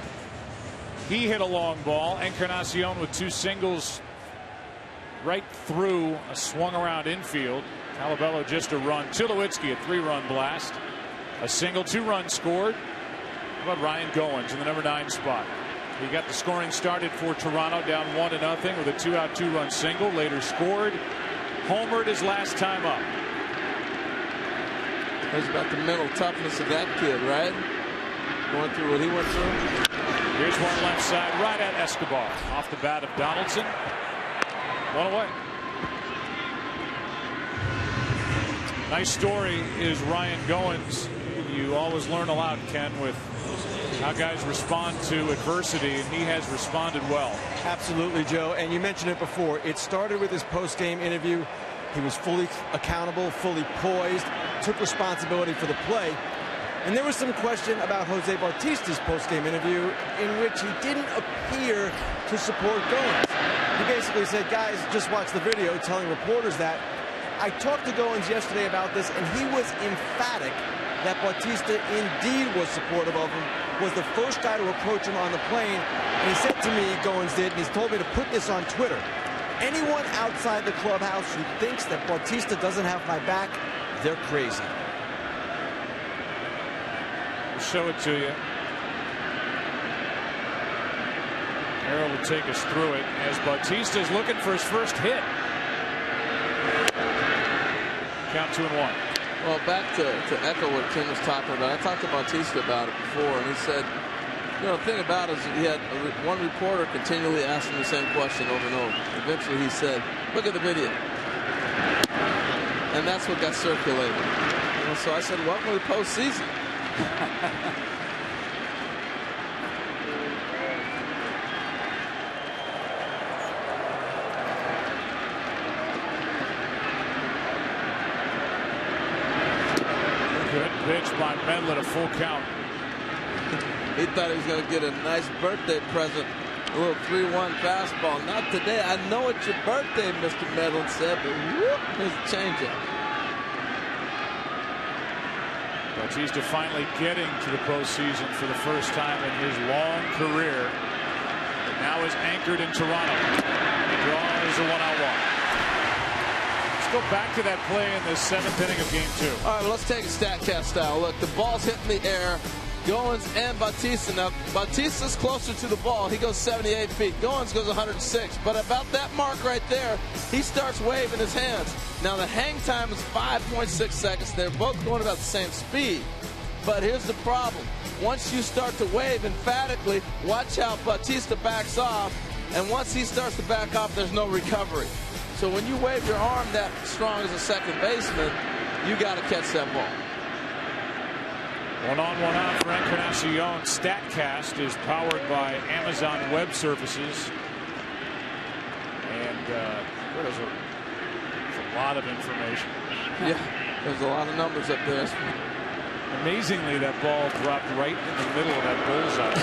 S1: he hit a long ball. Encarnacion with 2 singles right through a swung around infield. Calabello just a run. Tulowitzki a 3-run blast. A single, 2 runs scored. How about Ryan Goins in the number 9 spot? He got the scoring started for Toronto, down 1-0 with a 2-out 2-run single. Later scored. Homered his last time up.
S3: It's about the mental toughness of that kid, right? Going through what he went through.
S1: Here's one left side, right at Escobar. Off the bat of Donaldson. 1 away. Nice story is Ryan Goins. You always learn a lot, Ken, with how guys respond to adversity, and he has responded well.
S4: Absolutely, Joe. And you mentioned it before. It started with his post-game interview. He was fully accountable, fully poised, took responsibility for the play. And there was some question about Jose Bautista's post-game interview in which he didn't appear to support Goins. He basically said, guys, just watch the video, telling reporters that. I talked to Goins yesterday about this, and he was emphatic that Bautista indeed was supportive of him, was the first guy to approach him on the plane. And he said to me, Goins did, and he's told me to put this on Twitter. Anyone outside the clubhouse who thinks that Bautista doesn't have my back, they're crazy.
S1: We'll show it to you. Harold will take us through it as Bautista is looking for his first hit. Count 2-1.
S3: Well, back to echo what Ken was talking about. I talked to Bautista about it before, and he said, you know, the thing about it is he had one reporter continually asking the same question over and over. Eventually he said, look at the video. And that's what got circulated. You know, so I said, welcome to the postseason.
S1: Good pitch by Medlin, a full count.
S3: He thought he was going to get a nice birthday present. A little 3-1 fastball. Not today. I know it's your birthday, Mr. Medlin said, but whoop, here's a changeup.
S1: Bautista finally getting to the postseason for the first time in his long career. But now is anchored in Toronto. He draws a 1-out walk. Let's go back to that play in the 7th inning of Game 2.
S3: All right, well, let's take a StatCast style. Look, the ball's hitting the air. Goins and Bautista. Now, Bautista's closer to the ball. He goes 78 feet. Goins goes 106. But about that mark right there, he starts waving his hands. Now, the hang time is 5.6 seconds. They're both going about the same speed. But here's the problem. Once you start to wave emphatically, watch how Bautista backs off. And once he starts to back off, there's no recovery. So when you wave your arm that strong as a second baseman, you got to catch that ball.
S1: 1 on, 1 out for Encarnacion. StatCast is powered by Amazon Web Services. And there's a lot of information.
S3: Yeah, there's a lot of numbers up there.
S1: Amazingly, that ball dropped right in the middle of that bullseye.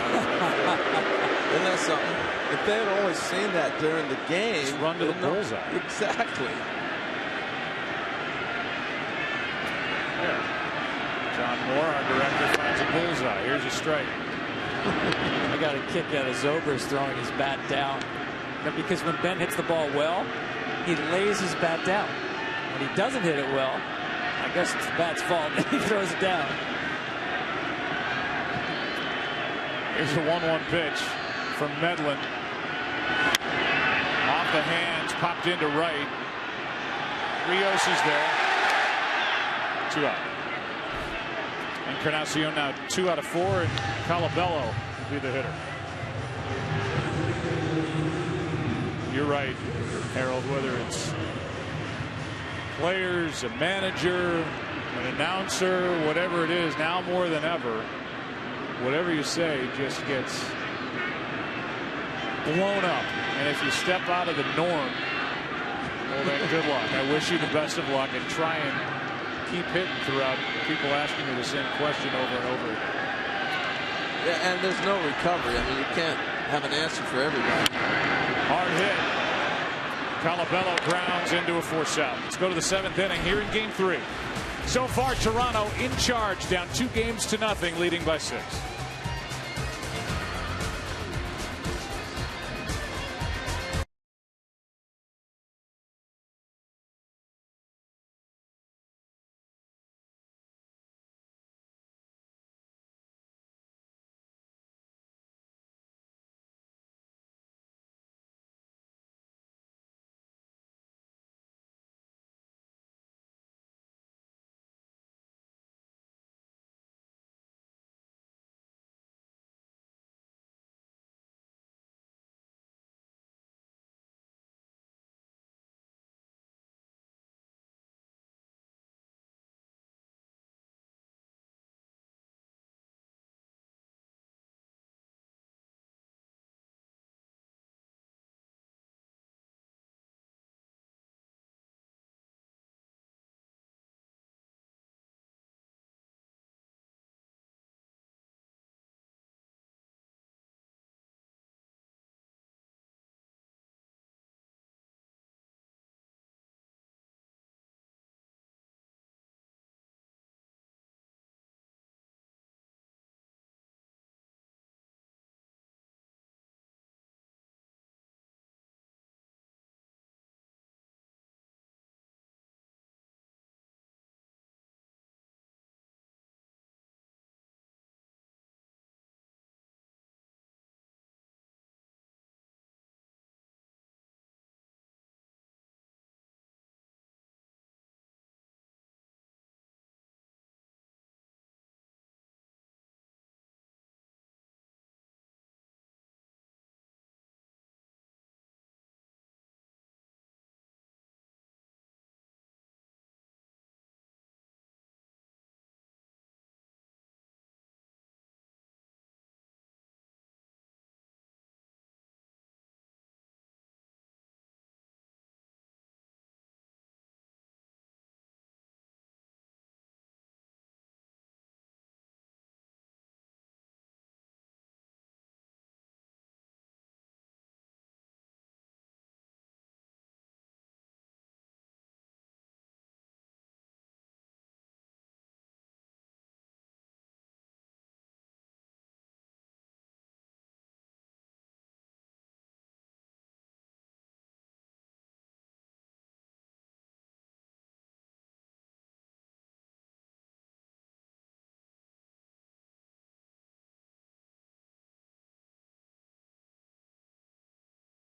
S3: Isn't that something? If they had only seen that during the game.
S1: Just run to the bullseye.
S3: Exactly.
S1: There. John Moore, our director, finds a bullseye. Here's a strike.
S6: I got a kick out of Zobrist throwing his bat down. Because when Ben hits the ball well, he lays his bat down. When he doesn't hit it well, I guess it's the bat's fault. He throws it down.
S1: Here's a 1-1 pitch from Medlin. Off the hands, popped into right. Rios is there. 2 out. Encarnacion now 2 out of 4, and Colabello will be the hitter. You're right, Harold, whether it's players, a manager, an announcer, whatever it is, now more than ever, whatever you say just gets blown up. And if you step out of the norm, well, then good luck. I wish you the best of luck, and try and keep hitting throughout people asking you the same question over and over again.
S3: Yeah, and there's no recovery. I mean, you can't have an answer for everybody.
S1: Hard hit. Colabello grounds into a force out. Let's go to the 7th inning here in Game 3. So far, Toronto in charge, down 2-0, leading by 6.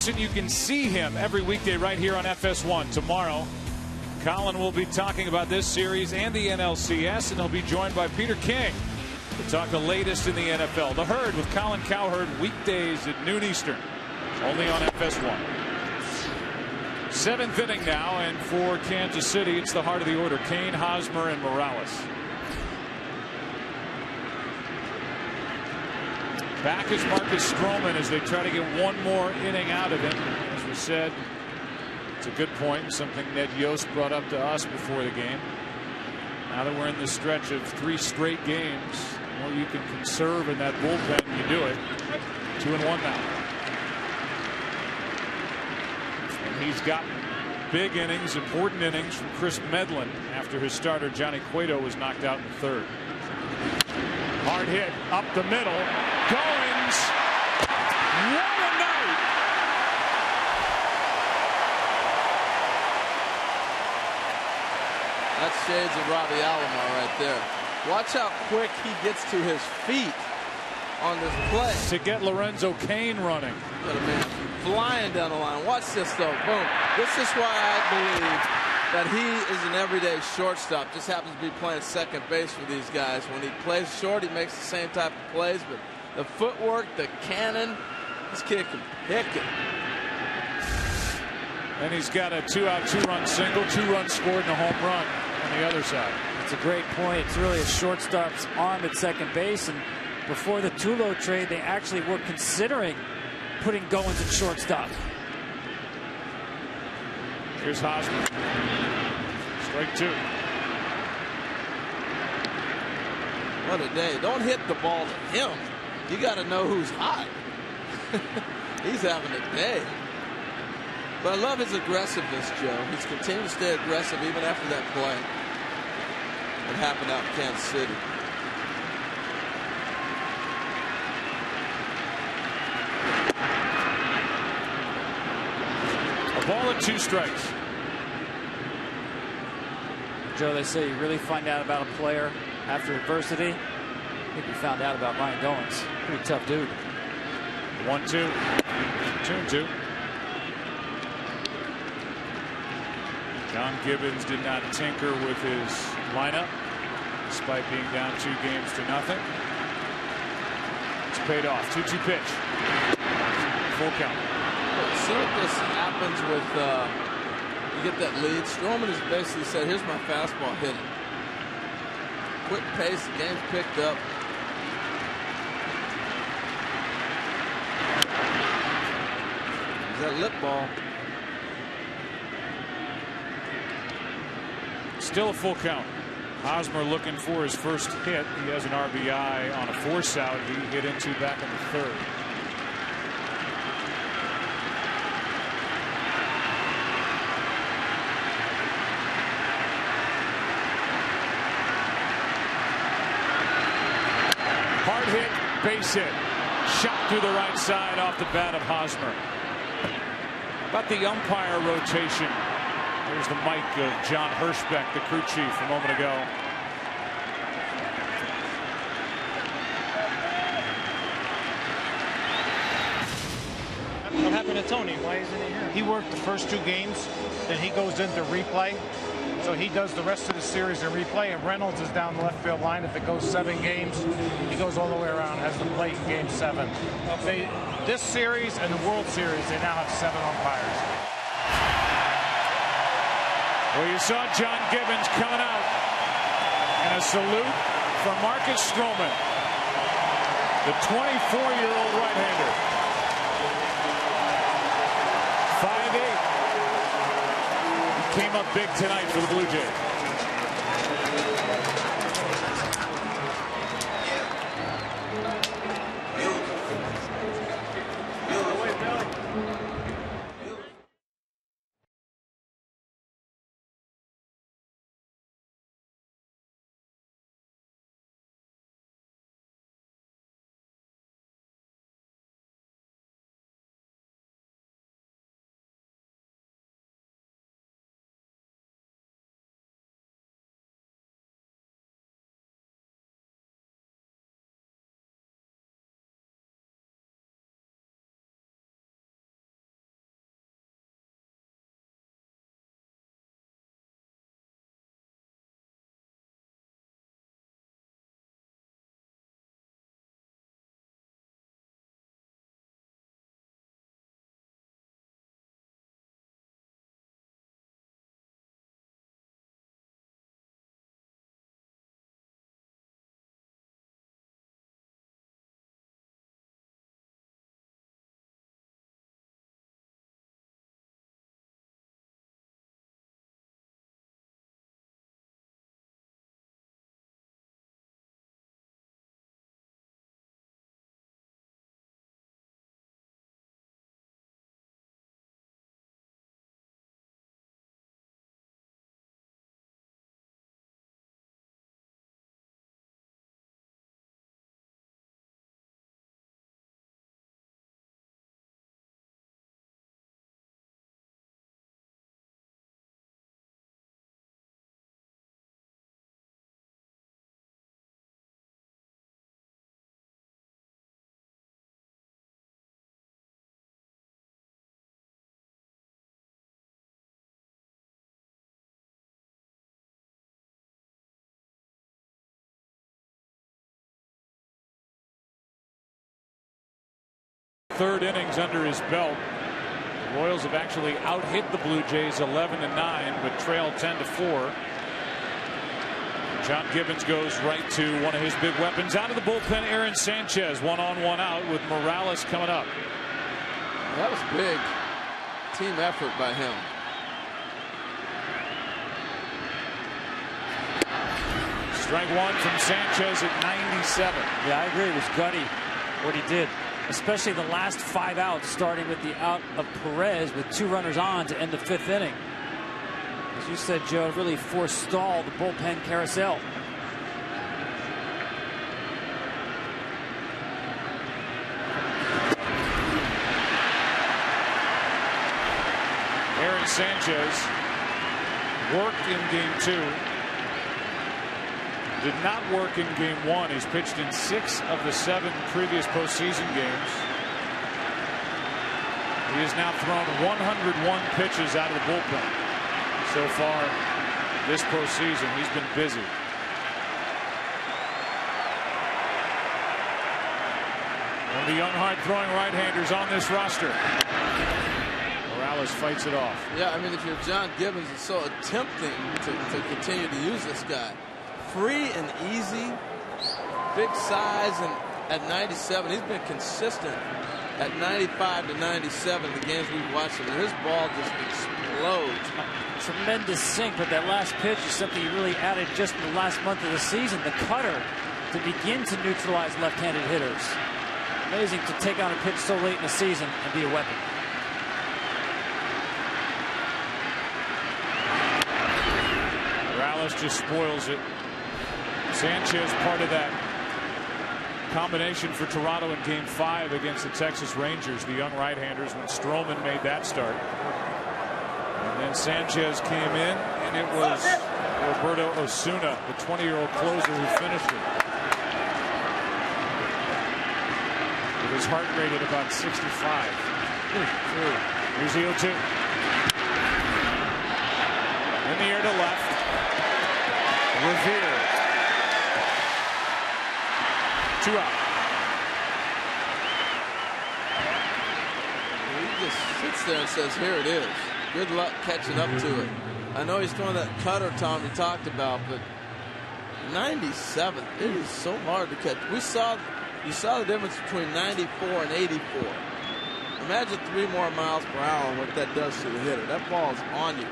S1: And you can see him every weekday right here on FS1. Tomorrow, Colin will be talking about this series and the NLCS, and he'll be joined by Peter King to talk the latest in the NFL. The Herd with Colin Cowherd, weekdays at noon Eastern, only on FS1. 7th inning now, and for Kansas City, it's the heart of the order: Kane, Hosmer, and Morales. Back is Marcus Strowman as they try to get one more inning out of him. As we said, it's a good point, something Ned Yost brought up to us before the game. Now that we're in the stretch of 3 straight games, the more you can conserve in that bullpen, you do it. 2-1 now. And he's got big innings, important innings from Chris Medlin after his starter Johnny Cueto was knocked out in the 3rd. Hard hit up the middle. Goins. What a night.
S3: That's shades of Robbie Alomar right there. Watch how quick he gets to his feet on this play.
S1: To get Lorenzo Cain running.
S3: Got a man flying down the line. Watch this though. Boom. This is why I believe that he is an everyday shortstop. Just happens to be playing second base for these guys. When he plays short, he makes the same type of plays, but the footwork, the cannon, he's kicking, hicking.
S1: And he's got a 2-out, 2-run single, 2 runs scored, and a home run on the other side.
S6: It's a great point. It's really a shortstop's arm at second base, and before the Tulo trade, they actually were considering putting Goins at shortstop.
S1: Here's Hosmer. Strike 2.
S3: What a day. Don't hit the ball to him. You got to know who's hot. He's having a day. But I love his aggressiveness, Joe. He's continuing to stay aggressive even after that play that happened out in Kansas City.
S1: A ball and 2 strikes.
S6: Joe, they say you really find out about a player after adversity. I think we found out about Ryan Goins. Pretty tough dude.
S1: 1-2. 2-2. John Gibbons did not tinker with his lineup despite being down 2 games to nothing. It's paid off. 2-2 pitch. Full count.
S3: See what this happens with you get that lead. Strowman has basically said, here's my fastball, hit it. Quick pace, the game's picked up. Is that lip ball?
S1: Still a full count. Hosmer looking for his first hit. He has an RBI on a force out. He hit into back in the 3rd. Hard hit, base hit. Shot through the right side off the bat of Hosmer. About the umpire rotation. There's the mic of John Hirschbeck, the crew chief, a moment ago.
S5: What happened to Tony? Why isn't he here? He worked the first 2 games, then he goes into replay. So he does the rest of the series in replay, and Reynolds is down the left field line. If it goes 7 games, he goes all the way around, has the plate in game 7. This series and the World Series, they now have 7 umpires.
S1: Well, you saw John Gibbons coming out, and a salute from Marcus Strowman, the 24-year-old right-hander. 5'8". He came up big tonight for the Blue Jays. third innings under his belt. The Royals have actually out-hit the Blue Jays 11-9, but trail 10-4. John Gibbons goes right to one of his big weapons. Out of the bullpen, Aaron Sanchez, 1 on 1 out with Morales coming up.
S3: That was big team effort by him.
S1: Strike one from Sanchez at 97.
S6: Yeah, I agree. It was gutty what he did, especially the last 5 outs, starting with the out of Perez with 2 runners on to end the 5th inning. As you said, Joe, it really forestalled the bullpen carousel.
S1: Aaron Sanchez worked in game 2. Did not work in game 1. He's pitched in 6 of the 7 previous postseason games. He has now thrown 101 pitches out of the bullpen so far this postseason. He's been busy. One of the young, hard-throwing right-handers on this roster. Morales fights it off.
S3: Yeah, I mean, if you're John Gibbons, it's so tempting to continue to use this guy. Free and easy, big size, and at 97, he's been consistent at 95 to 97 the games we've watched him. His ball just explodes.
S6: Tremendous sink, but that last pitch is something he really added just in the last month of the season. The cutter to begin to neutralize left-handed hitters. Amazing to take on a pitch so late in the season and be a weapon.
S1: Morales just spoils it. Sanchez part of that combination for Toronto in game 5 against the Texas Rangers, the young right-handers, when Strowman made that start. And then Sanchez came in, and it was Roberto Osuna, the 20-year-old closer, who finished it. With his heart rate at about 65. Here's the 0-2. In the air to left. Revere. 2 out.
S3: He just sits there and says, here it is. Good luck catching up to it. I know he's throwing that cutter, Tom, you talked about, but 97, it is so hard to catch. You saw the difference between 94 and 84. Imagine 3 more miles per hour and what that does to the hitter. That ball is on you.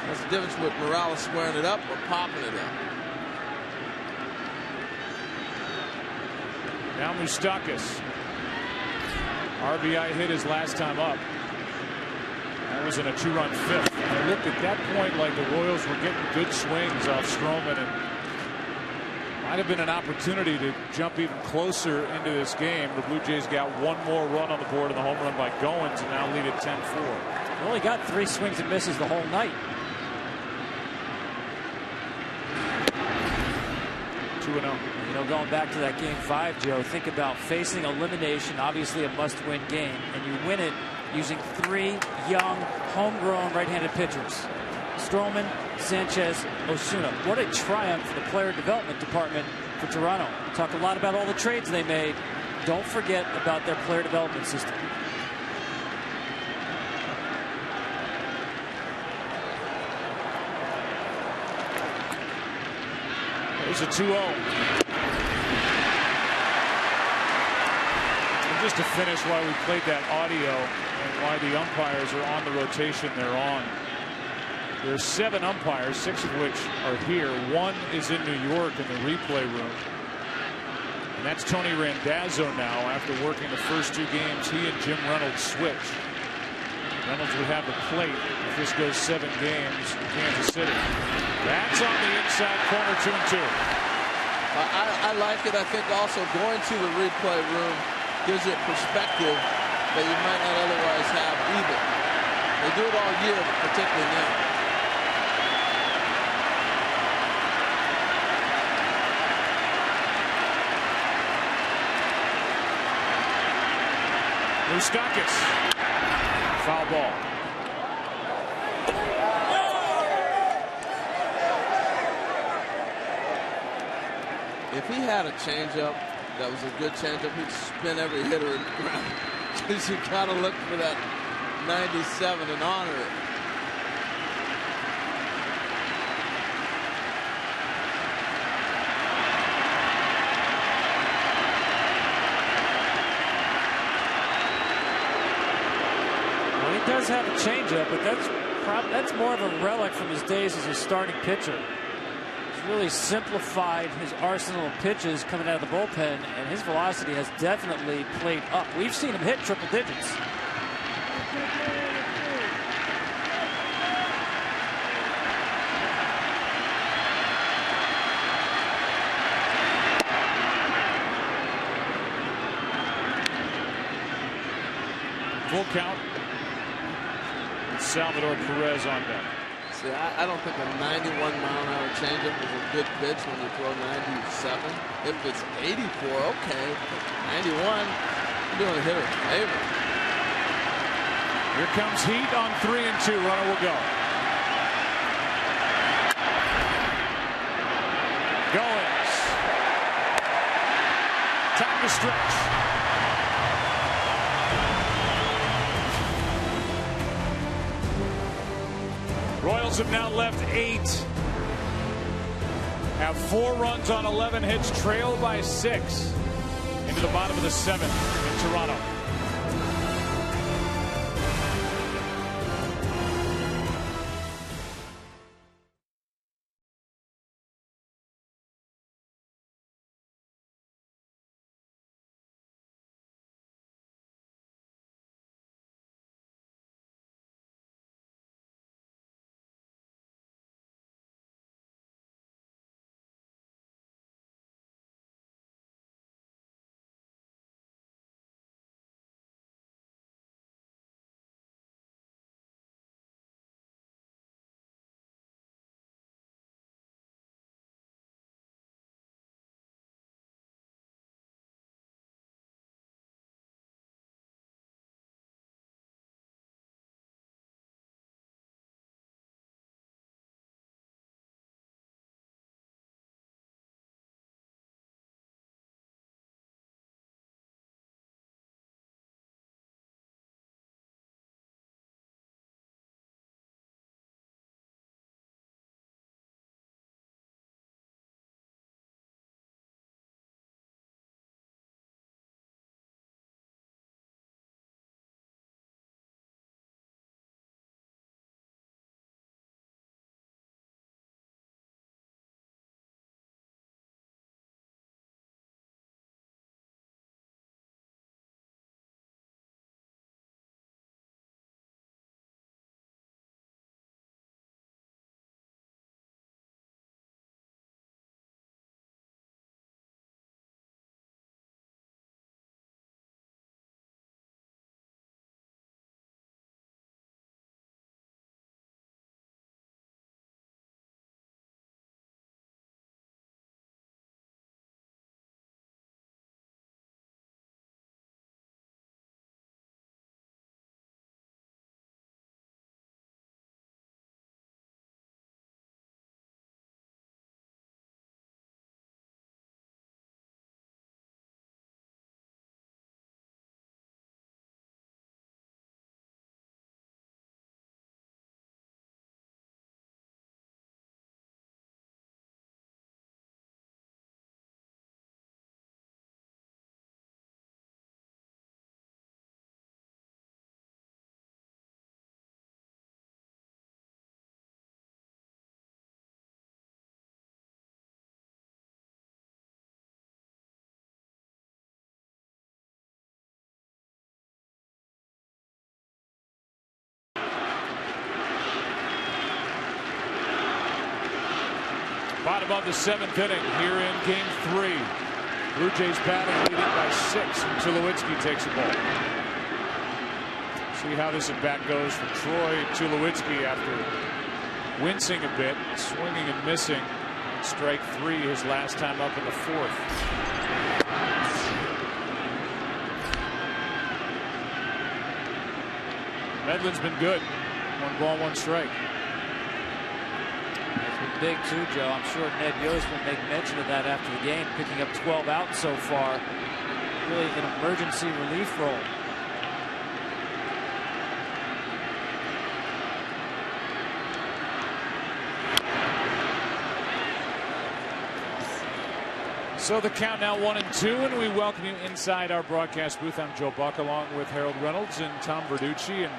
S3: That's the difference with Morales squaring it up or popping it up.
S1: Now Moustakas. RBI hit his last time up. That was in a 2-run 5th. And it looked at that point like the Royals were getting good swings off Strowman, and might have been an opportunity to jump even closer into this game. The Blue Jays got 1 more run on the board and the home run by Goins, and now lead at 10-4.
S6: Only got 3 swings and misses the whole night.
S1: 2-0.
S6: You know, going back to that game 5, Joe, think about facing elimination, obviously a must-win game, and you win it using 3 young, homegrown right-handed pitchers. Strowman, Sanchez, Osuna. What a triumph for the player development department for Toronto. Talk a lot about all the trades they made. Don't forget about their player development system.
S1: There's a 2-0. And just to finish why we played that audio and why the umpires are on the rotation they're on. There are 7 umpires, 6 of which are here. 1 is in New York in the replay room. And that's Tony Randazzo now after working the first 2 games. He and Jim Reynolds switch. Reynolds would have the plate if this goes 7 games in Kansas City. That's on the inside corner, 2-2.
S3: I like it. I think also going to the replay room gives it perspective that you might not otherwise have either. They do it all year, but particularly now.
S1: Moustakas. Foul ball.
S3: If he had a changeup, That was a good changeup. He'd spin every hitter in the ground. Because you got to look for that 97 and honor it.
S6: Well, he does have a changeup, but that's more of a relic from his days as a starting pitcher. Really simplified his arsenal of pitches coming out of the bullpen, and his velocity has definitely played up. We've seen him hit triple digits.
S1: Full count. Salvador Perez on deck.
S3: See, I don't think a 91-mile-an-hour changeup is a good pitch when you throw 97. If it's 84, okay. 91, you're doing a hitter a favor.
S1: Here comes heat on 3-2. Runner will go. Goins. Time to stretch. Royals have now left 8. Have 4 runs on 11 hits, trail by 6 into the bottom of the 7th in Toronto. Bottom of the 7th inning here in Game 3. Blue Jays batting, leading by 6. Tulowitzki takes a ball. See how this at bat goes for Troy Tulowitzki after wincing a bit, swinging and missing. Strike 3 his last time up in the 4th. Medlin's been good. 1 ball, 1 strike.
S7: That's what
S6: big too, Joe. I'm sure Ned Yost will make mention of that after the game, picking up 12 outs so far. Really an emergency relief role.
S1: So the count now 1-2, and we welcome you inside our broadcast booth. I'm Joe Buck, along with Harold Reynolds and Tom Verducci. And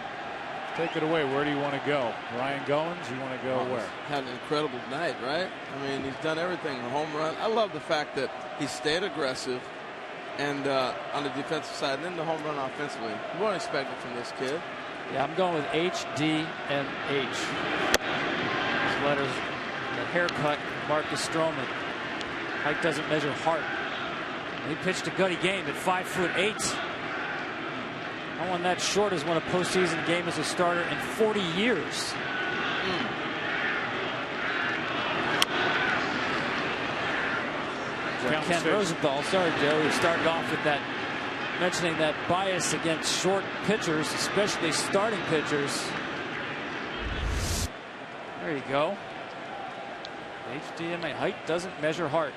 S1: take it away. Where do you want to go? Ryan Goins, you want to go where?
S3: Had an incredible night, right? I mean, he's done everything. A home run. I love the fact that he stayed aggressive and on the defensive side, and then the home run offensively. You weren't expecting from this kid.
S6: Yeah, I'm going with H, D, and H. His letters, the haircut, Marcus Strowman. Height doesn't measure heart. He pitched a gutty game at 5'8". No one that short has won a postseason game as a starter in 40 years. Ken Rosenthal, sorry Joe, he started off with that, mentioning that bias against short pitchers, especially starting pitchers. There you go. HDMA, height doesn't measure heart.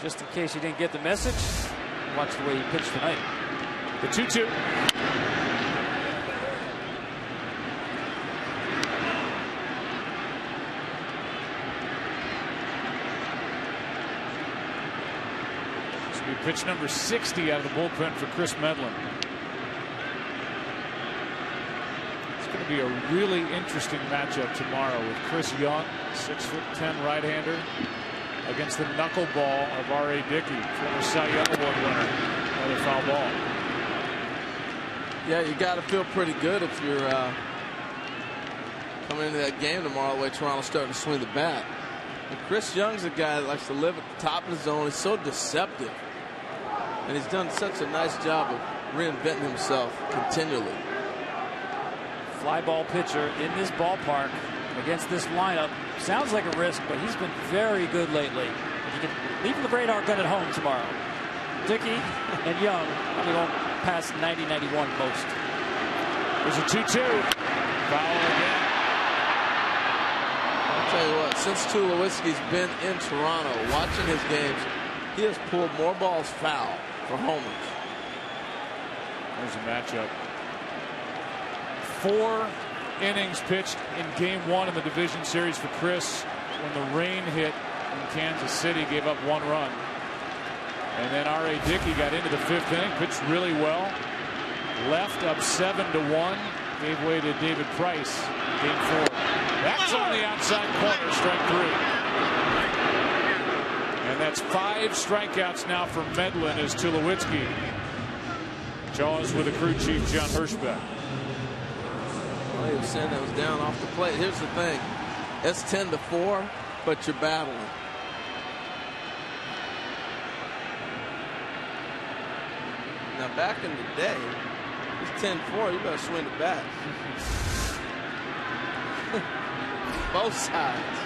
S6: Just in case you didn't get the message, watch the way he pitched tonight.
S1: The 2-2. This will be pitch number 60 out of the bullpen for Chris Medlin. It's going to be a really interesting matchup tomorrow with Chris Young, 6'10" right-hander, against the knuckleball of R.A. Dickey, former Cy Young Award winner. Another foul ball.
S3: Yeah, you got to feel pretty good if you're coming into that game tomorrow the way Toronto's starting to swing the bat. And Chris Young's a guy that likes to live at the top of the zone. He's so deceptive. And he's done such a nice job of reinventing himself continually.
S6: Fly ball pitcher in this ballpark against this lineup. Sounds like a risk, but he's been very good lately. If you can leave the radar gun at home tomorrow. Dickey and Young probably won't pass 90-91 most.
S1: There's a 2-2. Foul again.
S3: I'll tell you what, since Tulowitzki's been in Toronto, watching his games, he has pulled more balls foul for homers.
S1: There's a matchup. 4 innings pitched in game 1 in the division series for Chris when the rain hit in Kansas City, gave up 1 run. And then R.A. Dickey got into the 5th inning, pitched really well. Left up 7-1, gave way to David Price in game 4. That's on the outside corner, strike 3. And that's 5 strikeouts now for Medlin as Tulowitzki jaws with the crew chief John Hirschbeck.
S3: Well, he was saying that was down off the plate. Here's the thing. It's 10-4, but you're battling. Now, back in the day, it's 10-4. You better swing the bat. Both sides.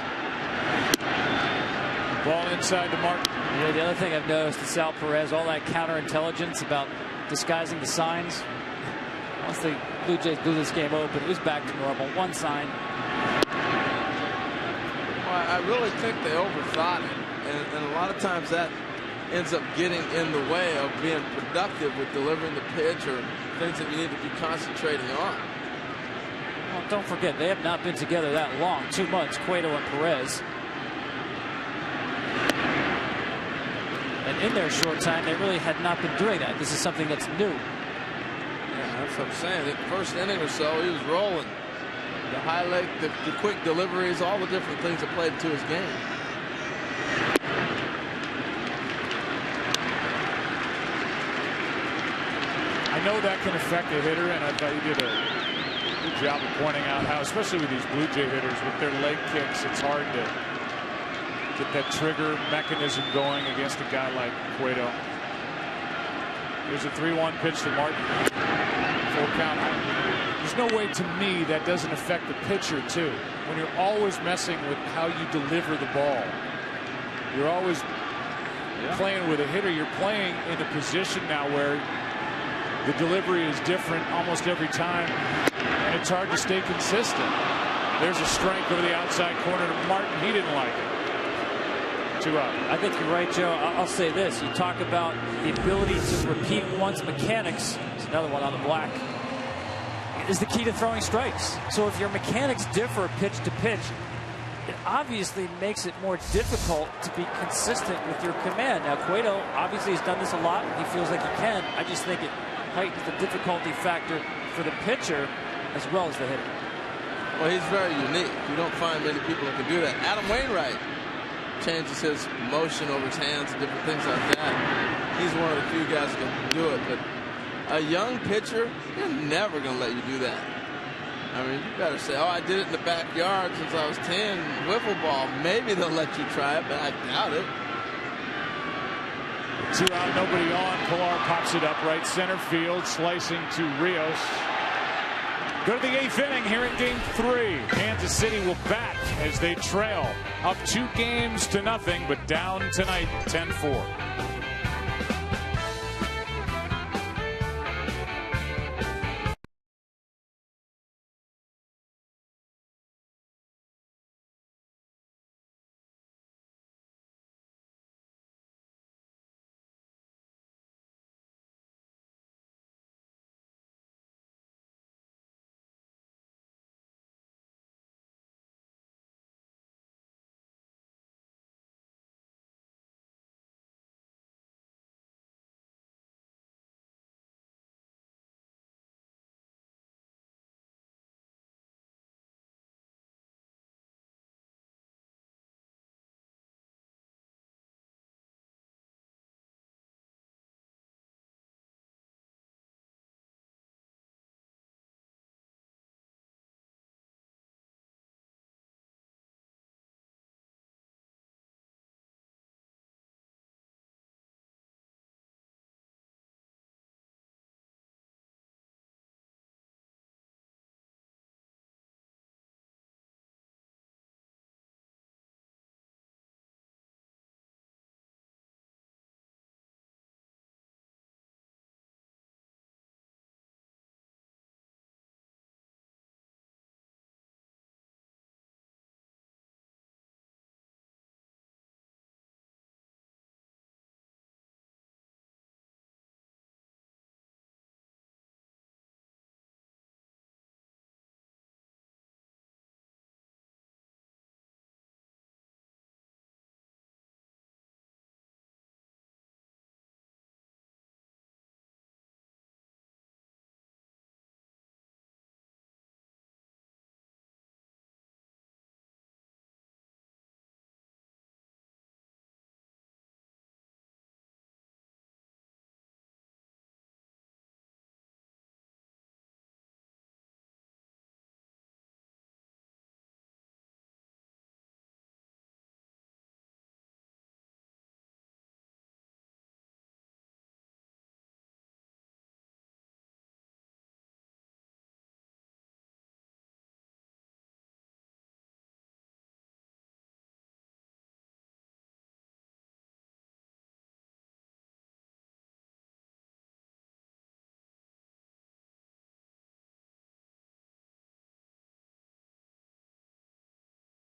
S1: Ball inside to Martin.
S6: Yeah, the other thing I've noticed is Sal Perez, all that counterintelligence about disguising the signs. Once the Blue Jays blew this game open, it was back to normal. 1 sign.
S3: Well, I really think they overthought it. And a lot of times that ends up getting in the way of being productive with delivering the pitch or things that you need to be concentrating on.
S6: Well, don't forget, they have not been together that long. 2 months, Cueto and Perez. And in their short time, they really had not been doing that. This is something that's new.
S3: Yeah, that's what I'm saying. The first inning or so, he was rolling. The high leg, the quick deliveries, all the different things that played into his game.
S1: I know that can affect a hitter, and I thought you did a good job of pointing out how, especially with these Blue Jay hitters, with their leg kicks, it's hard to get that trigger mechanism going against a guy like Cueto. There's a 3-1 pitch to Martin. Full count. There's no way to me that doesn't affect the pitcher, too. When you're always messing with how you deliver the ball, you're always playing with a hitter. You're playing in a position now where the delivery is different almost every time, and it's hard to stay consistent. There's a strike over the outside corner to Martin. He didn't like it. 2 out.
S6: I think you're right, Joe. I'll say this. You talk about the ability to repeat one's mechanics. There's another one on the black. Is the key to throwing strikes. So if your mechanics differ pitch to pitch, it obviously makes it more difficult to be consistent with your command. Now, Cueto obviously has done this a lot. He feels like he can. I just think it heightens the difficulty factor for the pitcher as well as the hitter.
S3: Well, he's very unique. You don't find many people that can do that. Adam Wainwright changes his motion over his hands and different things like that. He's one of the few guys that can do it. But a young pitcher, they're never going to let you do that. I mean, you better say, oh, I did it in the backyard since I was 10, wiffle ball. Maybe they'll let you try it, but I doubt it.
S1: 2 out, nobody on. Pilar pops it up right center field, slicing to Rios. Go to the 8th inning here in Game 3. Kansas City will bat as they trail up 2 games to nothing, but down tonight 10-4.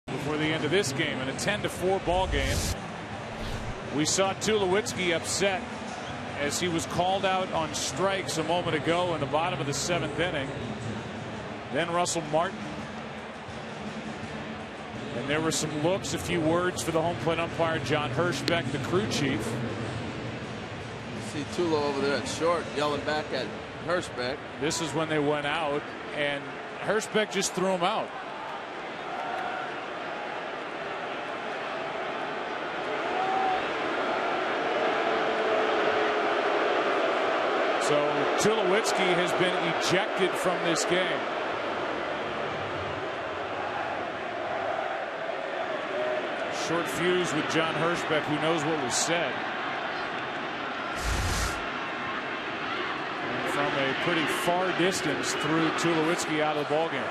S1: Before the end of this game, in a 10-4 ball game, we saw Tulowitzki upset as he was called out on strikes a moment ago in the bottom of the 7th inning. Then Russell Martin, and there were some looks, a few words for the home plate umpire John Hirschbeck, the crew chief.
S3: See Tulo over there at short yelling back at Hirschbeck.
S1: This is when they went out, and Hirschbeck just threw him out. So Tulowitzki has been ejected from this game. Short fuse with John Hirschbeck, who knows what was said. And from a pretty far distance threw Tulowitzki out of the ballgame.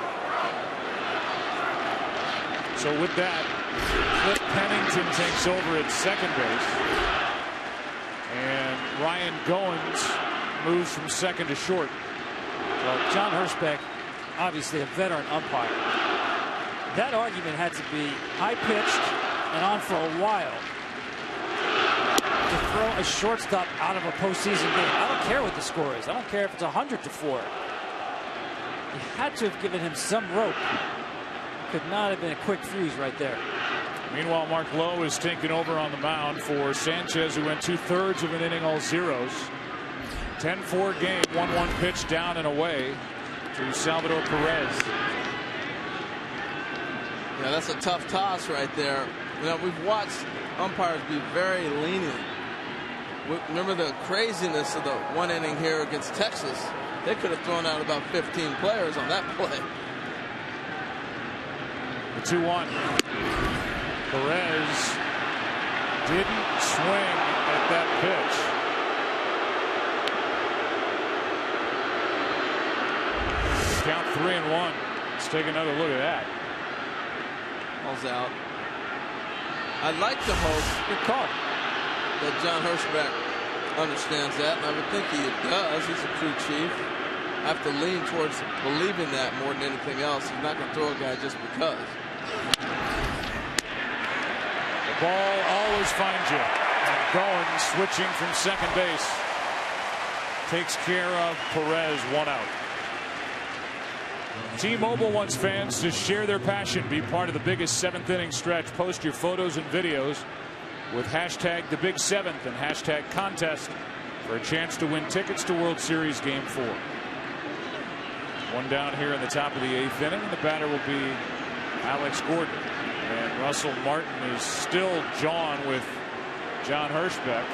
S1: So with that, Cliff Pennington takes over at second base. And Ryan Goins moves from second to short.
S6: Well, John Hirschbeck, obviously a veteran umpire. That argument had to be high-pitched and on for a while to throw a shortstop out of a postseason game. I don't care what the score is. I don't care if it's 100-4. You had to have given him some rope. Could not have been a quick fuse right there.
S1: Meanwhile, Mark Lowe is taking over on the mound for Sanchez, who went 2/3 of an inning, all zeros. 10-4 game, 1-1 pitch down and away to Salvador Perez.
S3: Yeah, that's a tough toss right there. You know, we've watched umpires be very lenient. Remember the craziness of the 1 inning here against Texas? They could have thrown out about 15 players on that play.
S1: The 2-1. Perez didn't swing at that pitch. Count 3-1. Let's take another look at that.
S3: Ball's out. I'd like to hope that John Hirschbeck understands that, and I would think he does. He's a crew chief. I have to lean towards believing that more than anything else. He's not going to throw a guy just because.
S1: The ball always finds you. And Goins, switching from second base, takes care of Perez, 1 out. T-Mobile wants fans to share their passion, be part of the biggest 7th inning stretch. Post your photos and videos with hashtag #TheBig7th and hashtag contest for a chance to win tickets to World Series Game 4. 1 down here in the top of the 8th inning. The batter will be Alex Gordon. And Russell Martin is still John with John Hirschbeck.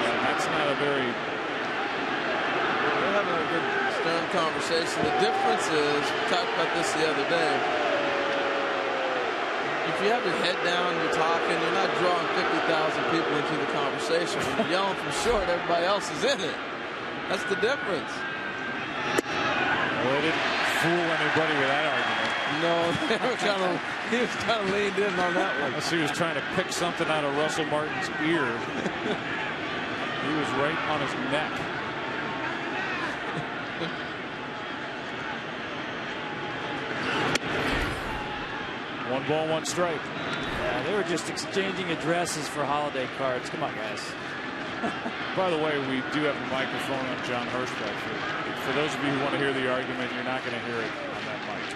S1: And that's not a very...
S3: We're having a good stern conversation. The difference is, we talked about this the other day, if you have your head down, you're talking, you're not drawing 50,000 people into the conversation. When you're yelling from short, everybody else is in it. That's the difference.
S1: Well, they didn't fool anybody with that argument.
S3: No, he was kind of leaned in on that one.
S1: Unless he was trying to pick something out of Russell Martin's ear. He was right on his neck. One ball, 1 strike.
S6: Yeah, they were just exchanging addresses for holiday cards. Come on, guys.
S1: By the way, we do have a microphone on John Hirschbeck. For those of you who want to hear the argument, you're not going to hear it on that mic.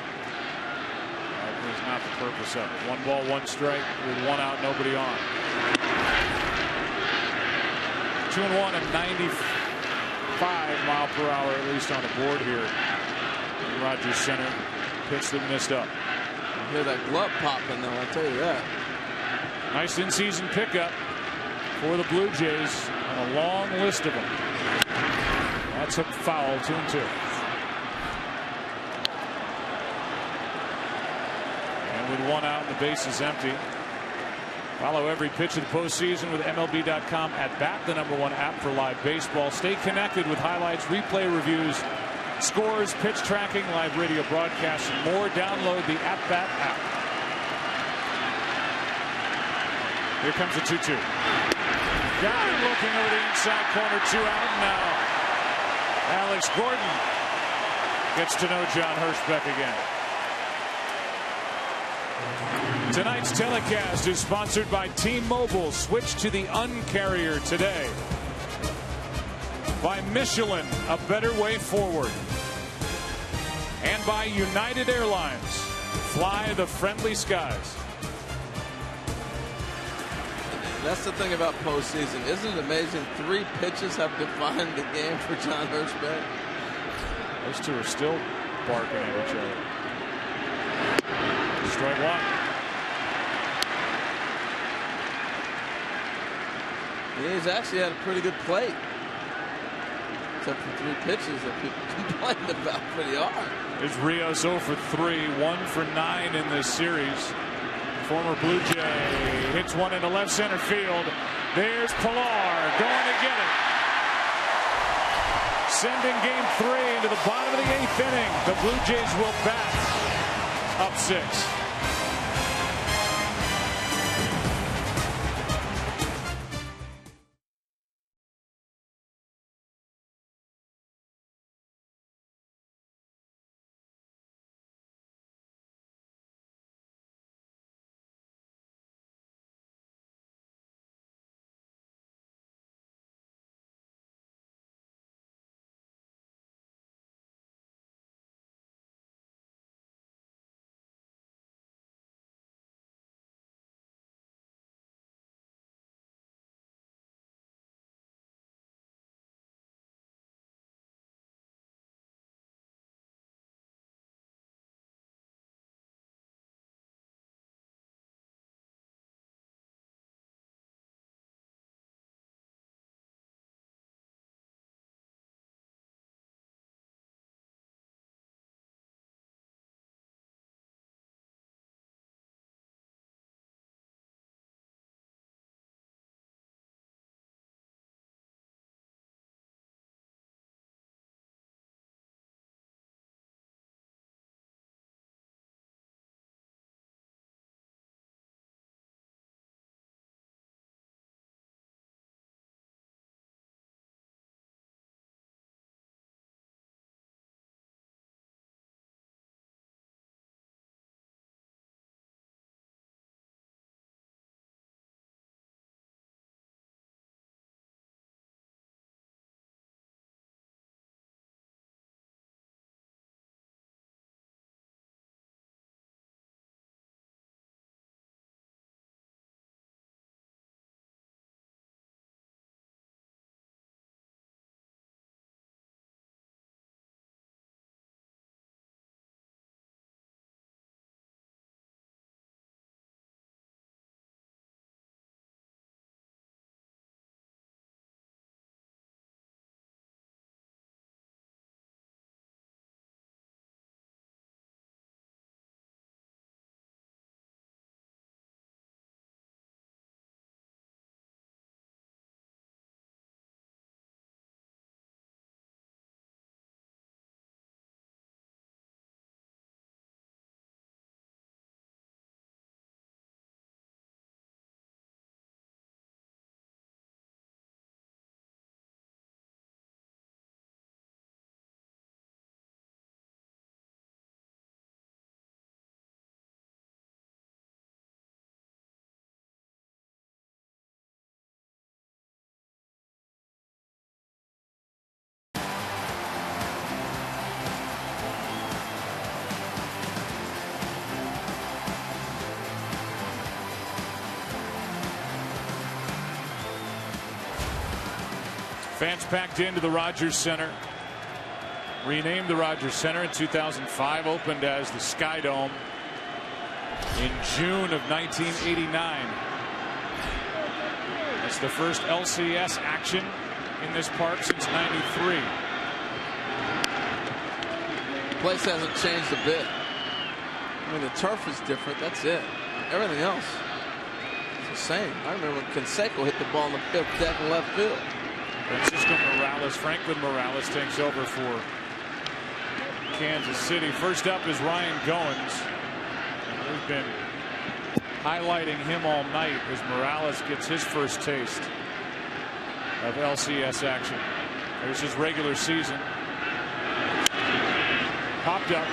S1: That was not the purpose of it. 1 ball, 1 strike with 1 out, nobody on. 2-1 at 95-mile-per-hour, at least on the board here in Rogers Center. Pitch that missed up.
S3: You hear that glove popping, though, I'll tell you that.
S1: Nice in-season pickup for the Blue Jays on a long list of them. That's a foul, 2-2. And with 1 out and the base is empty. Follow every pitch of the postseason with MLB.com at Bat, the #1 app for live baseball. Stay connected with highlights, replay reviews, scores, pitch tracking, live radio broadcasts, and more. Download the At Bat app. Here comes the 2-2. Got him looking over the inside corner, 2 out now. Alex Gordon gets to know John Hirschbeck again. Tonight's telecast is sponsored by T-Mobile. Switch to the Un-carrier today. By Michelin, a better way forward. And by United Airlines. Fly the friendly skies.
S3: That's the thing about postseason. Isn't it amazing? 3 pitches have defined the game for John Hirschbeck.
S1: Those two are still barking at each other. Strike 1.
S3: Yeah, he's actually had a pretty good plate. Except for 3 pitches that people complained about pretty hard.
S1: Here's Rios 0 for 3, 1 for 9 in this series. Former Blue Jay hits one into left center field. There's Pilar going to get it. Sending game 3 into the bottom of the 8th inning. The Blue Jays will bat up 6. Fans packed into the Rogers Center. Renamed the Rogers Center in 2005. Opened as the Sky Dome in June of 1989. It's the first LCS action in this park since '93.
S3: The place hasn't changed a bit. I mean, the turf is different. That's it. Everything else is the same. I remember when Canseco hit the ball in the 5th deck in left field.
S1: Franklin Morales takes over for Kansas City. First up is Ryan Goins. We've been highlighting him all night as Morales gets his first taste of LCS action. There's his regular season. Popped up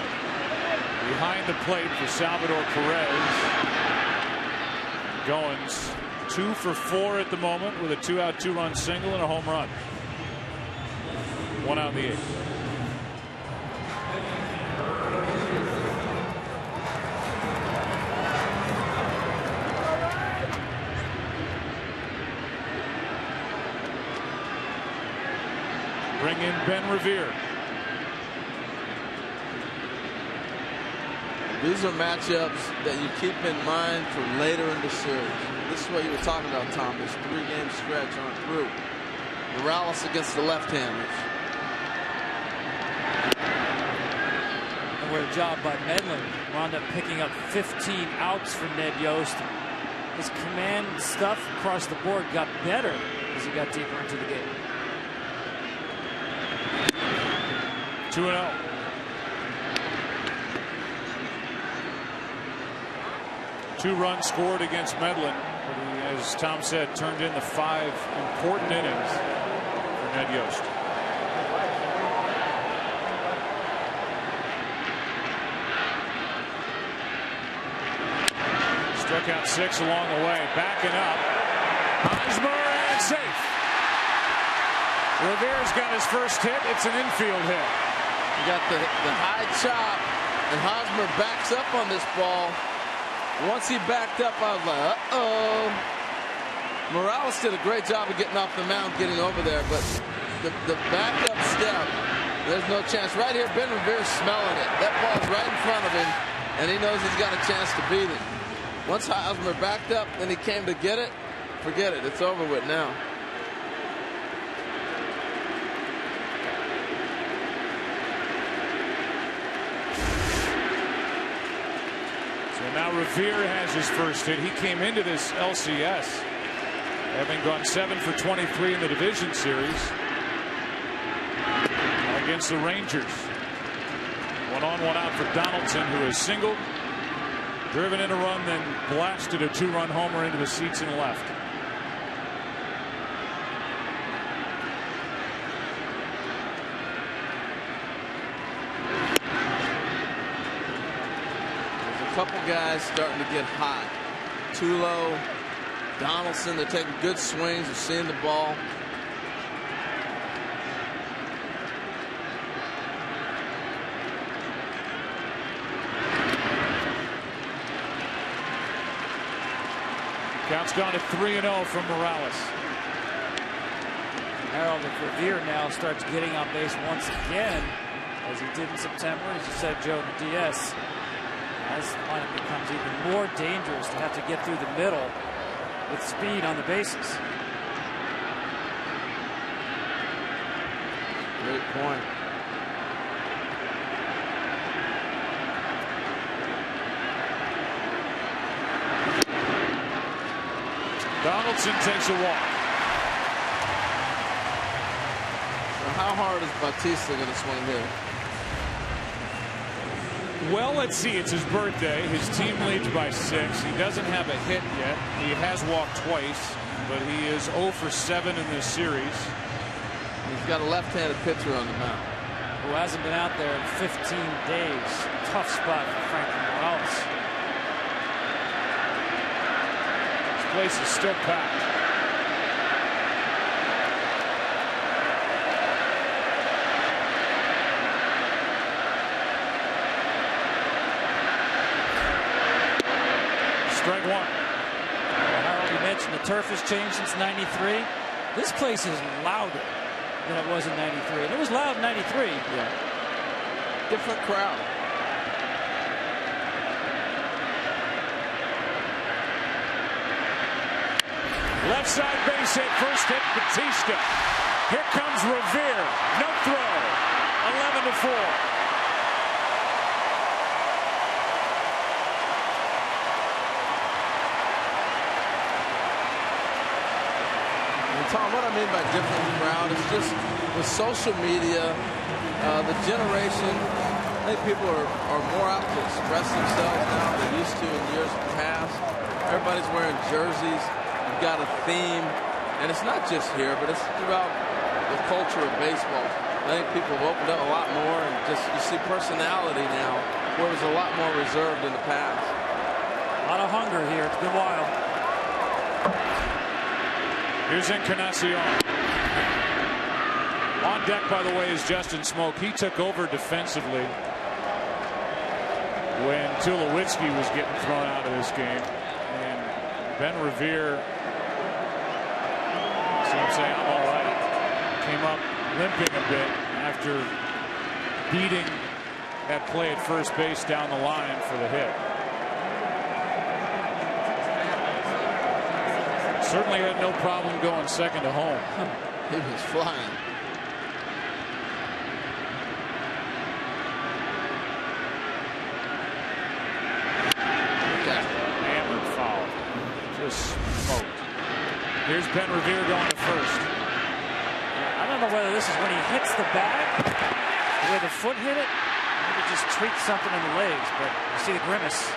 S1: behind the plate for Salvador Perez. Goins 2 for 4 at the moment with a 2-out 2-run single and a home run. 1 out in the 8th. Bring in Ben Revere.
S3: These are matchups that you keep in mind for later in the series. This is what you were talking about, Tom. This 3-game stretch on through. Morales against the left-handers.
S6: And what a job by Medlin. Wound up picking up 15 outs for Ned Yost. His command stuff across the board got better as he got deeper into the game.
S1: 2-0. Two runs scored against Medlin, but he, as Tom said, turned in the 5 important innings for Ned Yost. Struck out 6 along the way. Backing up. Hosmer and safe. Revere's got his first hit. It's an infield hit.
S3: You got the high chop, and Hosmer backs up on this ball. Once he backed up, I was like, uh-oh. Morales did a great job of getting off the mound, getting over there, but the backup step, there's no chance. Right here, Ben Revere's smelling it. That ball's right in front of him, and he knows he's got a chance to beat it. Once Hosmer backed up, and he came to get it, forget it. It's over with now.
S1: Now Revere has his first hit. He came into this LCS having gone 7 for 23 in the division series against the Rangers. 1 on 1 out for Donaldson, who has singled, driven in a run, then blasted a 2-run homer into the seats in left.
S3: Couple guys starting to get hot. Tulo, Donaldson, they're taking good swings, they're seeing the ball.
S1: Count's gone to 3-0 from Morales.
S6: Harold, if Revere now starts getting on base once again, as he did in September, as you said, Joe, the DS, as the lineup becomes even more dangerous to have to get through the middle with speed on the bases.
S3: Great point.
S1: Donaldson takes a walk.
S3: So how hard is Bautista going to swing here?
S1: Well, let's see. It's his birthday. His team leads by 6. He doesn't have a hit yet. He has walked twice, but he is 0 for 7 in this series.
S3: He's got a left-handed pitcher on the mound.
S6: Who hasn't been out there in 15 days. Tough spot for Franklin Morales.
S1: This place is still packed. Strike 1.
S6: Harold, you mentioned the turf has changed since '93. This place is louder. than it was in '93. And it was loud in '93.
S3: Yeah. Different crowd.
S1: Left side base hit, first hit Batista. Here comes Revere. No throw. 11-4.
S3: Tom, what I mean by different crowd is just with social media, the generation, I think people are more out to express themselves now than they used to in years past. Everybody's wearing jerseys. You've got a theme. And it's not just here, but it's throughout the culture of baseball. I think people have opened up a lot more, and just you see personality now where it was a lot more reserved in the past.
S6: A lot of hunger here. It's been wild.
S1: Here's Encarnacion. On deck, by the way, is Justin Smoke. He took over defensively when Tulowitzki was getting thrown out of this game. And Ben Revere, see him say, I'm all right. Came up limping a bit after beating that play at first base down the line for the hit. Certainly had no problem going second to home.
S3: He was flying.
S1: Hammered foul. Just smoked. Here's Ben Revere going to first.
S6: I don't know whether this is when he hits the bag, the way the foot hit it, maybe just tweaked something in the legs, but you see the grimace.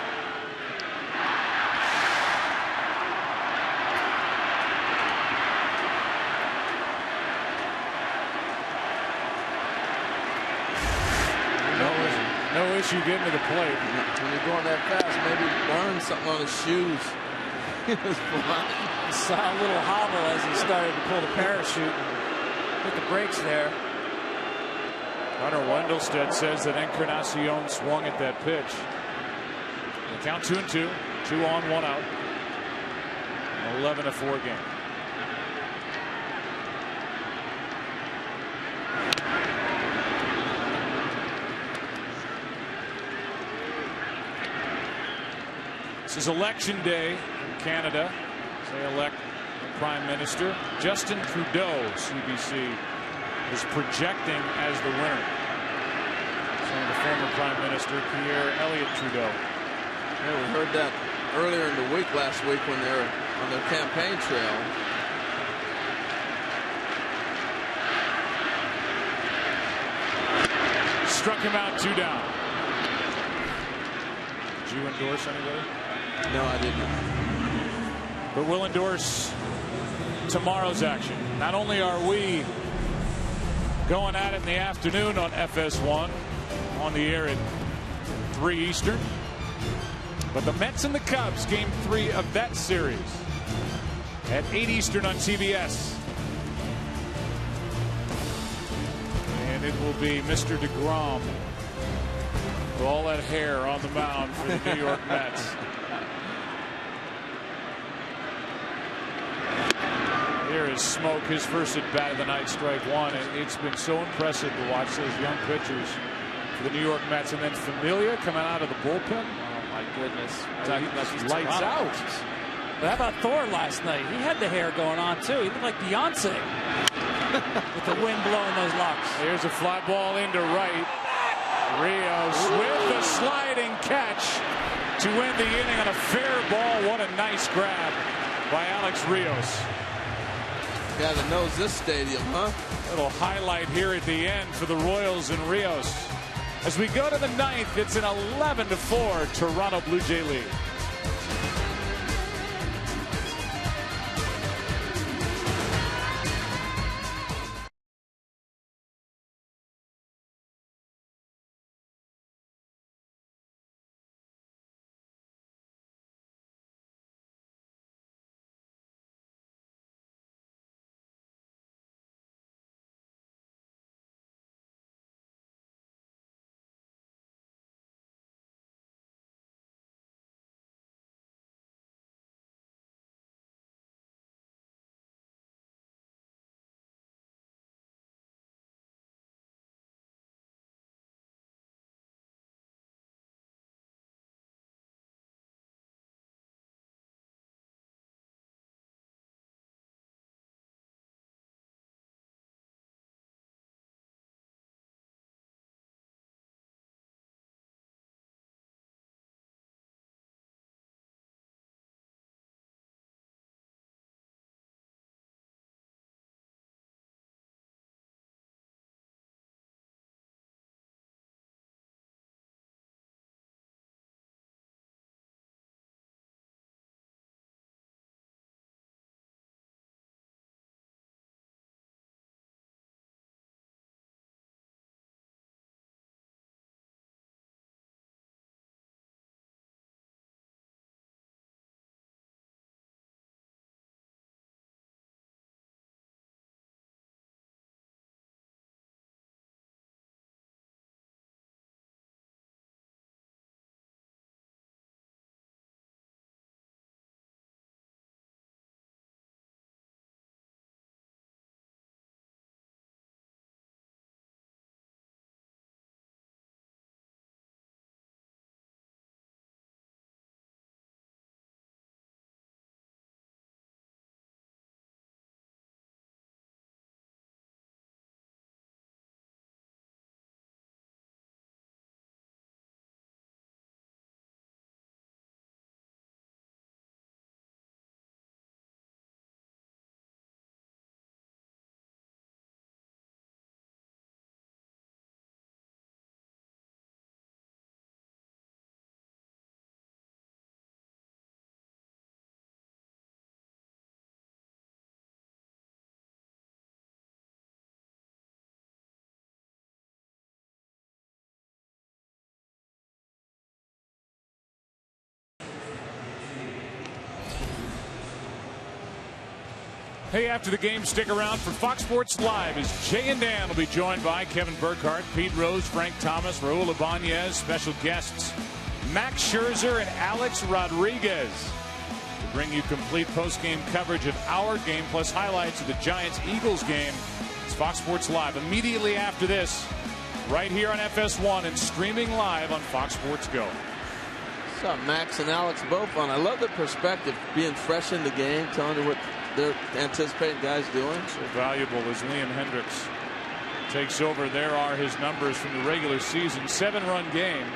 S1: No issue getting to the plate.
S3: When you're going that fast, maybe burn something on his shoes. He was flying.
S6: Saw a little hobble as he started to pull the parachute and hit the brakes there.
S1: Hunter Wendelstedt says that Encarnacion swung at that pitch. The count 2-2. 2 on, 1 out. 11-4 game. This is election day in Canada. They elect a prime minister. Justin Trudeau, CBC, is projecting as the winner. So the former prime minister, Pierre Elliott Trudeau.
S3: Yeah, we heard that earlier in the week, last week, when they were on their campaign trail.
S1: Struck him out, 2 down. Did you endorse anybody?
S3: No, I didn't.
S1: But we'll endorse tomorrow's action. Not only are we going at it in the afternoon on FS1, on the air at 3 Eastern, but the Mets and the Cubs, game 3 of that series at 8 Eastern on CBS. And it will be Mr. DeGrom with all that hair on the mound for the New York Mets. Here is Smoke, his first at bat of the night, strike 1. And it's been so impressive to watch those young pitchers for the New York Mets. And then Familia coming out of the bullpen.
S6: Oh, my goodness.
S1: He lights out.
S6: But how about Thor last night? He had the hair going on, too. He looked like Beyonce with the wind blowing those locks.
S1: Here's a fly ball into right. Rios with a sliding catch to win the inning on a fair ball. What a nice grab by Alex Rios.
S3: Guy that knows this stadium, huh?
S1: Little highlight here at the end for the Royals and Rios. As we go to the 9th, it's an 11-4 Toronto Blue Jay lead. Hey, after the game, stick around for Fox Sports Live as Jay and Dan will be joined by Kevin Burkhardt, Pete Rose, Frank Thomas, Raul Ibanez, special guests Max Scherzer and Alex Rodriguez. We'll bring you complete post-game coverage of our game plus highlights of the Giants-Eagles game. It's Fox Sports Live immediately after this, right here on FS1 and streaming live on Fox Sports Go.
S3: Saw Max and Alex both on. I love the perspective, being fresh in the game, telling you what they're anticipating guys doing.
S1: So valuable as Liam Hendricks takes over. There are his numbers from the regular season. 7-run game.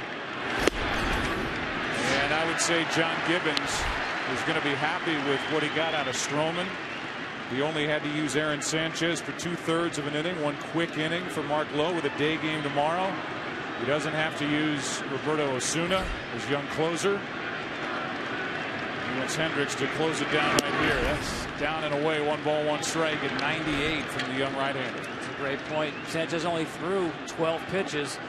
S1: And I would say John Gibbons is going to be happy with what he got out of Strowman. He only had to use Aaron Sanchez for 2/3 of an inning. One quick inning for Mark Lowe with a day game tomorrow. He doesn't have to use Roberto Osuna, his young closer. He wants Hendricks to close it down right here. That's down and away. 1 ball, 1 strike at 98 from the young right-hander.
S6: That's a great point. Sanchez only threw 12 pitches.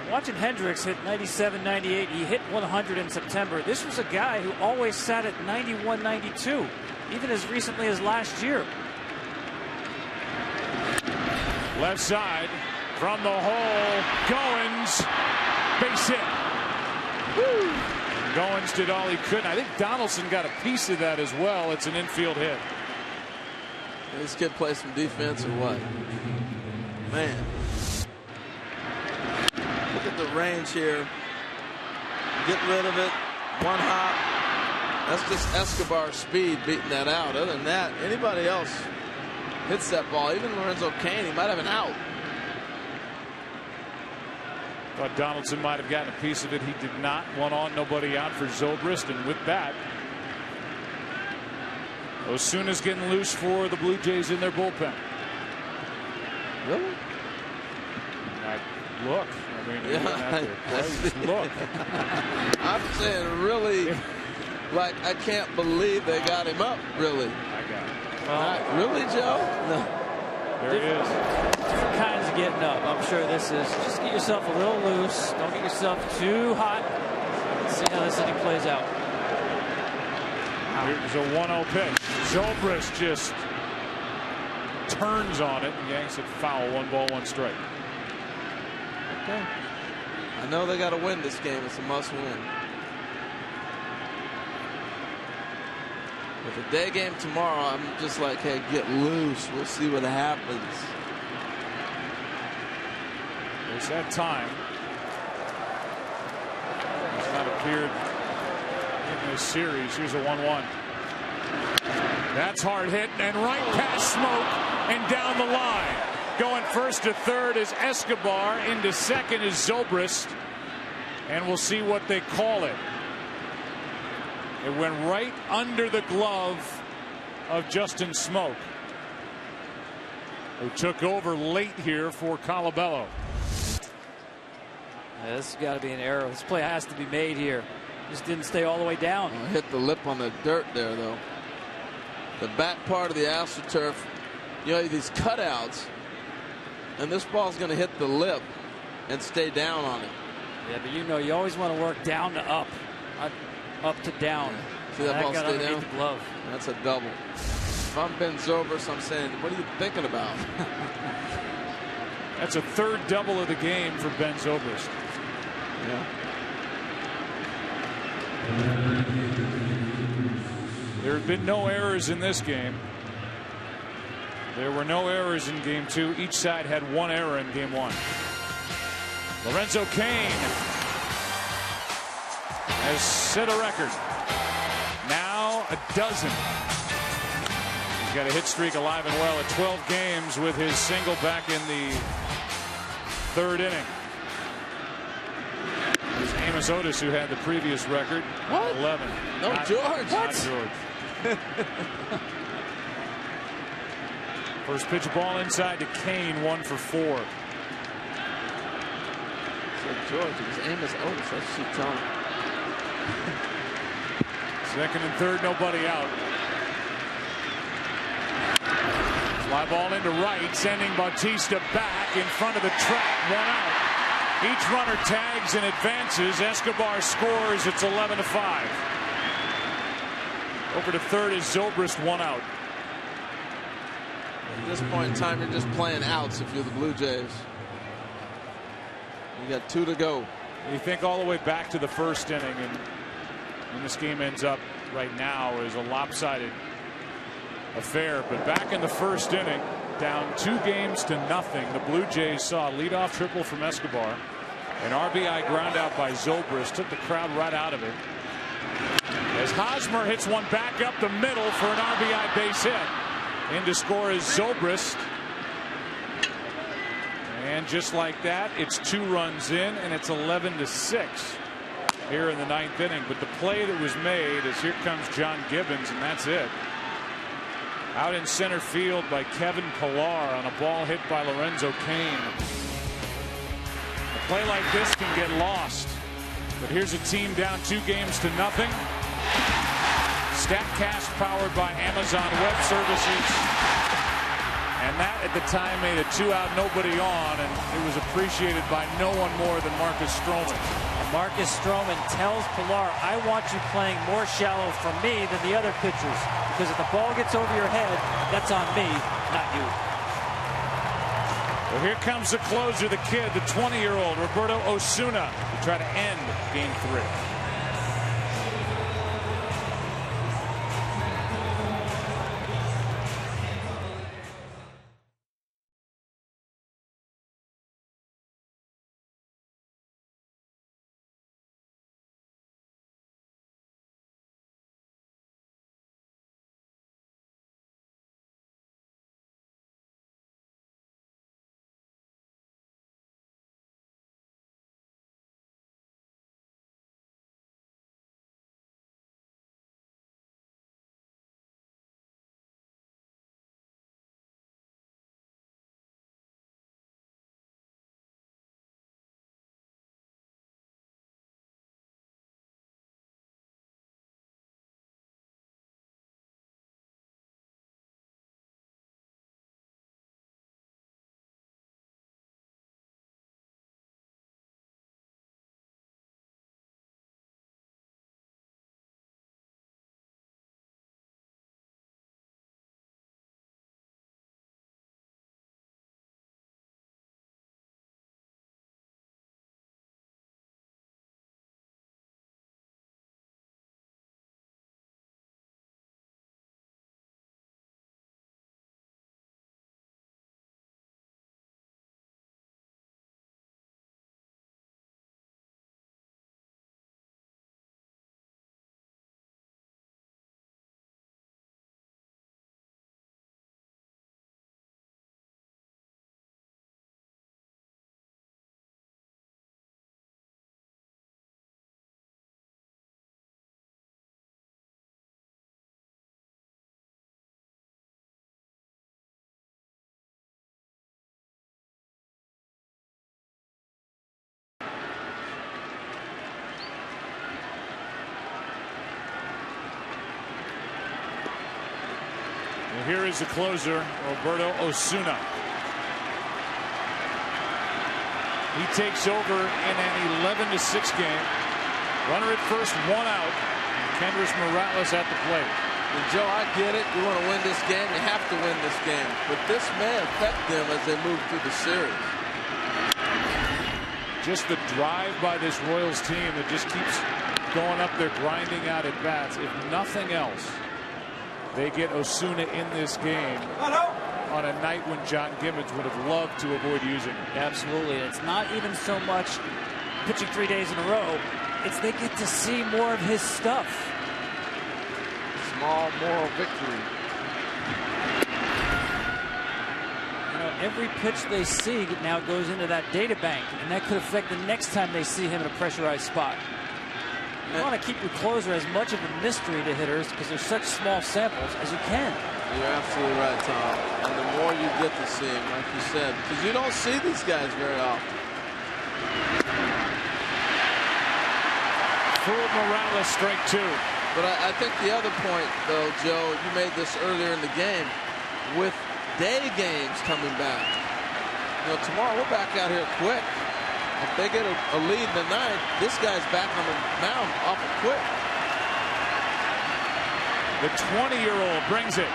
S6: Watching Hendricks hit 97, 98. He hit 100 in September. This was a guy who always sat at 91, 92, even as recently as last year.
S1: Left side from the hole. Goins, base hit. Woo. Goins did all he could. I think Donaldson got a piece of that as well. It's an infield hit.
S3: This kid plays some defense or what? Man. Look at the range here. Get rid of it. One hop. That's just Escobar's speed beating that out. Other than that, anybody else hits that ball, even Lorenzo Cain, he might have an out.
S1: Thought Donaldson might have gotten a piece of it. He did not. 1 on, nobody out for Zobrist. And with that, Osuna's getting loose for the Blue Jays in their bullpen.
S3: Really?
S1: Look. I mean, look.
S3: I'm saying really, like, I can't believe they got him up, really.
S1: I got it.
S3: Well, really, Joe? No.
S1: There it is.
S6: Different kinds of getting up. I'm sure this is just get yourself a little loose. Don't get yourself too hot. Let's see how this inning plays out.
S1: Here's a 1-0 pitch. Zobrist just turns on it and yanks it foul. 1 ball, 1 strike.
S3: Okay. I know they got to win this game. It's a must win. With a day game tomorrow, I'm just like, hey, get loose. We'll see what happens.
S1: There's that time. He's not appeared in this series. Here's a 1-1. That's hard hit and right past Smoke and down the line. Going first to third is Escobar. Into second is Zobrist. And we'll see what they call it. It went right under the glove of Justin Smoke, who took over late here for Colabello.
S6: Yeah, this has got to be an error. This play has to be made here. Just didn't stay all the way down.
S3: Hit the lip on the dirt there, though. The back part of the AstroTurf, you know, these cutouts, and this ball's going to hit the lip and stay down on it.
S6: Yeah, but you know, you always want to work down to up, not up to down.
S3: See that ball stay down?
S6: The glove.
S3: That's a double. If I'm Ben Zobrist, I'm saying, what are you thinking about?
S1: That's a 3rd double of the game for Ben Zobrist.
S3: Yeah.
S1: There have been no errors in this game. There were no errors in game 2. Each side had 1 error in game 1. Lorenzo Cain has set a record. Now a dozen. He's got a hit streak alive and well at 12 games with his single back in the 3rd inning. It was Amos Otis who had the previous record.
S3: What?
S1: 11.
S3: No, George.
S1: Not George. First pitch ball inside to Cain, 1 for 4.
S3: George, it was Amos Otis. That's what you tell him.
S1: Second and third, nobody out. Fly ball into right, sending Bautista back in front of the track. 1 out. Each runner tags and advances. Escobar scores. It's 11-5. Over to third is Zobrist, 1 out.
S3: At this point in time, you're just playing outs if you're the Blue Jays. You got 2 to go.
S1: You think all the way back to the first inning, and when this game ends up right now is a lopsided affair. But back in the first inning, down 2-0, the Blue Jays saw a leadoff triple from Escobar. An RBI ground out by Zobrist took the crowd right out of it. As Hosmer hits one back up the middle for an RBI base hit. In to score is Zobrist. And just like that, it's 2 runs in, and it's 11-6 here in the 9th inning. But the play that was made is here comes John Gibbons, and that's it. Out in center field by Kevin Pillar on a ball hit by Lorenzo Cain. A play like this can get lost. But here's a team down 2-0. StatCast powered by Amazon Web Services. And that at the time made a 2-out, nobody on, and it was appreciated by no one more than Marcus Strowman.
S6: And Marcus Strowman tells Pillar, I want you playing more shallow for me than the other pitchers, because if the ball gets over your head, that's on me, not you.
S1: Well, here comes the closer, the kid, the 20-year-old Roberto Osuna, to try to end Game 3. Here is the closer, Roberto Osuna. He takes over in an 11-6 game. Runner at first, 1 out. Kendrys Morales at the plate.
S3: And Joe, I get it. You want to win this game, you have to win this game. But this may affect them as they move through the series.
S1: Just the drive by this Royals team that just keeps going up there, grinding out at bats. If nothing else, they get Osuna in this game on a night when John Gibbons would have loved to avoid using it.
S6: Absolutely. It's not even so much pitching 3 days in a row. It's they get to see more of his stuff.
S3: Small moral victory.
S6: You know, every pitch they see now goes into that data bank, and that could affect the next time they see him in a pressurized spot. You want to keep your closer as much of a mystery to hitters because they're such small samples as you can.
S3: You're absolutely right, Tom. And the more you get to see him, like you said, because you don't see these guys very often.
S1: Full Morales, strike 2.
S3: But I think the other point, though, Joe, you made this earlier in the game, with day games coming back. You know, tomorrow we're back out here quick. If they get a lead in the 9th, this guy's back on the mound awful quick.
S1: The 20-year-old brings it.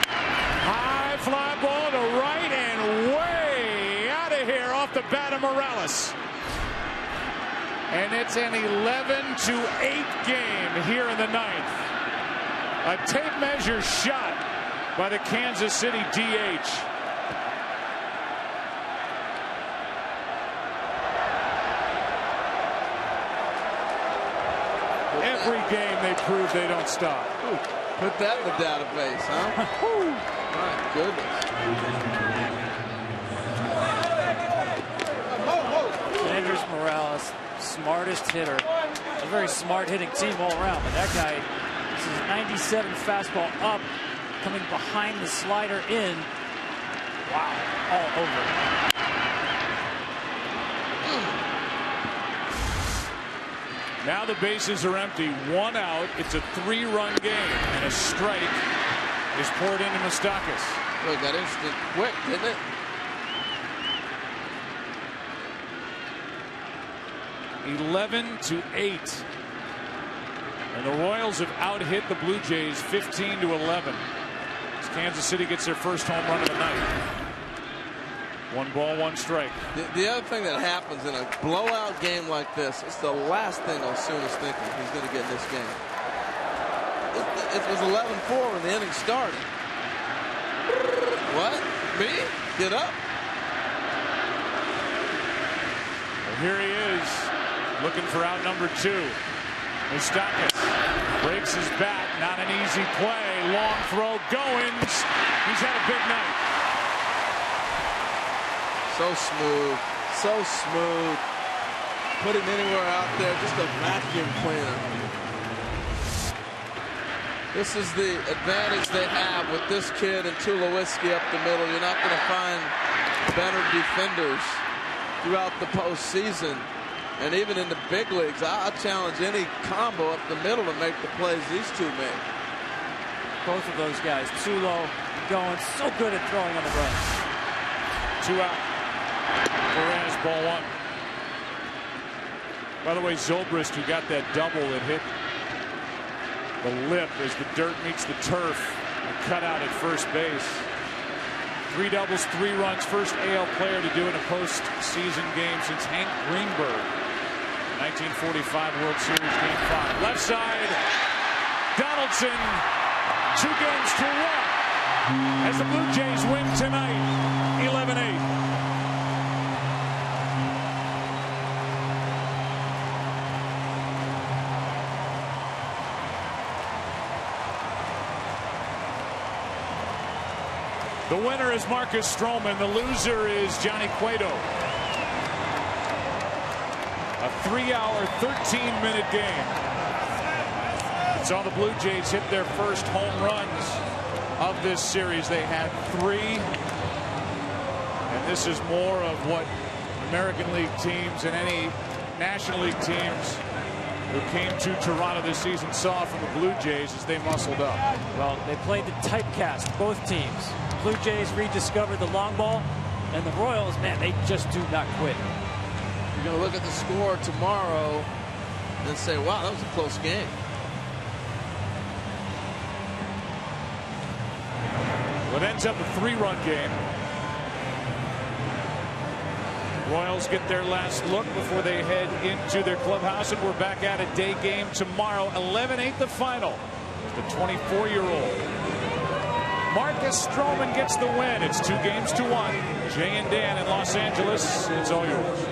S1: High fly ball to right and way out of here off the bat of Morales. And it's an 11-8 game here in the ninth. A tape measure shot by the Kansas City DH. Every game they prove they don't stop.
S3: Ooh, put that in the database, huh? My goodness.
S6: Andres Morales, smartest hitter. A very smart hitting team all around, but that guy, this is 97 fastball up, coming behind the slider in. Wow, all over.
S1: Now the bases are empty, 1 out. It's a 3-run game, and a strike is poured into Moustakas.
S3: Look, that instant quick, didn't it? (11-8), and the Royals have out-hit the Blue Jays 15-11. As Kansas City gets their first home run of the night. 1 ball, 1 strike. The other thing that happens in a blowout game like this, it's the last thing Osuna's thinking he's going to get in this game. It was 11-4 when the inning started. What? Me? Get up.
S1: Well, here he is, looking for out number 2. Moustakas breaks his bat. Not an easy play. Long throw. Goins. He's had a big night.
S3: So smooth. So smooth. Put him anywhere out there. Just a vacuum cleaner. This is the advantage they have with this kid and Tulowitzki up the middle. You're not going to find better defenders throughout the postseason. And even in the big leagues, I'll challenge any combo up the middle to make the plays these two make.
S6: Both of those guys, Tulo, going so good at throwing on the runs.
S1: 2 out. Perez, ball 1. By the way, Zobrist, who got that double that hit the lip as the dirt meets the turf, and cut out at first base. 3 doubles, 3 runs. First AL player to do it in a postseason game since Hank Greenberg. 1945 World Series Game 5. Left side, Donaldson. 2 games to 1 as the Blue Jays win tonight, 11-8. The winner is Marcus Strowman. The loser is Johnny Cueto. A 3-hour, 13-minute game. Saw the Blue Jays hit their first home runs of this series. They had 3. And this is more of what American League teams and any National League teams who came to Toronto this season saw from the Blue Jays as they muscled up.
S6: Well, they played the typecast, both teams. Blue Jays rediscovered the long ball, and the Royals, man, they just do not quit.
S3: You're going to look at the score tomorrow and say, wow, that was a close game.
S1: Well, it ends up a 3-run game. Royals get their last look before they head into their clubhouse, and we're back at a day game tomorrow. 11-8 the final. The 24-year-old Marcus Strowman gets the win. It's 2 games to 1. Jay and Dan in Los Angeles. It's all yours.